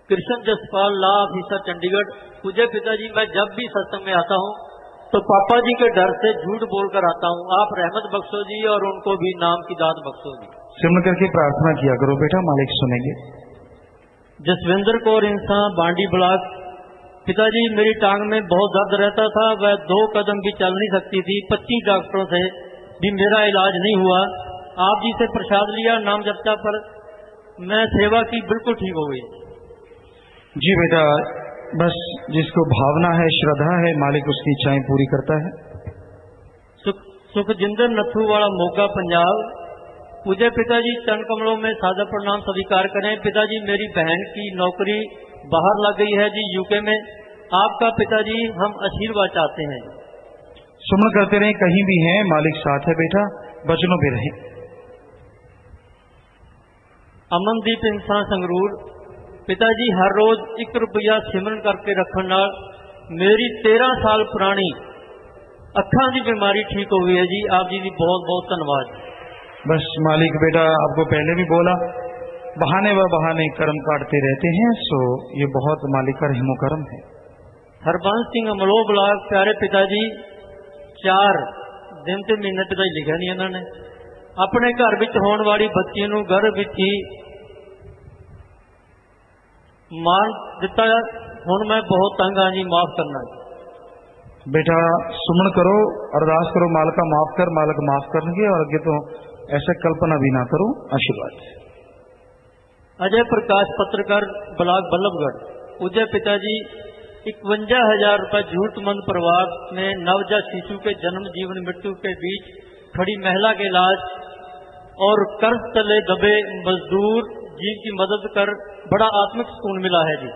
Krishan Jaspal, law officer, Chandigarh. पूज्य पिताजी मैं जब भी सत्संग में आता हूँ तो पापा जी के डर से झूठ बोलकर आता हूँ, आप रहमत बख्शो जी और उनको भी नाम की दात बख्शो जी। सिमरन करके प्रार्थना किया करो बेटा, मालिक सुनेंगे। जसविंदर कौर इंसान, बांडी ब्लॉक। पिताजी मेरी टांग में बहुत दर्द रहता था, वह 2 कदम भी चल नहीं सकती थी, 25 डॉक्टरों से भी मेरा इलाज नहीं हुआ। आप जी से प्रसाद लिया, नाम जपता पर मैं सेवा की, बिल्कुल ठीक हो गई। जी बेटा, बस जिसको भावना है, श्रद्धा है, मालिक उसकी इच्छाएं पूरी करता है। सुखजिंदर नथू वाला, मोगा, पंजाब। पूज्य पिताजी चरण कमलों में सादा प्रणाम स्वीकार करें। पिताजी मेरी बहन की नौकरी बाहर लग गई है जी, यूके में। आपका पिताजी हम आशीर्वाद चाहते हैं। सुमन करते रहे, कहीं भी हैं मालिक साथ है बेटा, बचनों पे रहे। अमनदीप इंसान, संगरूर। पिताजी हर रोज 1 रुपया सिमरन करके रखने नाल मेरी 13 साल पुरानी अखां की बीमारी ठीक हो गई है जी। आप जी की बहुत बहुत धन्यवाद। बस मालिक बेटा आपको पहले भी बोला, बहाने व बहाने कर्म काटते रहते हैं, सो ये बहुत मालिक का रहमो करम है। हरबंस सिंह, अमलो ब्लॉक। प्यारे पिताजी 4 दिन ते महीने पिताजी लिखा नहीं इन्होंने, अपने घर विच होने वाली बच्ची नूं गर्भ विच ही मान दिता, हुण मैं बहुत तंग हाँ जी, माफ करना। बेटा सुमन करो, अरदास करो, मालिका माफ कर, मालिक माफ करनगे, और आगे तो ऐसे कल्पना भी ना करो। आशीर्वाद। अजय प्रकाश, पत्रकार, ब्लॉक बल्लभगढ़। पूज्य पिताजी 51,000 रुपए जरूरतमंद परिवार में नवजात शिशु के जन्म, जीवन, मृत्यु के बीच खड़ी महिला के इलाज और कर्ज तले दबे मजदूर जीव की मदद कर बड़ा आत्मिक सुकून मिला है जी।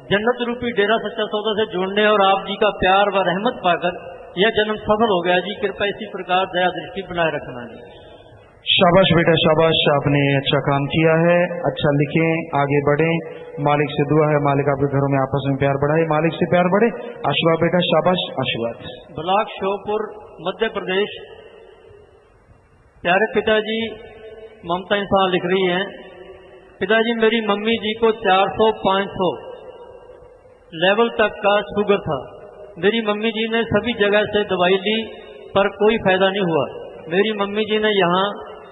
जन्नत रूपी डेरा सच्चा सौदा से जुड़ने और आप जी का प्यार व रहमत पाकर यह जन्म सफल हो गया जी। कृपया इसी प्रकार दया दृष्टि बनाए रखना जी। शाबाश बेटा, शाबाश, आपने अच्छा काम किया है। अच्छा लिखें, आगे बढ़ें। मालिक से दुआ है, मालिक आपके घरों में आपस में प्यार बढ़ाए, मालिक से प्यार बढ़े। आशीर्वाद बेटा, शाबाश, आशीर्वाद। ब्लॉक श्योपुर, मध्य प्रदेश। प्यारे पिताजी ममता इंसान लिख रही हैं, पिताजी मेरी मम्मी जी को 400-500 लेवल तक का शुगर था। मेरी मम्मी जी ने सभी जगह से दवाई ली पर कोई फायदा नहीं हुआ। मेरी मम्मी जी ने यहाँ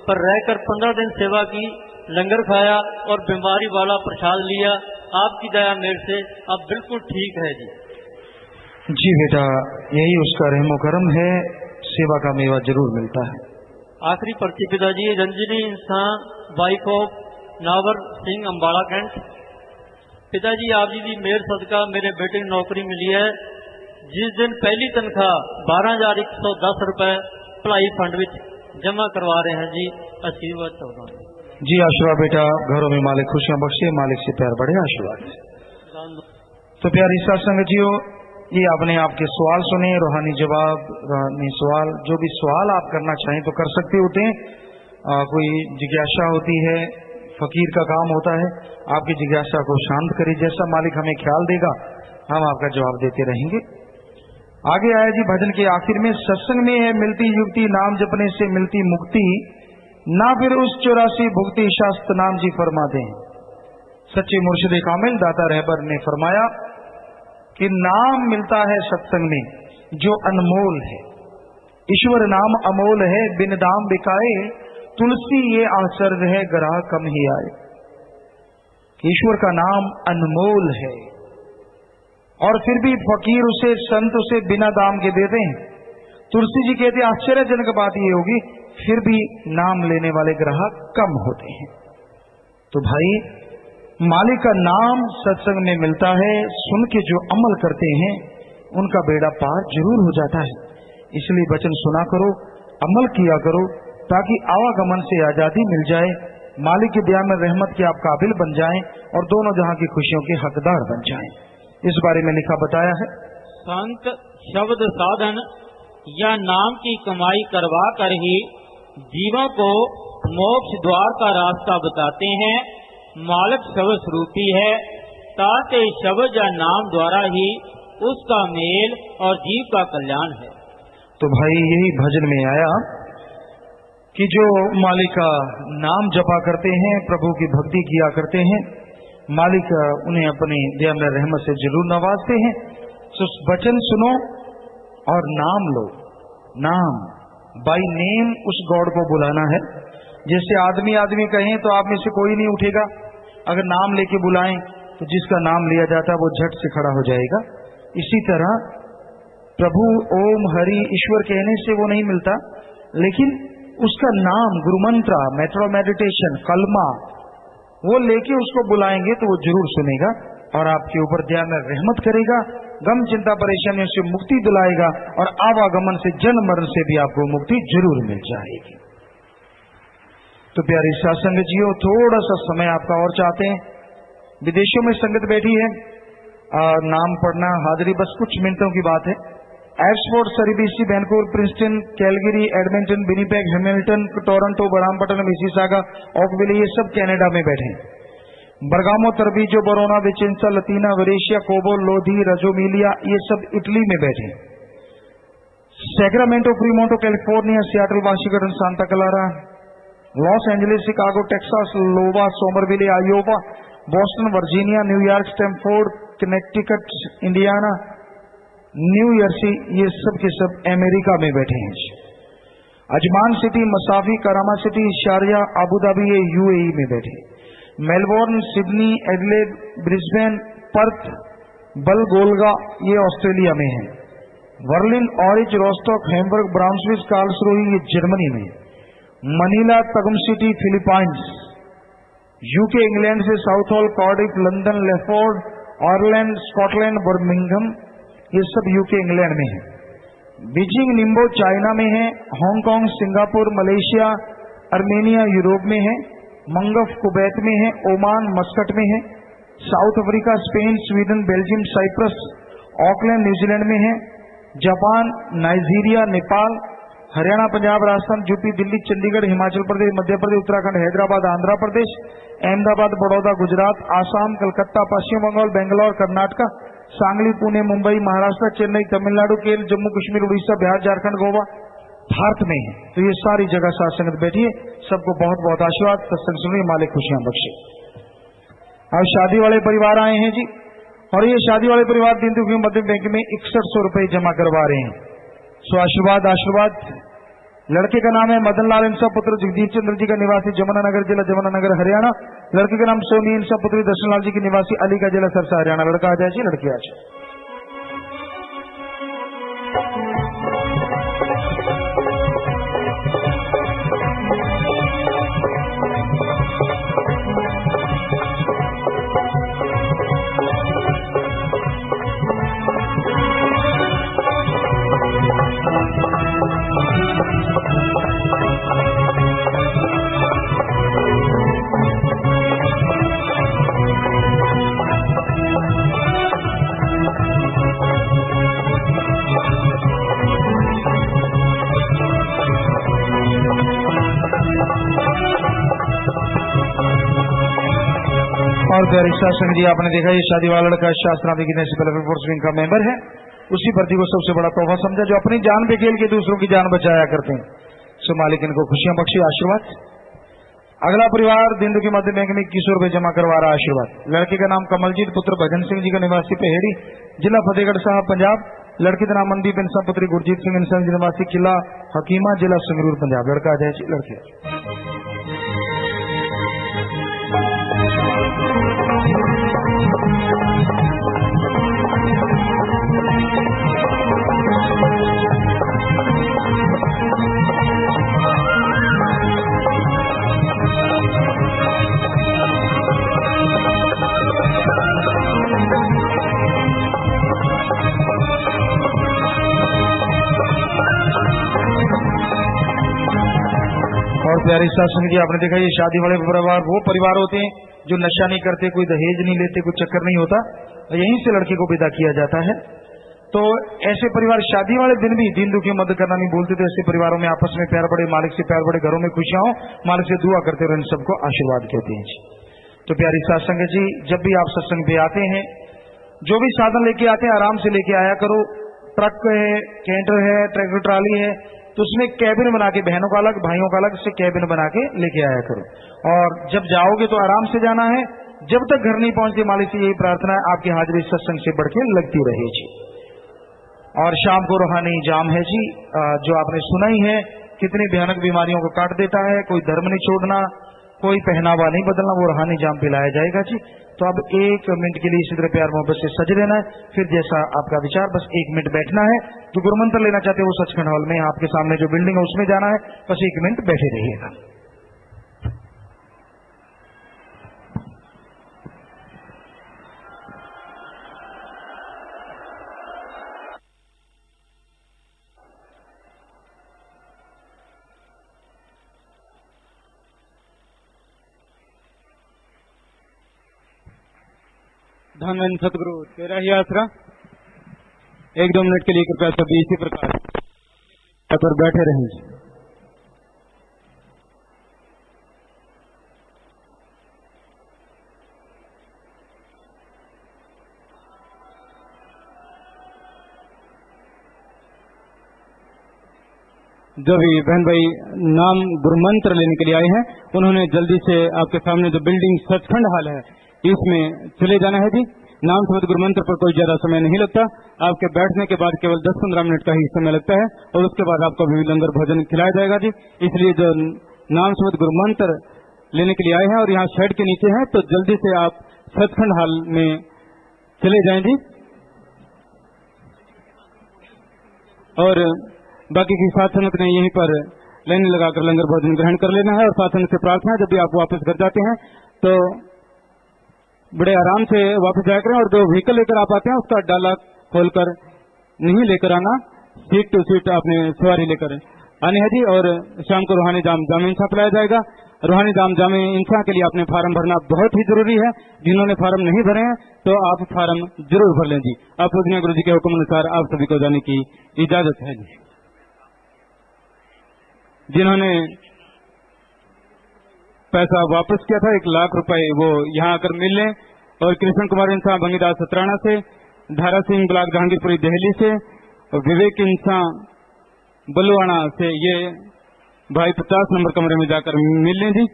पर रहकर 15 दिन सेवा की, लंगर खाया और बीमारी वाला प्रसाद लिया। आपकी दया मेरे से अब बिल्कुल ठीक है जी। जी बेटा, यही उसका रहमो करम है, सेवा का मेवा जरूर मिलता है। आखिरी पर्ची पिताजी, रंजनी इंसान, वाइफ ऑफ नावर सिंह, अम्बाला कैंट। पिताजी आप जी की मेहर सदका मेरे बेटे की नौकरी मिली है। जिस दिन पहली तनख्वाह 12,110 रुपए भलाई फंड विच जमा करवा रहे हैं जी। आशीर्वाद चाहता हूँ जी। आशीर्वाद बेटा, घरों में मालिक खुशियां बख्शे, मालिक से प्यार बढ़े। आशीर्वाद। तो प्यारी साथ संगतियों, ये आपने आपके सवाल सुने, रूहानी जवाब, रूहानी सवाल, जो भी सवाल आप करना चाहें तो कर सकते होते हैं। कोई जिज्ञासा होती है, फकीर का काम होता है आपकी जिज्ञासा को शांत करिए, जैसा मालिक हमें ख्याल देगा हम आपका जवाब देते रहेंगे। आगे आया जी भजन के आखिर में, सत्संग में है मिलती युक्ति, नाम जपने से मिलती मुक्ति, ना फिर उस 84 भुक्ति, शास्त्र नाम जी फरमाते हैं। सच्चे मुर्शिद कामिल दाता रहबर ने फरमाया कि नाम मिलता है सत्संग में जो अनमोल है। ईश्वर नाम अमोल है, बिन दाम बिकाए, तुलसी ये आश्चर्य है, ग्राह कम ही आए। ईश्वर का नाम अनमोल है और फिर भी फकीर उसे, संत उसे बिना दाम के देते हैं, तुलसी जी कहते आश्चर्यजनक बात ये होगी फिर भी नाम लेने वाले ग्राहक कम होते हैं। तो भाई मालिक का नाम सत्संग में मिलता है, सुन के जो अमल करते हैं उनका बेड़ा पार जरूर हो जाता है। इसलिए वचन सुना करो, अमल किया करो, ताकि आवागमन से आजादी मिल जाए, मालिक की दया में रहमत के आप काबिल बन जाएं और दोनों जहां की खुशियों के हकदार बन जाएं। इस बारे में लिखा बताया है, संत शब्द साधन या नाम की कमाई करवा कर ही जीवों को मोक्ष द्वार का रास्ता बताते हैं। मालिक शब्द स्वरूपी है, ताते शब्द या नाम द्वारा ही उसका मेल और जीव का कल्याण है। तो भाई यही भजन में आया कि जो मालिक का नाम जपा करते हैं, प्रभु की भक्ति किया करते हैं, मालिक उन्हें अपनी दया में रहमत से जरूर नवाजते हैं। तो वचन सुनो और नाम लो। नाम बाई नेम उस गॉड को बुलाना है। जैसे आदमी आदमी कहें तो आप में से कोई नहीं उठेगा, अगर नाम लेके बुलाएं तो जिसका नाम लिया जाता है वो झट से खड़ा हो जाएगा। इसी तरह प्रभु ओम हरि ईश्वर कहने से वो नहीं मिलता, लेकिन उसका नाम, गुरु मंत्र, मेट्रो मेडिटेशन, कलमा, वो लेके उसको बुलाएंगे तो वो जरूर सुनेगा और आपके ऊपर दया में रहमत करेगा, गम चिंता परेशानियों से मुक्ति दिलाएगा और आवागमन से, जन्म मरण से भी आपको मुक्ति जरूर मिल जाएगी। तो प्यारी साध संगत जियो, थोड़ा सा समय आपका और चाहते हैं। विदेशों में संगत बैठी है, नाम पढ़ना, हाजिरी बस कुछ मिनटों की बात है। Oxford, Surrey BC, Vancouver, Princeton, Calgary, Edmonton, Winnipeg, Hamilton, Toronto, Brampton, Mississauga, Oakville, ये सब कनाडा में बैठे हैं। बरगामो, तरबीजो, बरोना, विचेंसा, लतीना, वेरेशिया, कोबो, लोधी, रजोमिलिया, ये सब इटली में बैठे हैं। Sacramento, Fremont, California, Seattle, Washington, Santa Clara, Los Angeles, Chicago, Texas, Iowa, Somerville, Iowa, Boston, Virginia, New York, Stamford, Connecticut, Indiana, New Jersey, ये सब के सब अमेरिका में बैठे हैं। Ajman city, Masafi, Karama city, Sharjah, Abu Dhabi, ये यूएई में बैठे। Melbourne, Sydney, Adelaide, Brisbane, Perth, Woolgoolga, ये ऑस्ट्रेलिया में है। वर्लिन, ऑरिज, रोस्टॉक, हैम्बर्ग, ब्राउन्सविल, कार्लसरूहे, ये जर्मनी में। मनीला, तगम सिटी, फिलीपाइंस। यूके, इंग्लैंड से साउथ हॉल, कार्डिफ, लंदन, लेफोर्ड, ऑरलैंड, स्कॉटलैंड, बर्मिंघम, ये सब यूके, इंग्लैंड में है। बीजिंग, निम्बो, चाइना में है। Hong Kong, Singapore, Malaysia, Armenia, Europe में है। मंगफ, कुवैत में है। ओमान, मस्कट में है। South Africa, Spain, Sweden, Belgium, Cyprus, Auckland, New Zealand में है। जापान, नाइजीरिया, नेपाल, हरियाणा, पंजाब, राजस्थान, यूपी, दिल्ली, चंडीगढ़, हिमाचल प्रदेश, मध्य प्रदेश, उत्तराखंड, हैदराबाद, आंध्र प्रदेश, अहमदाबाद, बड़ौदा, गुजरात, आसाम, कलकत्ता, पश्चिम बंगाल, बेंगलोर, कर्नाटका, सांगली, पुणे, मुंबई, महाराष्ट्र, चेन्नई, तमिलनाडु, केरल, जम्मू कश्मीर, उड़ीसा, बिहार, झारखंड, गोवा, भारत में है। तो ये सारी जगह साथ संगत बैठी है। सबको बहुत बहुत आशीर्वाद, सत्संग सुनिए, मालिक खुशियां बख्शे। अब शादी वाले परिवार आए हैं जी, और ये शादी वाले परिवार दीन दुखी मध्यम बैंक में 6100 रुपए जमा करवा रहे हैं। सो आशीर्वाद आशीर्वाद। लड़के का नाम है मदन लाल इंसा, पुत्र जगदीप चंद्र जी का, निवासी जमुनानगर जिला, जमुनानगर, हरियाणा। लड़के का नाम सोनी इंसा, पुत्री दर्शन लाल जी की, निवासी अली का जिला, सरसा, हरियाणा। लड़का आ जाए जी, लड़की आ जाए। और प्यारे शासन जी, आपने देखा ये शादी वाला लड़का शास्त्रांत फोर्स विंग का मेंबर है। उसी भर्ती को सबसे बड़ा तोहफा समझा जो अपनी जान पे खेल के दूसरों की जान बचाया करते हैं। सो मालिक इनको खुशियां बख्शी, आशीर्वाद। अगला परिवार दिन दुखी मध्य बैंक में 2100 रुपए जमा करवा रहा, आशीर्वाद। लड़के का नाम कमलजीत, पुत्र भजन सिंह जी का, निवासी पहेड़ी, जिला फतेहगढ़ साहब, पंजाब। लड़के का नाम मनदीप इंसान, पुत्री गुरजीत सिंह इंसान, निवासी किला हकीमा, जिला संगरूर, पंजाब। लड़का आ जाए, लड़के प्यारे सत्संग जी, आपने देखा ये शादी वाले परिवार वो परिवार होते हैं जो नशा नहीं करते, कोई दहेज नहीं लेते, कोई चक्कर नहीं होता, यहीं से लड़के को विदा किया जाता है। तो ऐसे परिवार शादी वाले दिन भी दीन दुखी मदद करना नहीं बोलते, तो ऐसे परिवारों में आपस में प्यार बढ़े, मालिक से प्यार बढ़े, घरों में खुशियां हो, मालिक से दुआ करते हुए इन सबको आशीर्वाद कहते हैं जी। तो प्यारी सत्संग जी, जब भी आप सत्संग पे आते हैं, जो भी साधन लेके आते हैं आराम से लेके आया करो। ट्रक है, कैंटर है, ट्रैक्टर ट्राली है, तो उसमें कैबिन बना के, बहनों का अलग भाइयों का अलग से कैबिन बना के लेके आया करो। और जब जाओगे तो आराम से जाना है। जब तक घर नहीं पहुंचते, मालिक से यही प्रार्थना है आपकी हाजिरी सत्संग से बढ़ के लगती रहे जी। और शाम को रूहानी जाम है जी, जो आपने सुना ही है, कितनी भयानक बीमारियों को काट देता है। कोई धर्म नहीं छोड़ना, कोई पहनावा नहीं बदलना, वो रूहानी जाम पिलाया जाएगा जी। तो अब 1 मिनट के लिए इसी तरह प्यार मोहब्बत से सज लेना है, फिर जैसा आपका विचार, बस 1 मिनट बैठना है। जो गुरुमंत्र लेना चाहते हैं वो सचखंड हॉल में आपके सामने जो बिल्डिंग है उसमें जाना है, बस 1 मिनट बैठे रहिएगा। धन सतगुरु तेरा ही आसरा। 1-2 मिनट के लिए कृपया सभी इसी प्रकार पर बैठे रहें। जो भी बहन भाई नाम गुरुमंत्र लेने के लिए आए हैं, उन्होंने जल्दी से आपके सामने जो बिल्डिंग सचखंड हॉल है इसमें चले जाना है जी। नाम समेत गुरुमंत्र पर कोई ज्यादा समय नहीं लगता। आपके बैठने के बाद केवल 10-15 मिनट का ही समय लगता है और उसके बाद आपको भी लंगर भोजन खिलाया जाएगा जी। इसलिए जो नाम समेत गुरुमंत्र लेने के लिए आए हैं और यहाँ शेड के नीचे हैं, तो जल्दी से आप सचखंड हॉल में चले जाएं जी। और बाकी की साथ संगत ने यहीं पर लाइन लगाकर लंगर भोजन ग्रहण कर लेना है। और साथ संगत से प्रार्थना है, जब भी आप वापस घर जाते हैं तो बड़े आराम से वापस जाया करें। और जो व्हीकल लेकर आप आते हैं उसका डाला खोलकर नहीं लेकर आना, सीट टू सीट आपने सवारी लेकर आनी है जी। और शाम को रूहानी जाम इंसा पिलाया जाएगा। रूहानी जाम इंसा के लिए आपने फार्म भरना बहुत ही जरूरी है। जिन्होंने फार्म नहीं भरे हैं तो आप फार्म जरूर भर लें जी। आप पूजनीय गुरु जी के हुक्म अनुसार आप सभी को जाने की इजाजत है जी। जिन्होंने पैसा वापस किया था 1 लाख रुपए, वो यहाँ आकर मिल लें। और कृष्ण कुमार इंसान भंगीदास सतराना से, धारा सिंह ब्लॉक जहांगीरपुरी दिल्ली से, और विवेक इंसान बलुआना से, ये भाई 50 नंबर कमरे में जाकर मिल लें जी।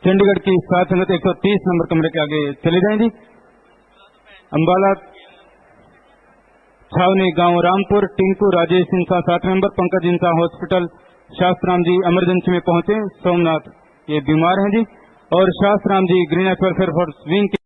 चंडीगढ़ की सात संगत 130 नंबर कमरे के आगे चले जाएं जी। अंबाला छावनी गांव रामपुर, टिंकू राजेश इंसान 7 नंबर, पंकज इंसान हॉस्पिटल शास्त्राम जी इमरजेंसी में पहुंचे। सोमनाथ ये बीमार हैं जी। और शास्त्राम ji green welfare for wing